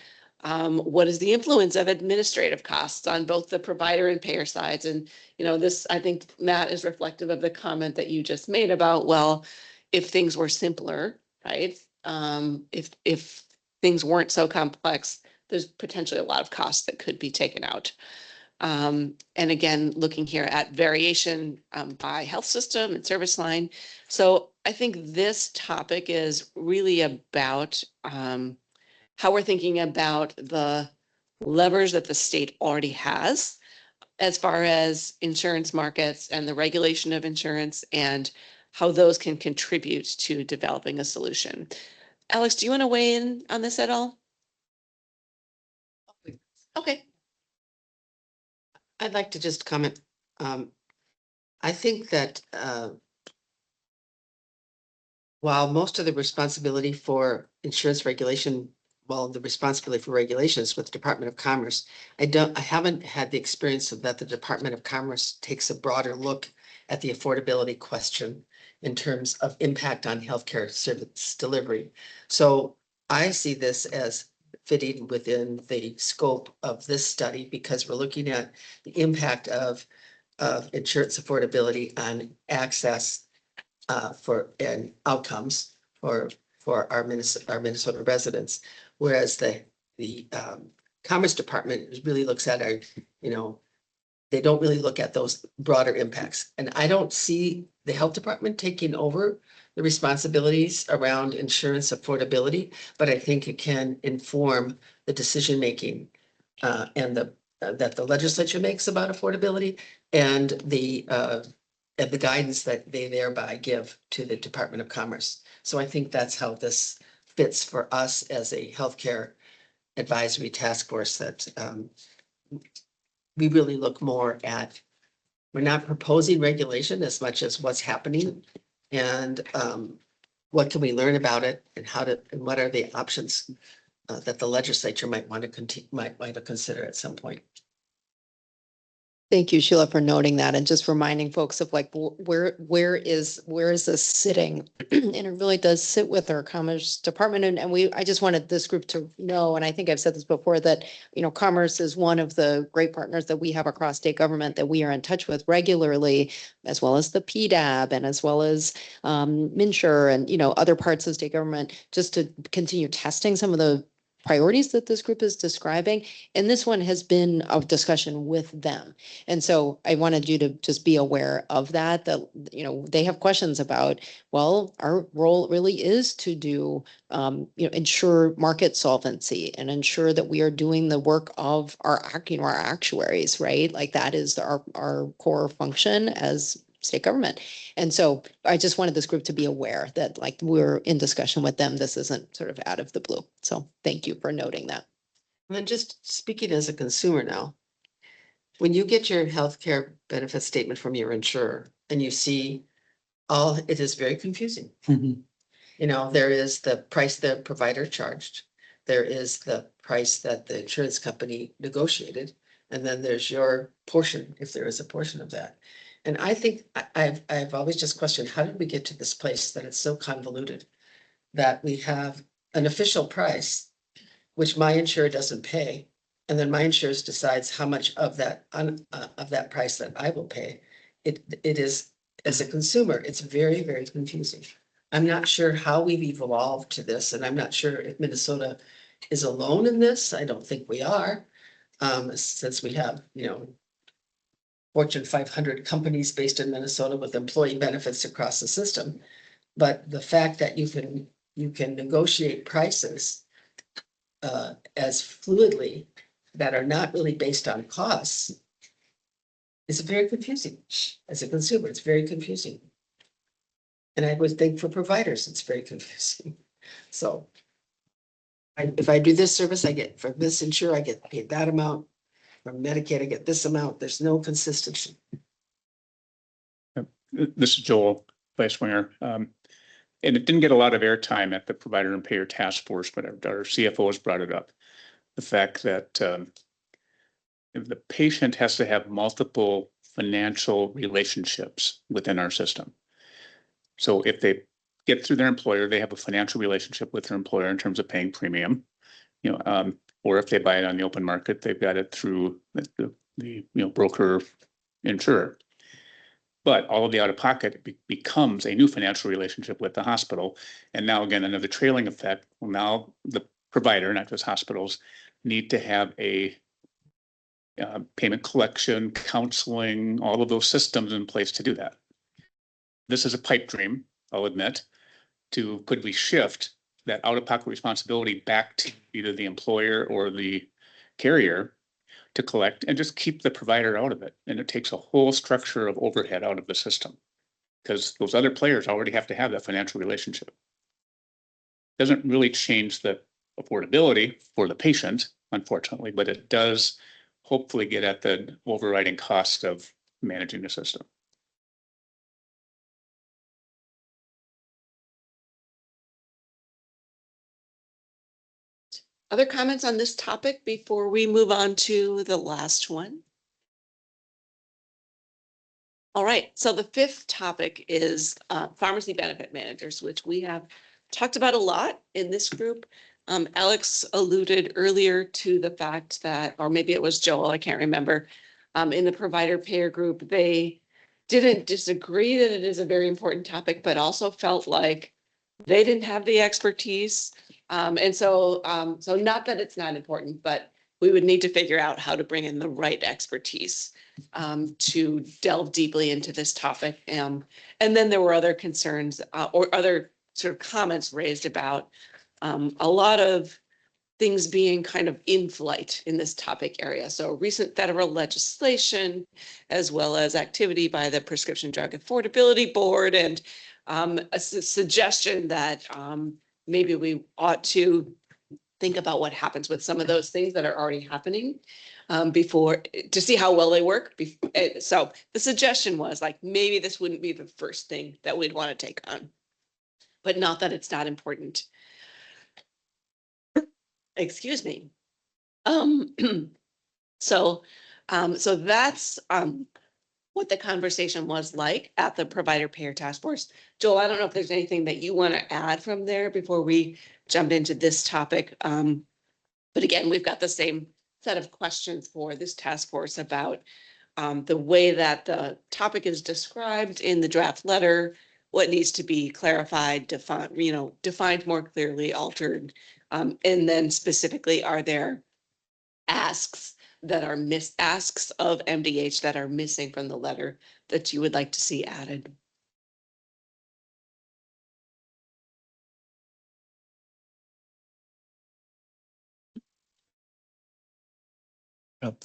What is the influence of administrative costs on both the provider and payer sides? And, this, I think, Matt, is reflective of the comment that you just made about, well, if things were simpler, right? If things weren't so complex, there's potentially a lot of costs that could be taken out. And again, looking here at variation by health system and service line. So I think this topic is really about how we're thinking about the levers that the state already has as far as insurance markets and the regulation of insurance and how those can contribute to developing a solution. Alex, do you want to weigh in on this at all? Okay. I'd like to just comment. I think that while most of the responsibility for insurance regulation well, the responsibility for regulations with the Department of Commerce. I haven't had the experience of that the Department of Commerce takes a broader look at the affordability question in terms of impact on healthcare service delivery. So I see this as fitting within the scope of this study because we're looking at the impact of insurance affordability on access and outcomes for our Minnesota residents. Whereas the Commerce Department really looks at our, they don't really look at those broader impacts. And I don't see the Health Department taking over the responsibilities around insurance affordability, but I think it can inform the decision-making and that the legislature makes about affordability and the guidance that they thereby give to the Department of Commerce. So I think that's how this fits for us as a healthcare advisory task force that we really look more at. We're not proposing regulation as much as what's happening and what can we learn about it and and what are the options that the legislature might want to consider at some point. Thank you, Sheila, for noting that and just reminding folks of like, where is this sitting? And it really does sit with our Commerce Department. And I just wanted this group to know, and I think I've said this before, that, Commerce is one of the great partners that we have across state government that we are in touch with regularly, as well as the PDAB and as well as MNsure and, other parts of state government, just to continue testing some of the priorities that this group is describing. And this one has been a discussion with them. And so I wanted you to just be aware of that, they have questions about, well, our role really is to do, ensure market solvency and ensure that we are doing the work of our actuaries, right? Like that is our core function as state government. And so I just wanted this group to be aware that like we're in discussion with them. This isn't sort of out of the blue. So thank you for noting that. And then just speaking as a consumer now, when you get your healthcare benefit statement from your insurer and you see it is very confusing. There is the price the provider charged. There is the price that the insurance company negotiated. And then there's your portion, if there is a portion of that. And I think I've always just questioned, how did we get to this place that it's so convoluted? That we have an official price, which my insurer doesn't pay. And then my insurer decides how much of that price that I will pay. It is, as a consumer, it's very, very confusing. I'm not sure how we've evolved to this, and I'm not sure if Minnesota is alone in this. I don't think we are, since we have, Fortune 500 companies based in Minnesota with employee benefits across the system. But the fact that you can negotiate prices as fluidly that are not really based on costs is very confusing. As a consumer, it's very confusing. And I would think for providers, it's very confusing. So if I do this service, for this insurer, I get paid that amount. From Medicaid, I get this amount. There's no consistency. This is Joel, Vice Winger. And it didn't get a lot of airtime at the Provider and Payer Task Force, but our CFO has brought it up. The fact that if the patient has to have multiple financial relationships within our system. So if they get through their employer, they have a financial relationship with their employer in terms of paying premium, or if they buy it on the open market, they've got it through the broker insurer. But all of the out-of-pocket becomes a new financial relationship with the hospital. And now again, another trailing effect. Well, now the provider, not just hospitals, need to have a payment collection, counseling, all of those systems in place to do that. This is a pipe dream, I'll admit, could we shift that out-of-pocket responsibility back to either the employer or the carrier to collect and just keep the provider out of it. And it takes a whole structure of overhead out of the system because those other players already have to have that financial relationship. Doesn't really change the affordability for the patient, unfortunately, but it does hopefully get at the overriding cost of managing the system. Other comments on this topic before we move on to the last one? All right, so the fifth topic is pharmacy benefit managers, which we have talked about a lot in this group. Alex alluded earlier to the fact that, or maybe it was Joel, I can't remember, in the provider payer group, they didn't disagree that it is a very important topic, but also felt like they didn't have the expertise. And so not that it's not important, but we would need to figure out how to bring in the right expertise to delve deeply into this topic. And then there were other concerns or other sort of comments raised about a lot of things being kind of in flight in this topic area. So recent federal legislation, as well as activity by the Prescription Drug Affordability Board, and a suggestion that maybe we ought to think about what happens with some of those things that are already happening before, to see how well they work. So the suggestion was like, maybe this wouldn't be the first thing that we'd want to take on, but not that it's not important. Excuse me. So that's what the conversation was like at the Provider Payer Task Force. Joel, I don't know if there's anything that you want to add from there before we jump into this topic. But again, we've got the same set of questions for this task force about the way that the topic is described in the draft letter, what needs to be clarified, defined more clearly, altered, and then specifically, are there asks that are asks of MDH that are missing from the letter that you would like to see added?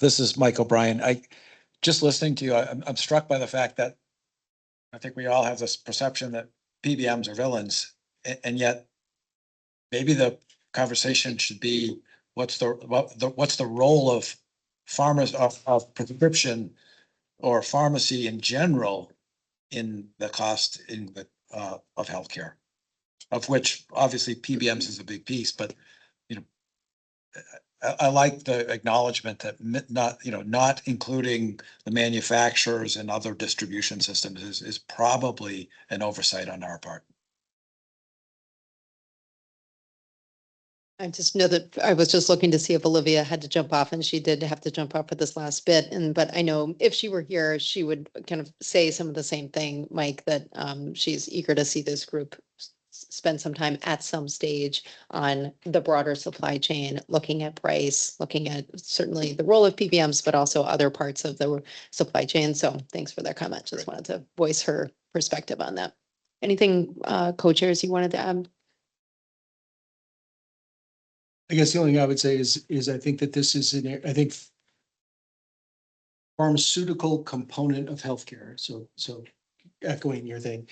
This is Mike O'Brien. Just listening to you, I'm struck by the fact that I think we all have this perception that PBMs are villains, and yet maybe the conversation should be what's the role of farmers of prescription or pharmacy in general in the cost of healthcare, of which obviously PBMs is a big piece, but I like the acknowledgement that not including the manufacturers and other distribution systems is probably an oversight on our part. I just know that I was just looking to see if Olivia had to jump off, and she did have to jump off for this last bit. But I know if she were here, she would kind of say some of the same thing, Mike, that she's eager to see this group spend some time at some stage on the broader supply chain, looking at price, looking at certainly the role of PBMs, but also other parts of the supply chain. So thanks for that comment. Just wanted to voice her perspective on that. Anything co-chairs you wanted to add? I guess the only thing I would say is I think that this is I think pharmaceutical component of healthcare. So echoing your thing,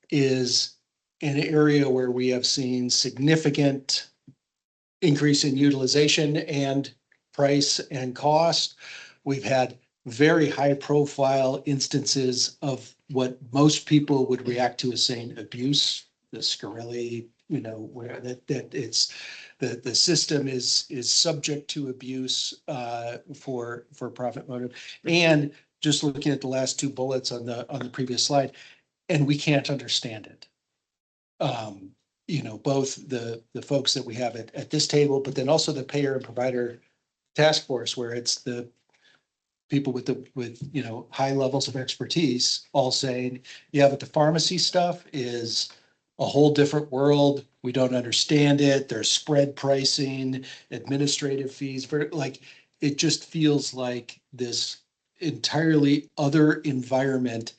is an area where we have seen significant increase in utilization and price and cost. We've had very high profile instances of what most people would react to as saying abuse, the scurrility, where that it's the system is subject to abuse for profit motive. And just looking at the last two bullets on the previous slide, and we can't understand it. Both the folks that we have at this table, but then also the payer and provider task force, where it's the people with high levels of expertise all saying, yeah, but the pharmacy stuff is a whole different world. We don't understand it. There's spread pricing, administrative fees, it just feels like this entirely other environment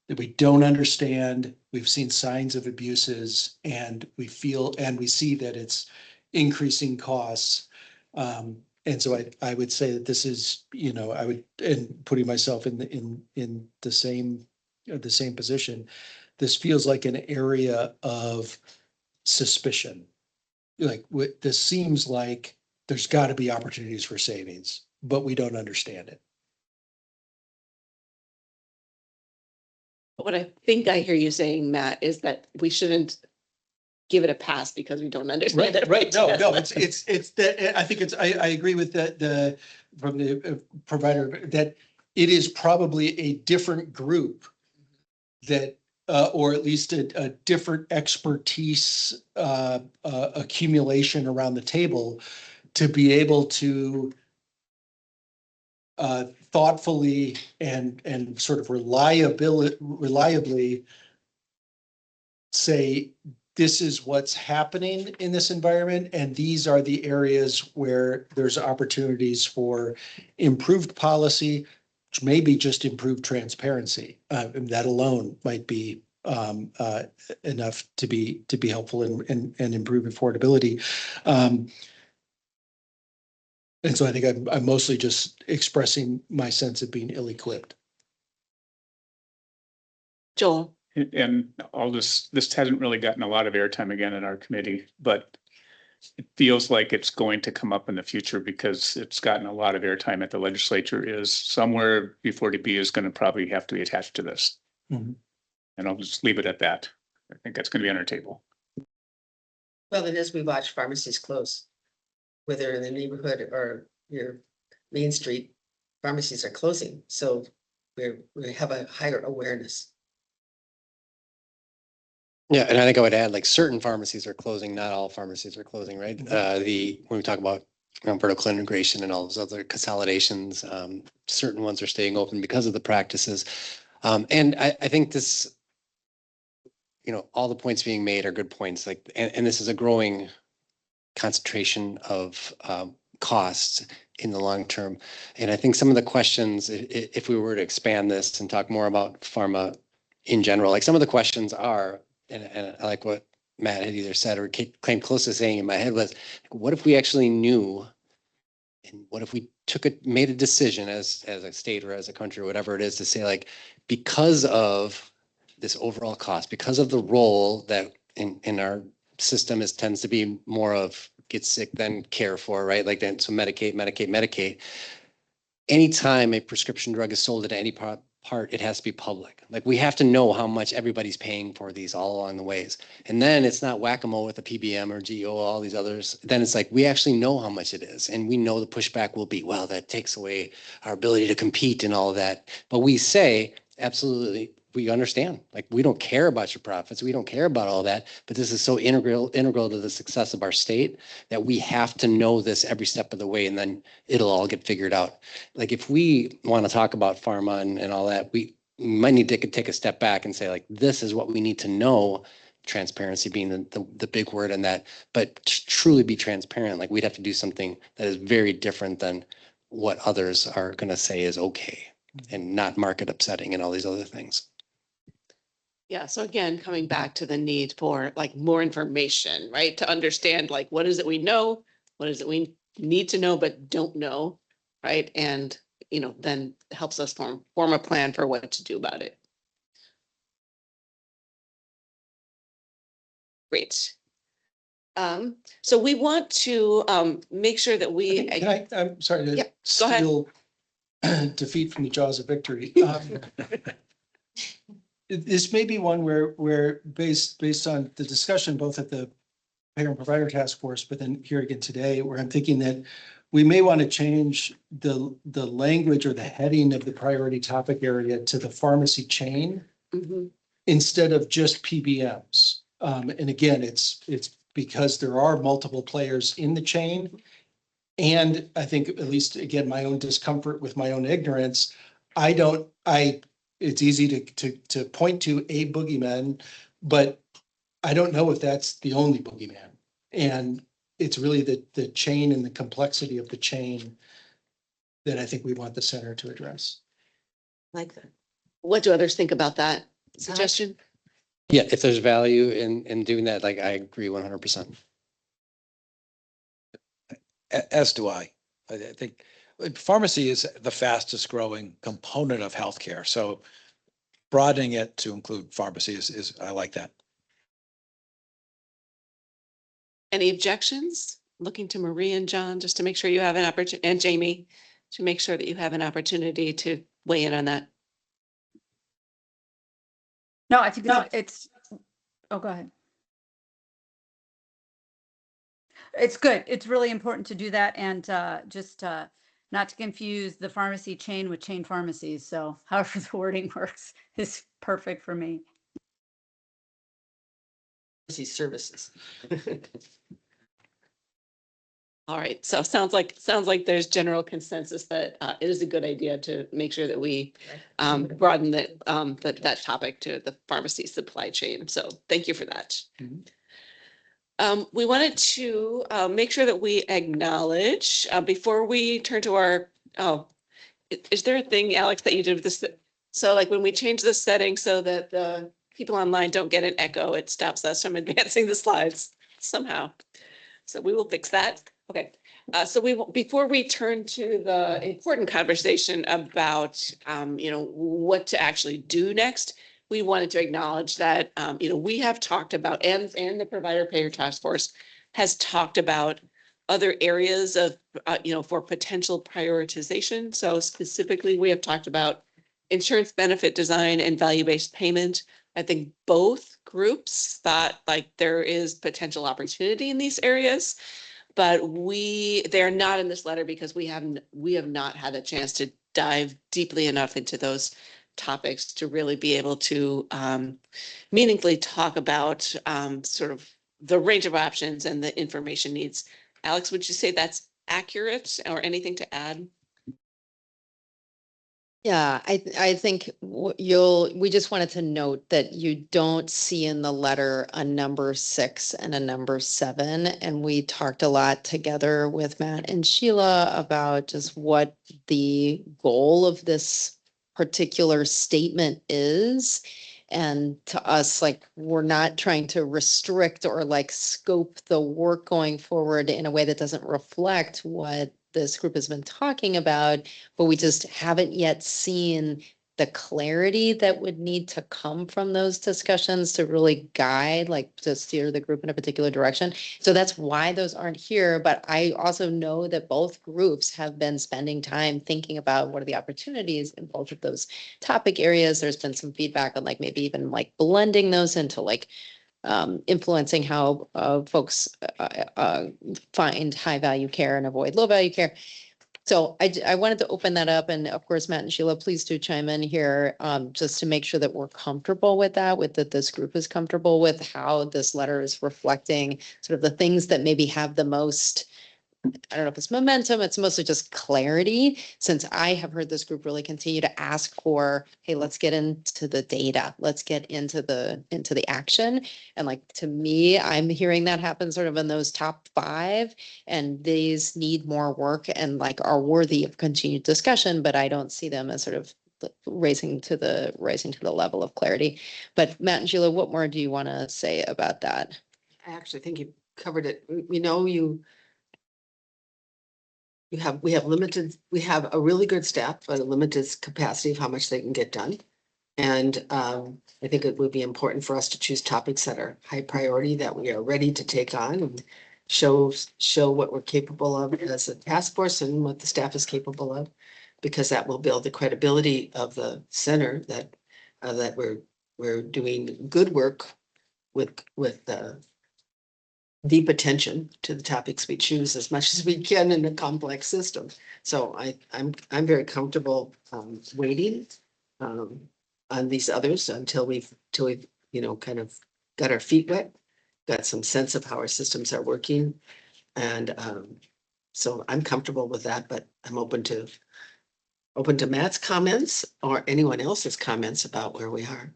that we don't understand. We've seen signs of abuses, and we see that it's increasing costs. And so I would say that this is, and putting myself in the same position, this feels like an area of suspicion. This seems like there's got to be opportunities for savings, but we don't understand it. What I think I hear you saying, Matt, is that we shouldn't give it a pass because we don't understand it. Right, no, it's that, I think I agree with from the provider that it is probably a different group that, or at least a different expertise, accumulation around the table to be able to thoughtfully and sort of reliably say, this is what's happening in this environment, and these are the areas where there's opportunities for improved policy, which may be just improved transparency. And that alone might be enough to be helpful and improve affordability. And so I think I'm mostly just expressing my sense of being ill-equipped. Joel, And all this hasn't really gotten a lot of airtime again in our committee, but it feels like it's going to come up in the future because it's gotten a lot of airtime at the legislature. Is somewhere B40B is going to probably have to be attached to this. Mhm. And I'll just leave it at that. I think that's going to be on our table. Well, and as we watch pharmacies close, whether in the neighborhood or your main street, pharmacies are closing. So we have a higher awareness. Yeah, and I think I would add, like, certain pharmacies are closing, not all pharmacies are closing, right? When we talk about vertical integration and all those other consolidations, certain ones are staying open because of the practices. And I think this, all the points being made are good points, like, and this is a growing concentration of costs in the long term. And I think some of the questions, if we were to expand this and talk more about pharma in general, like some of the questions are, and I like what Matt had either said or came close to saying in my head was, what if we actually knew, and what if we made a decision as a state or as a country or whatever it is to say, like, because of this overall cost, because of the role that in our system tends to be more of get sick than care for, right? Like then, so medicate. Anytime a prescription drug is sold at any part, it has to be public. Like we have to know how much everybody's paying for these all along the ways. And then it's not whack-a-mole with a PBM or GO, all these others. Then it's like, we actually know how much it is. And we know the pushback will be, well, that takes away our ability to compete and all of that. But we say, absolutely, we understand. Like, we don't care about your profits. We don't care about all that. But this is so integral to the success of our state that we have to know this every step of the way, and then it'll all get figured out. Like, if we want to talk about pharma and all that, we might need to take a step back and say, like, this is what we need to know. Transparency being the big word in that, but to truly be transparent, like, we'd have to do something that is very different than what others are going to say is okay, and not market upsetting and all these other things. yeah, so again, coming back to the need for like more information, right? To understand like what is it we know, what is it we need to know but don't know, right? And then helps us form a plan for what to do about it. Great. So we want to make sure that we. I'm sorry to Yeah, go ahead. steal defeat from the jaws of victory. This may be one where based on the discussion, both at the Payer and Provider Task Force, but then here again today, where I'm thinking that we may want to change the language or the heading of the priority topic area to the pharmacy chain instead of just PBMs. And again, it's because there are multiple players in the chain. And I think, at least again, my own discomfort with my own ignorance, it's easy to point to a boogeyman, but I don't know if that's the only boogeyman. And it's really the chain and the complexity of the chain that I think we want the center to address. Like that. What do others think about that suggestion? Yeah, if there's value in doing that, like, I agree 100%. As do I. I think pharmacy is the fastest growing component of healthcare. So broadening it to include pharmacy is I like that. Any objections? Looking to Marie and John, just to make sure you have an opportunity, and Jamie, to make sure that you have an opportunity to weigh in on that. No, I think it's, oh, go ahead. it's good. It's really important to do that, and just not to confuse the pharmacy chain with chain pharmacies. So however the wording works is perfect for me. Services. All right, so sounds like there's general consensus that it is a good idea to make sure that we broaden that topic to the pharmacy supply chain. So thank you for that. We wanted to make sure that we acknowledge before we turn to our, is there a thing, Alex, that you did with this? So like when we change the setting so that the people online don't get an echo, it stops us from advancing the slides somehow. So we will fix that. Okay. So before we turn to the important conversation about, what to actually do next, we wanted to acknowledge that, we have talked about, and the Provider Payer Task Force has talked about other areas of, for potential prioritization. So specifically, we have talked about insurance benefit design and value-based payment. I think both groups thought like there is potential opportunity in these areas, but they're not in this letter because we have not had a chance to dive deeply enough into those topics to really be able to meaningfully talk about sort of the range of options and the information needs. Alex, would you say that's accurate or anything to add? Yeah, I think we just wanted to note that you don't see in the letter a number 6 and a number 7. And we talked a lot together with Matt and Sheila about just what the goal of this particular statement is. And to us, like, we're not trying to restrict or like scope the work going forward in a way that doesn't reflect what this group has been talking about, but we just haven't yet seen the clarity that would need to come from those discussions to really guide, like to steer the group in a particular direction. So that's why those aren't here. But I also know that both groups have been spending time thinking about what are the opportunities in both of those topic areas. There's been some feedback on like maybe even like blending those into like influencing how folks find high value care and avoid low value care. So I wanted to open that up, and of course, Matt and Sheila, please do chime in here just to make sure that we're comfortable with that, that this group is comfortable with how this letter is reflecting sort of the things that maybe have the most, I don't know if it's momentum, it's mostly just clarity, since I have heard this group really continue to ask for, hey, let's get into the data, let's get into the action. And like, to me, I'm hearing that happen sort of in those top 5, and these need more work and like are worthy of continued discussion, but I don't see them as sort of rising to the level of clarity. But Matt and Sheila, what more do you want to say about that? I actually think you covered it. We have a really good staff, but a limited capacity of how much they can get done. And I think it would be important for us to choose topics that are high priority, that we are ready to take on and show what we're capable of as a task force and what the staff is capable of, because that will build the credibility of the center that we're doing good work with deep attention to the topics we choose as much as we can in a complex system. So I'm very comfortable waiting on these others until we've kind of got our feet wet, got some sense of how our systems are working. And so I'm comfortable with that, but I'm open to Matt's comments or anyone else's comments about where we are.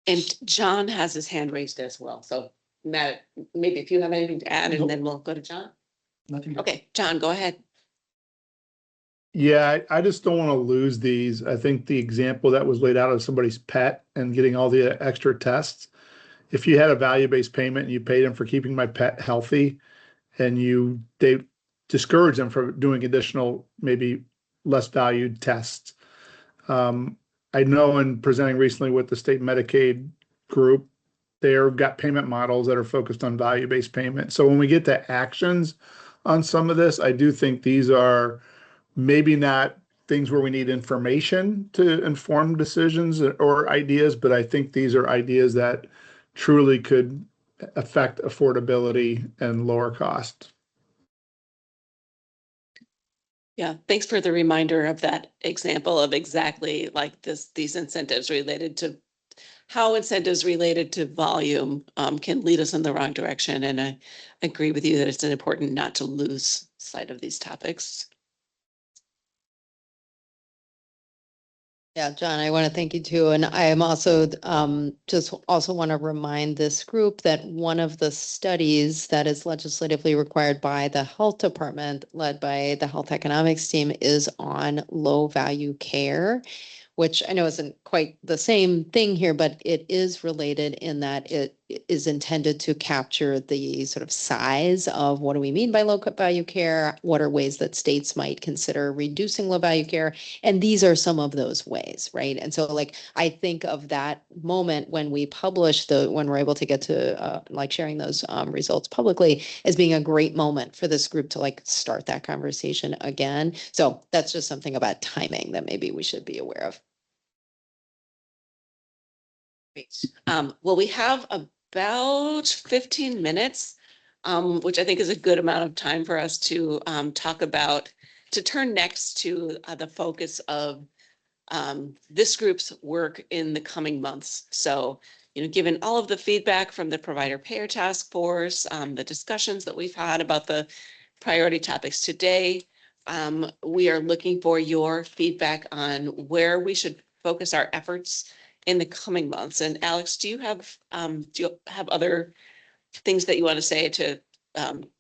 And John has his hand raised as well. So Matt, maybe if you have anything to add, and then we'll go to John. Nothing. Okay, John, go ahead. Yeah, I just don't want to lose these. I think the example that was laid out of somebody's pet and getting all the extra tests. If you had a value-based payment and you paid them for keeping my pet healthy, and they discourage them from doing additional, maybe less valued tests. I know in presenting recently with the state Medicaid group, they've got payment models that are focused on value-based payment. So when we get to actions on some of this, I do think these are maybe not things where we need information to inform decisions or ideas, but I think these are ideas that truly could affect affordability and lower cost. Yeah, thanks for the reminder of that example of exactly like these incentives related to how incentives related to volume can lead us in the wrong direction. And I agree with you that it's important not to lose sight of these topics. Yeah, John, I want to thank you too. And I am also just also want to remind this group that one of the studies that is legislatively required by the health department, led by the health economics team, is on low value care, which I know isn't quite the same thing here, but it is related in that it is intended to capture the sort of size of what do we mean by low value care? What are ways that states might consider reducing low value care? And these are some of those ways, right? And so like, I think of that moment when we publish when we're able to get to like sharing those results publicly as being a great moment for this group to like start that conversation again. So that's just something about timing that maybe we should be aware of. Great. Well, we have about 15 minutes, which I think is a good amount of time for us to talk about, to turn next to the focus of this group's work in the coming months. So, you know, given all of the feedback from the provider payer task force, the discussions that we've had about the priority topics today, we are looking for your feedback on where we should focus our efforts in the coming months. And Alex, do you have other things that you want to say to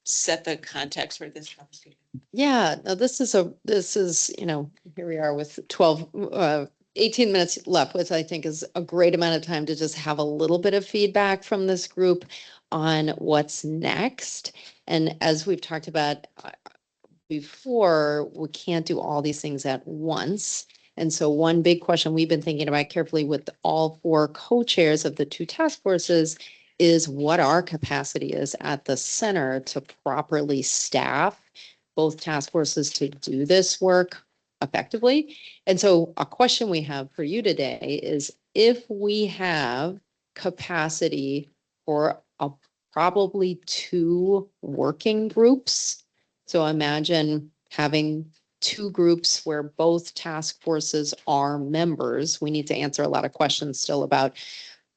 set the context for this conversation? Yeah, no, this is, you know, here we are with 18 minutes left, which I think is a great amount of time to just have a little bit of feedback from this group on what's next. And as we've talked about before, we can't do all these things at once. And so one big question we've been thinking about carefully with all 4 co-chairs of the 2 task forces is what our capacity is at the center to properly staff both task forces to do this work effectively. And so a question we have for you today is if we have capacity for probably 2 working groups. So imagine having 2 groups where both task forces are members. We need to answer a lot of questions still about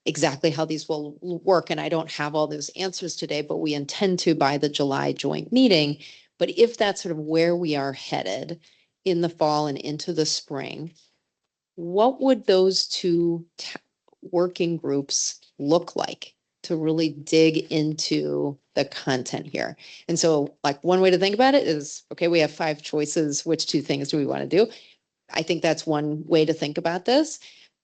exactly how these will work. And I don't have all those answers today, but we intend to by the July joint meeting. But if that's sort of where we are headed in the fall and into the spring, what would those 2 working groups look like to really dig into the content here? And so like one way to think about it is, okay, we have 5 choices. Which 2 things do we want to do? I think that's one way to think about this.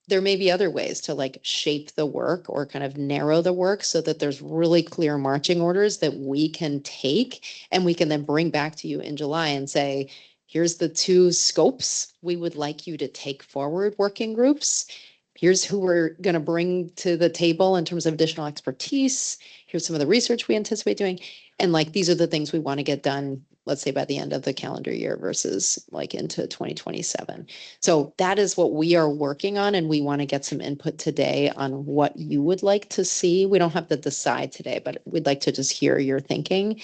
There may be other ways to like shape the work or kind of narrow the work so that there's really clear marching orders that we can take and we can then bring back to you in July and say, here's the 2 scopes we would like you to take forward, working groups. Here's who we're going to bring to the table in terms of additional expertise. Here's some of the research we anticipate doing. And like, these are the things we want to get done, let's say by the end of the calendar year versus like into 2027. So that is what we are working on. And we want to get some input today on what you would like to see. We don't have to decide today, but we'd like to just hear your thinking.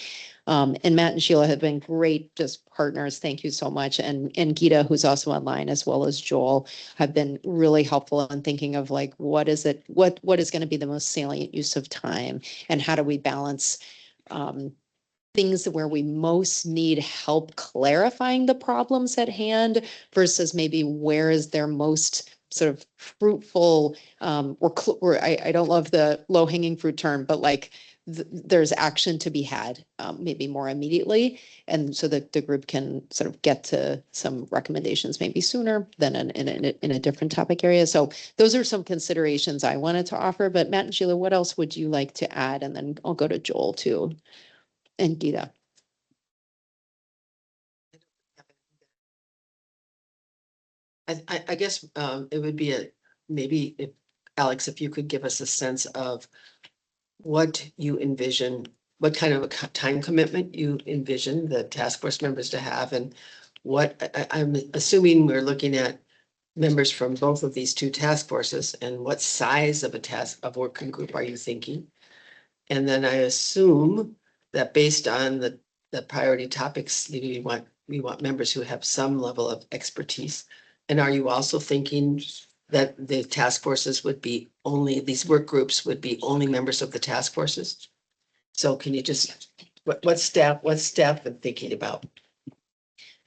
And Matt and Sheila have been great, just partners. Thank you so much. And Geeta, who's also online, as well as Joel, have been really helpful in thinking of like, what is it, what is going to be the most salient use of time and how do we balance things where we most need help clarifying the problems at hand versus maybe where is their most sort of fruitful or I don't love the low hanging fruit term, but like there's action to be had maybe more immediately. And so that the group can sort of get to some recommendations maybe sooner than in a different topic area. So those are some considerations I wanted to offer. But Matt and Sheila, what else would you like to add? And then I'll go to Joel too. And Geeta. I guess it would be maybe if Alex, if you could give us a sense of what you envision, what kind of a time commitment you envision the task force members to have, and what I'm assuming we're looking at members from both of these 2 task forces, and what size of a working group are you thinking? And then I assume that based on the priority topics, we want members who have some level of expertise. And are you also thinking that the task forces would be only, these work groups would be only members of the task forces? So can you just, what's staff been thinking about?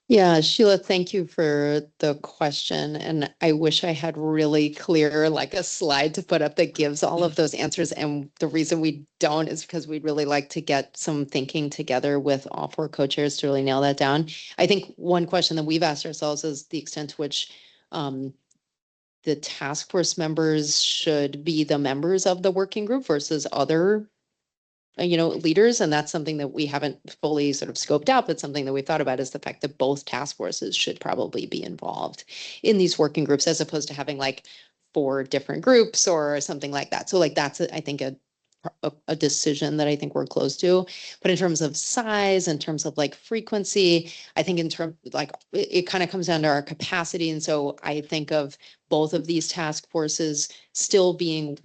Yeah, Sheila, thank you for the question. And I wish I had really clear, like a slide to put up that gives all of those answers. And the reason we don't is because we'd really like to get some thinking together with all four co-chairs to really nail that down. I think one question that we've asked ourselves is the extent to which the task force members should be the members of the working group versus other leaders. And that's something that we haven't fully sort of scoped out, but something that we thought about is the fact that both task forces should probably be involved in these working groups as opposed to having like 4 different groups or something like that. So like that's, I think, a decision that I think we're close to. But in terms of size, in terms of like frequency, I think in terms like it kind of comes down to our capacity. And so I think of both of these task forces still being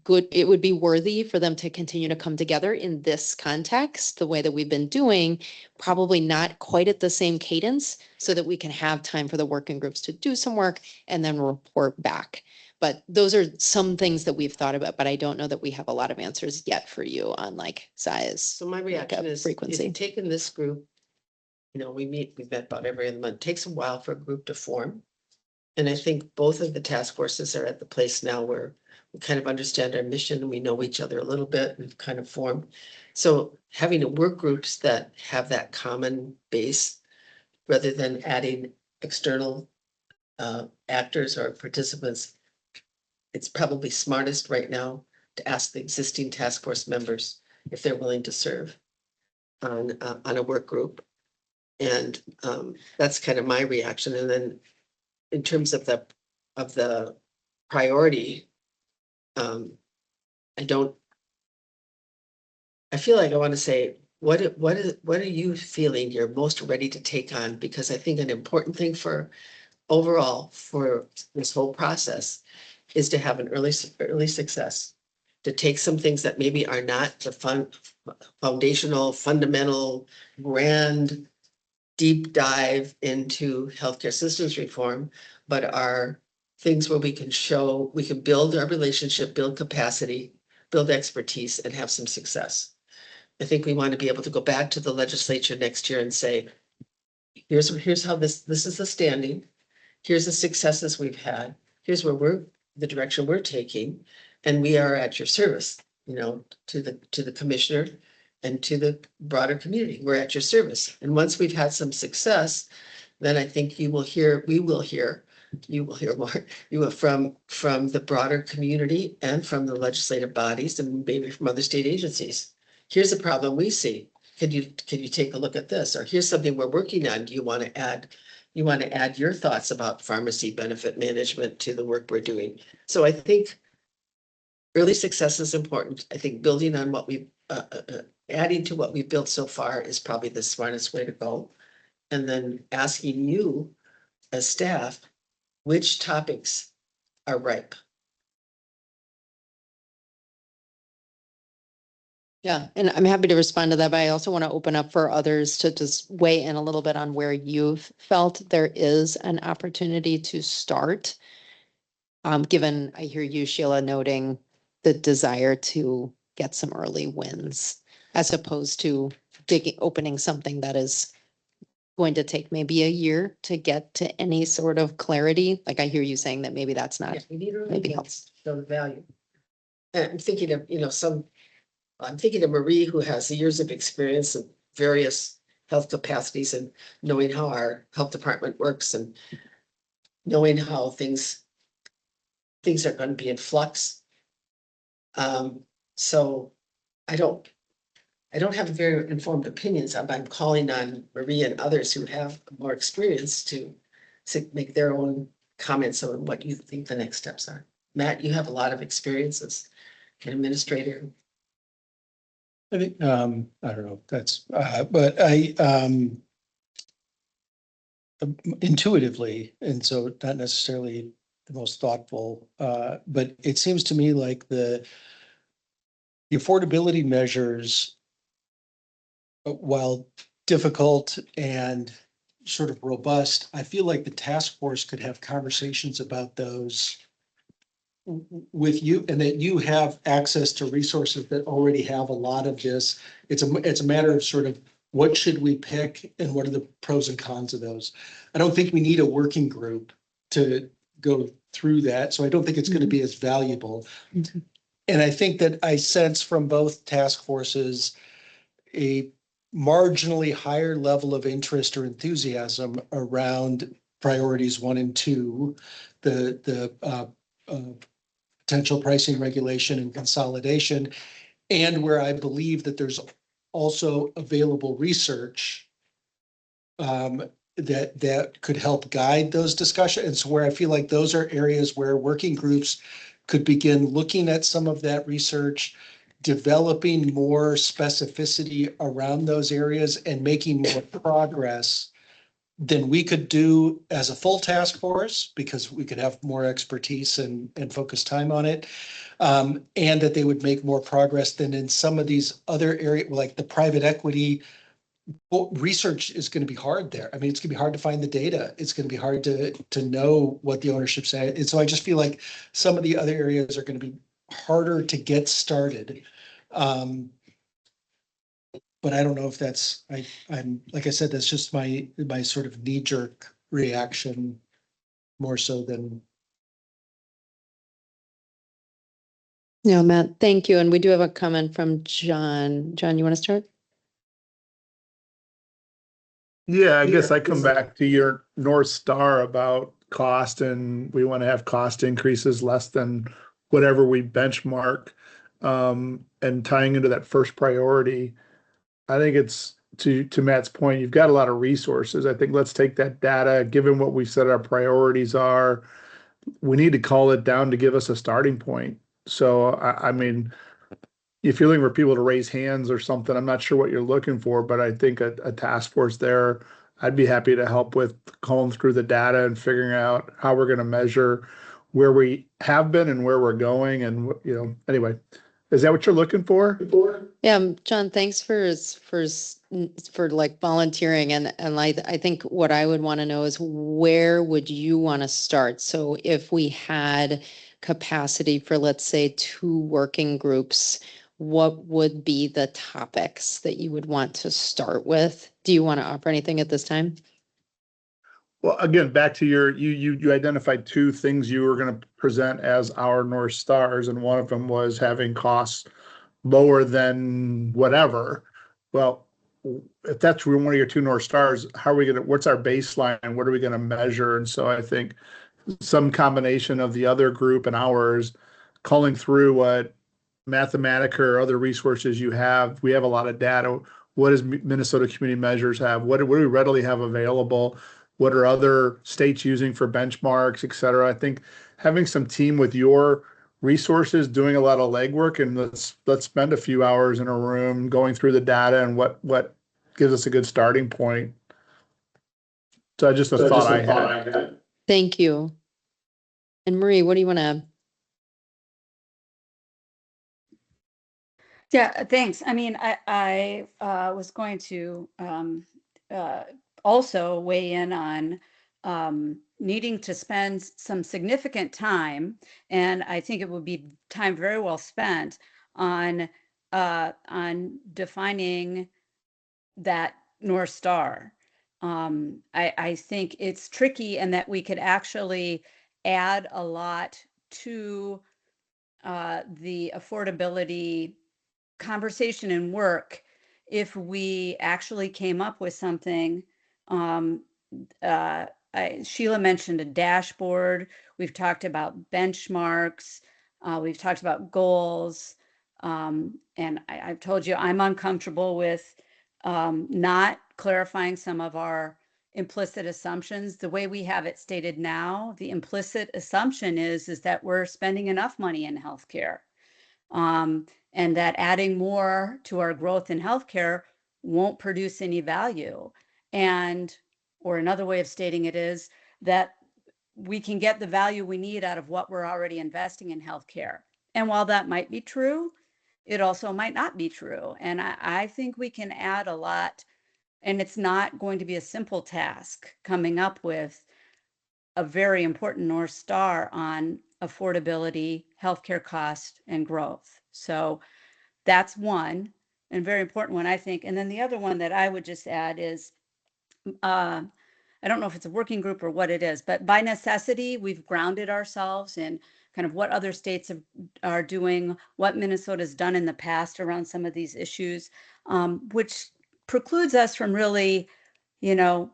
good. It would be worthy for them to continue to come together in this context, the way that we've been doing, probably not quite at the same cadence, so that we can have time for the working groups to do some work and then report back. But those are some things that we've thought about, but I don't know that we have a lot of answers yet for you on like size. So my reaction is frequency. taking this group, we've met about every other month. It takes a while for a group to form. And I think both of the task forces are at the place now where we kind of understand our mission and we know each other a little bit. We've kind of formed. So having work groups that have that common base rather than adding external actors or participants, it's probably smartest right now to ask the existing task force members if they're willing to serve on a work group. And that's kind of my reaction. And then in terms of the priority, I feel like I want to say, what are you feeling you're most ready to take on? Because I think an important thing for overall for this whole process is to have an early success, to take some things that maybe are not the foundational, fundamental, grand, deep dive into healthcare systems reform, but are things where we can build our relationship, build capacity, build expertise, and have some success. I think we want to be able to go back to the legislature next year and say, here's how this is the standing. Here's the successes we've had. Here's where the direction we're taking. And we are at your service, to the commissioner and to the broader community. We're at your service. And once we've had some success, then I think you will hear more from the broader community and from the legislative bodies and maybe from other state agencies. Here's a problem we see. Can you take a look at this? Or here's something we're working on. Do you want to add your thoughts about pharmacy benefit management to the work we're doing? So I think early success is important. I think building on what we've adding to what we've built so far is probably the smartest way to go. And then asking you as staff, which topics are ripe? Yeah, and I'm happy to respond to that, but I also want to open up for others to just weigh in a little bit on where you've felt there is an opportunity to start. Given I hear you, Sheila, noting the desire to get some early wins as opposed to opening something that is going to take maybe a year to get to any sort of clarity. Like I hear you saying that maybe that's not, Yeah, we need early maybe wins to show the value. And I'm thinking of, I'm thinking of Marie, who has years of experience in various health capacities and knowing how our health department works and knowing how things are going to be in flux. So I don't have very informed opinions. I'm calling on Marie and others who have more experience to make their own comments on what you think the next steps are. Matt, you have a lot of experience as an administrator. I think, I don't know, that's, but intuitively, and so not necessarily the most thoughtful, but it seems to me like The affordability measures, while difficult and sort of robust, I feel like the task force could have conversations about those with you, and that you have access to resources that already have a lot of this. It's a matter of sort of what should we pick and what are the pros and cons of those. I don't think we need a working group to go through that, so I don't think it's going to be as valuable. And I think that I sense from both task forces a marginally higher level of interest or enthusiasm around priorities 1 and 2, the potential pricing regulation and consolidation, and where I believe that there's also available research that could help guide those discussions, where I feel like those are areas where working groups could begin looking at some of that research, developing more specificity around those areas and making more progress than we could do as a full task force, because we could have more expertise and focus time on it. And that they would make more progress than in some of these other areas, like the private equity. Well, research is going to be hard there. I mean, it's going to be hard to find the data. It's going to be hard to know what the ownership say. And so I just feel like some of the other areas are going to be harder to get started. But I don't know if that's, I'm, like I said, that's just my sort of knee-jerk reaction more so than. Yeah, Matt, thank you. And we do have a comment from John. John, you want to start? Yeah, I guess I come back to your North Star about cost, and we want to have cost increases less than whatever we benchmark. And tying into that first priority, I think it's to Matt's point, you've got a lot of resources. I think let's take that data, given what we said our priorities are, we need to call it down to give us a starting point. So I mean, if you're looking for people to raise hands or something, I'm not sure what you're looking for, but I think a task force there, I'd be happy to help with calling through the data and figuring out how we're going to measure where we have been and where we're going. And, anyway, is that what you're looking for? Yeah, John, thanks for like volunteering. And I think what I would want to know is where would you want to start? So if we had capacity for, let's say, 2 working groups, what would be the topics that you would want to start with? Do you want to offer anything at this time? Well, again, back to you identified 2 things you were going to present as our North Stars, and one of them was having costs lower than whatever. Well, if that's one of your 2 North Stars, what's our baseline? What are we going to measure? And so I think some combination of the other group and ours, calling through what Mathematica or other resources you have. We have a lot of data. What does Minnesota Community Measures have? What do we readily have available? What are other states using for benchmarks, et cetera? I think having some team with your resources doing a lot of legwork, and let's spend a few hours in a room going through the data and what gives us a good starting point. So just a thought I had. Thank you. And Marie, what do you want to add? Yeah, thanks. I mean, I was going to also weigh in on needing to spend some significant time, and I think it would be time very well spent on defining that North Star. I think it's tricky, and that we could actually add a lot to the affordability conversation and work if we actually came up with something. Sheila mentioned a dashboard. We've talked about benchmarks. We've talked about goals. And I've told you I'm uncomfortable with not clarifying some of our implicit assumptions. The way we have it stated now, the implicit assumption is that we're spending enough money in healthcare. And that adding more to our growth in healthcare won't produce any value. Or another way of stating it is that we can get the value we need out of what we're already investing in healthcare. And while that might be true, it also might not be true. And I think we can add a lot, and it's not going to be a simple task coming up with a very important North Star on affordability, healthcare cost, and growth. So that's one, and very important one, I think. And then the other one that I would just add is, I don't know if it's a working group or what it is, but by necessity, we've grounded ourselves in kind of what other states are doing, what Minnesota's done in the past around some of these issues, which precludes us from really, you know,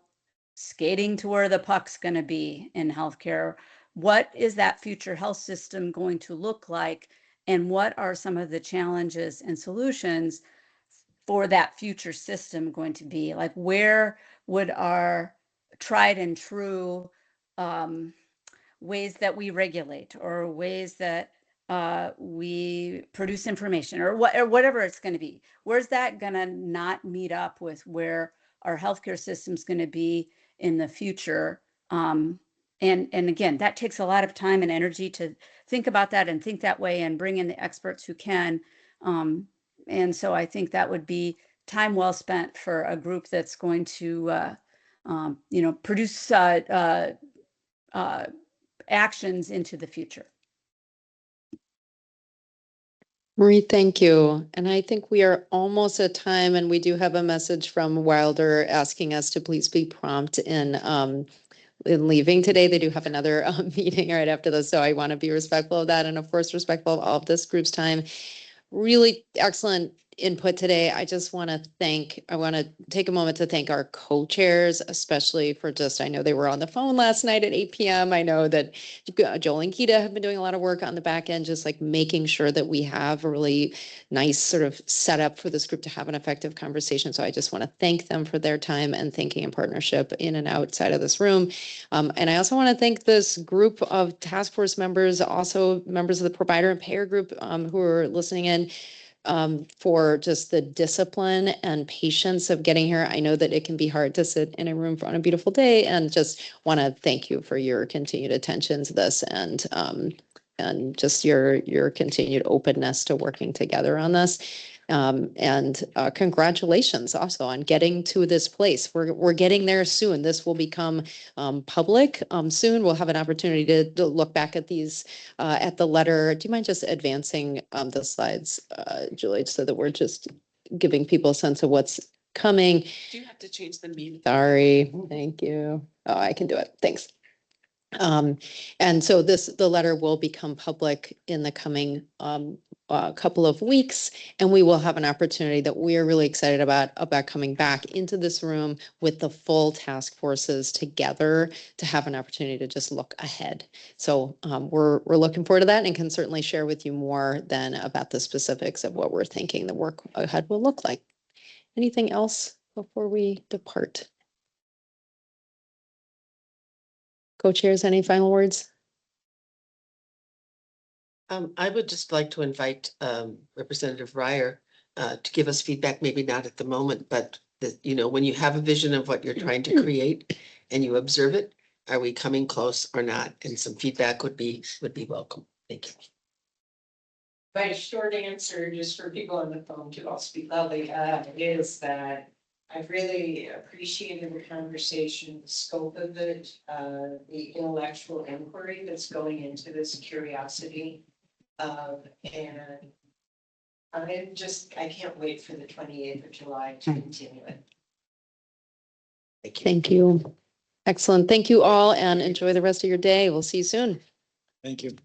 skating to where the puck's going to be in healthcare. What is that future health system going to look like? And what are some of the challenges and solutions for that future system going to be? Like, where would our tried and true ways that we regulate, or ways that we produce information, or whatever it's going to be, where's that going to not meet up with where our healthcare system is going to be in the future? And again, that takes a lot of time and energy to think about that and think that way and bring in the experts who can. And so I think that would be time well spent for a group that's going to, produce actions into the future. Marie, thank you. And I think we are almost at time, and we do have a message from Wilder asking us to please be prompt in leaving today. They do have another meeting right after this, so I want to be respectful of that, and of course respectful of all of this group's time. Really excellent input today. I want to take a moment to thank our co-chairs, especially for I know they were on the phone last night at 8 p.m. I know that Joel and Keita have been doing a lot of work on the back end, just like making sure that we have a really nice sort of setup for this group to have an effective conversation. So I just want to thank them for their time and thinking and partnership in and outside of this room. And I also want to thank this group of task force members, also members of the provider and payer group who are listening in, for just the discipline and patience of getting here. I know that it can be hard to sit in a room on a beautiful day, and just want to thank you for your continued attention to this, and just your continued openness to working together on this. And congratulations also on getting to this place. We're getting there soon. This will become public soon. We'll have an opportunity to look back at these, at the letter. Do you mind just advancing the slides, Julie, so that we're just giving people a sense of what's coming? Do you have to change the meeting? Sorry, thank you. Oh, I can do it. Thanks. And so the letter will become public in the coming couple of weeks, and we will have an opportunity that we are really excited about coming back into this room with the full task forces together to have an opportunity to just look ahead. So we're looking forward to that, and can certainly share with you more then about the specifics of what we're thinking the work ahead will look like. Anything else before we depart? Co-chairs, any final words? I would just like to invite Representative Ryer to give us feedback, maybe not at the moment, but when you have a vision of what you're trying to create and you observe it, are we coming close or not? And some feedback would be welcome. Thank you. My short answer, just for people on the phone too, I'll speak loudly, is that I've really appreciated the conversation, the scope of it, the intellectual inquiry that's going into this curiosity. And I can't wait for the 28th of July to continue it. Thank you. Thank you. Excellent. Thank you all, and enjoy the rest of your day. We'll see you soon. Thank you.